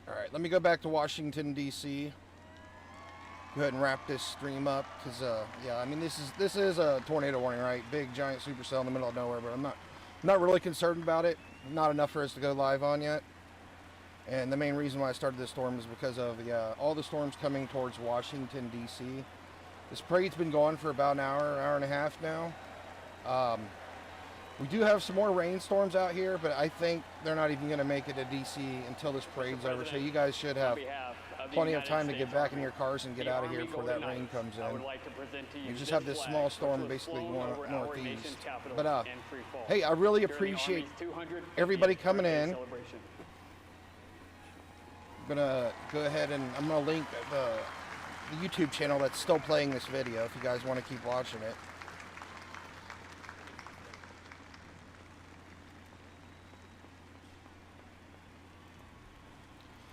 S4: All right, let me go back to Washington, D.C. Go ahead and wrap this stream up, because yeah, I mean this is a tornado warning, right? Big giant supercell in the middle of nowhere, but I'm not really concerned about it. Not enough for us to go live on yet. And the main reason why I started this storm is because of all the storms coming towards Washington, D.C. This parade's been going for about an hour and a half now. We do have some more rainstorms out here, but I think they're not even going to make it to D.C. until this parade's over. So you guys should have plenty of time to get back in your cars and get out of here before that rain comes in. You just have this small storm basically going northeast. But hey, I really appreciate everybody coming in. I'm gonna go ahead and I'm gonna link the YouTube channel that's still playing this video if you guys want to keep watching it.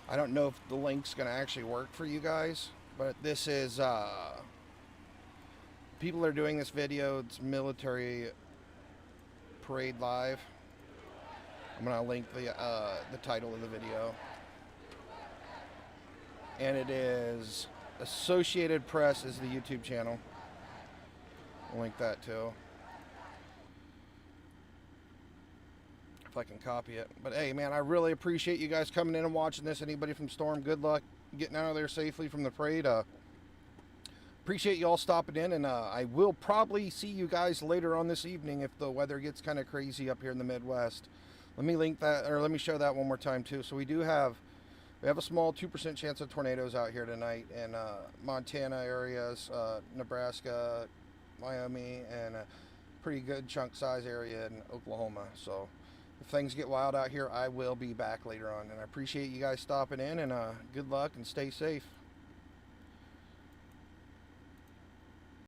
S4: I don't know if the link's gonna actually work for you guys, but this is people are doing this video. It's military parade live. I'm gonna link the title of the video. And it is Associated Press is the YouTube channel. I'll link that too. If I can copy it. But hey, man, I really appreciate you guys coming in and watching this. Anybody from Storm, good luck getting out of there safely from the parade. Appreciate you all stopping in, and I will probably see you guys later on this evening if the weather gets kind of crazy up here in the Midwest. Let me link that, or let me show that one more time too. So we do have We have a small 2% chance of tornadoes out here tonight in Montana areas, Nebraska, Wyoming, and a pretty good chunk size area in Oklahoma. So if things get wild out here, I will be back later on. And I appreciate you guys stopping in, and good luck and stay safe.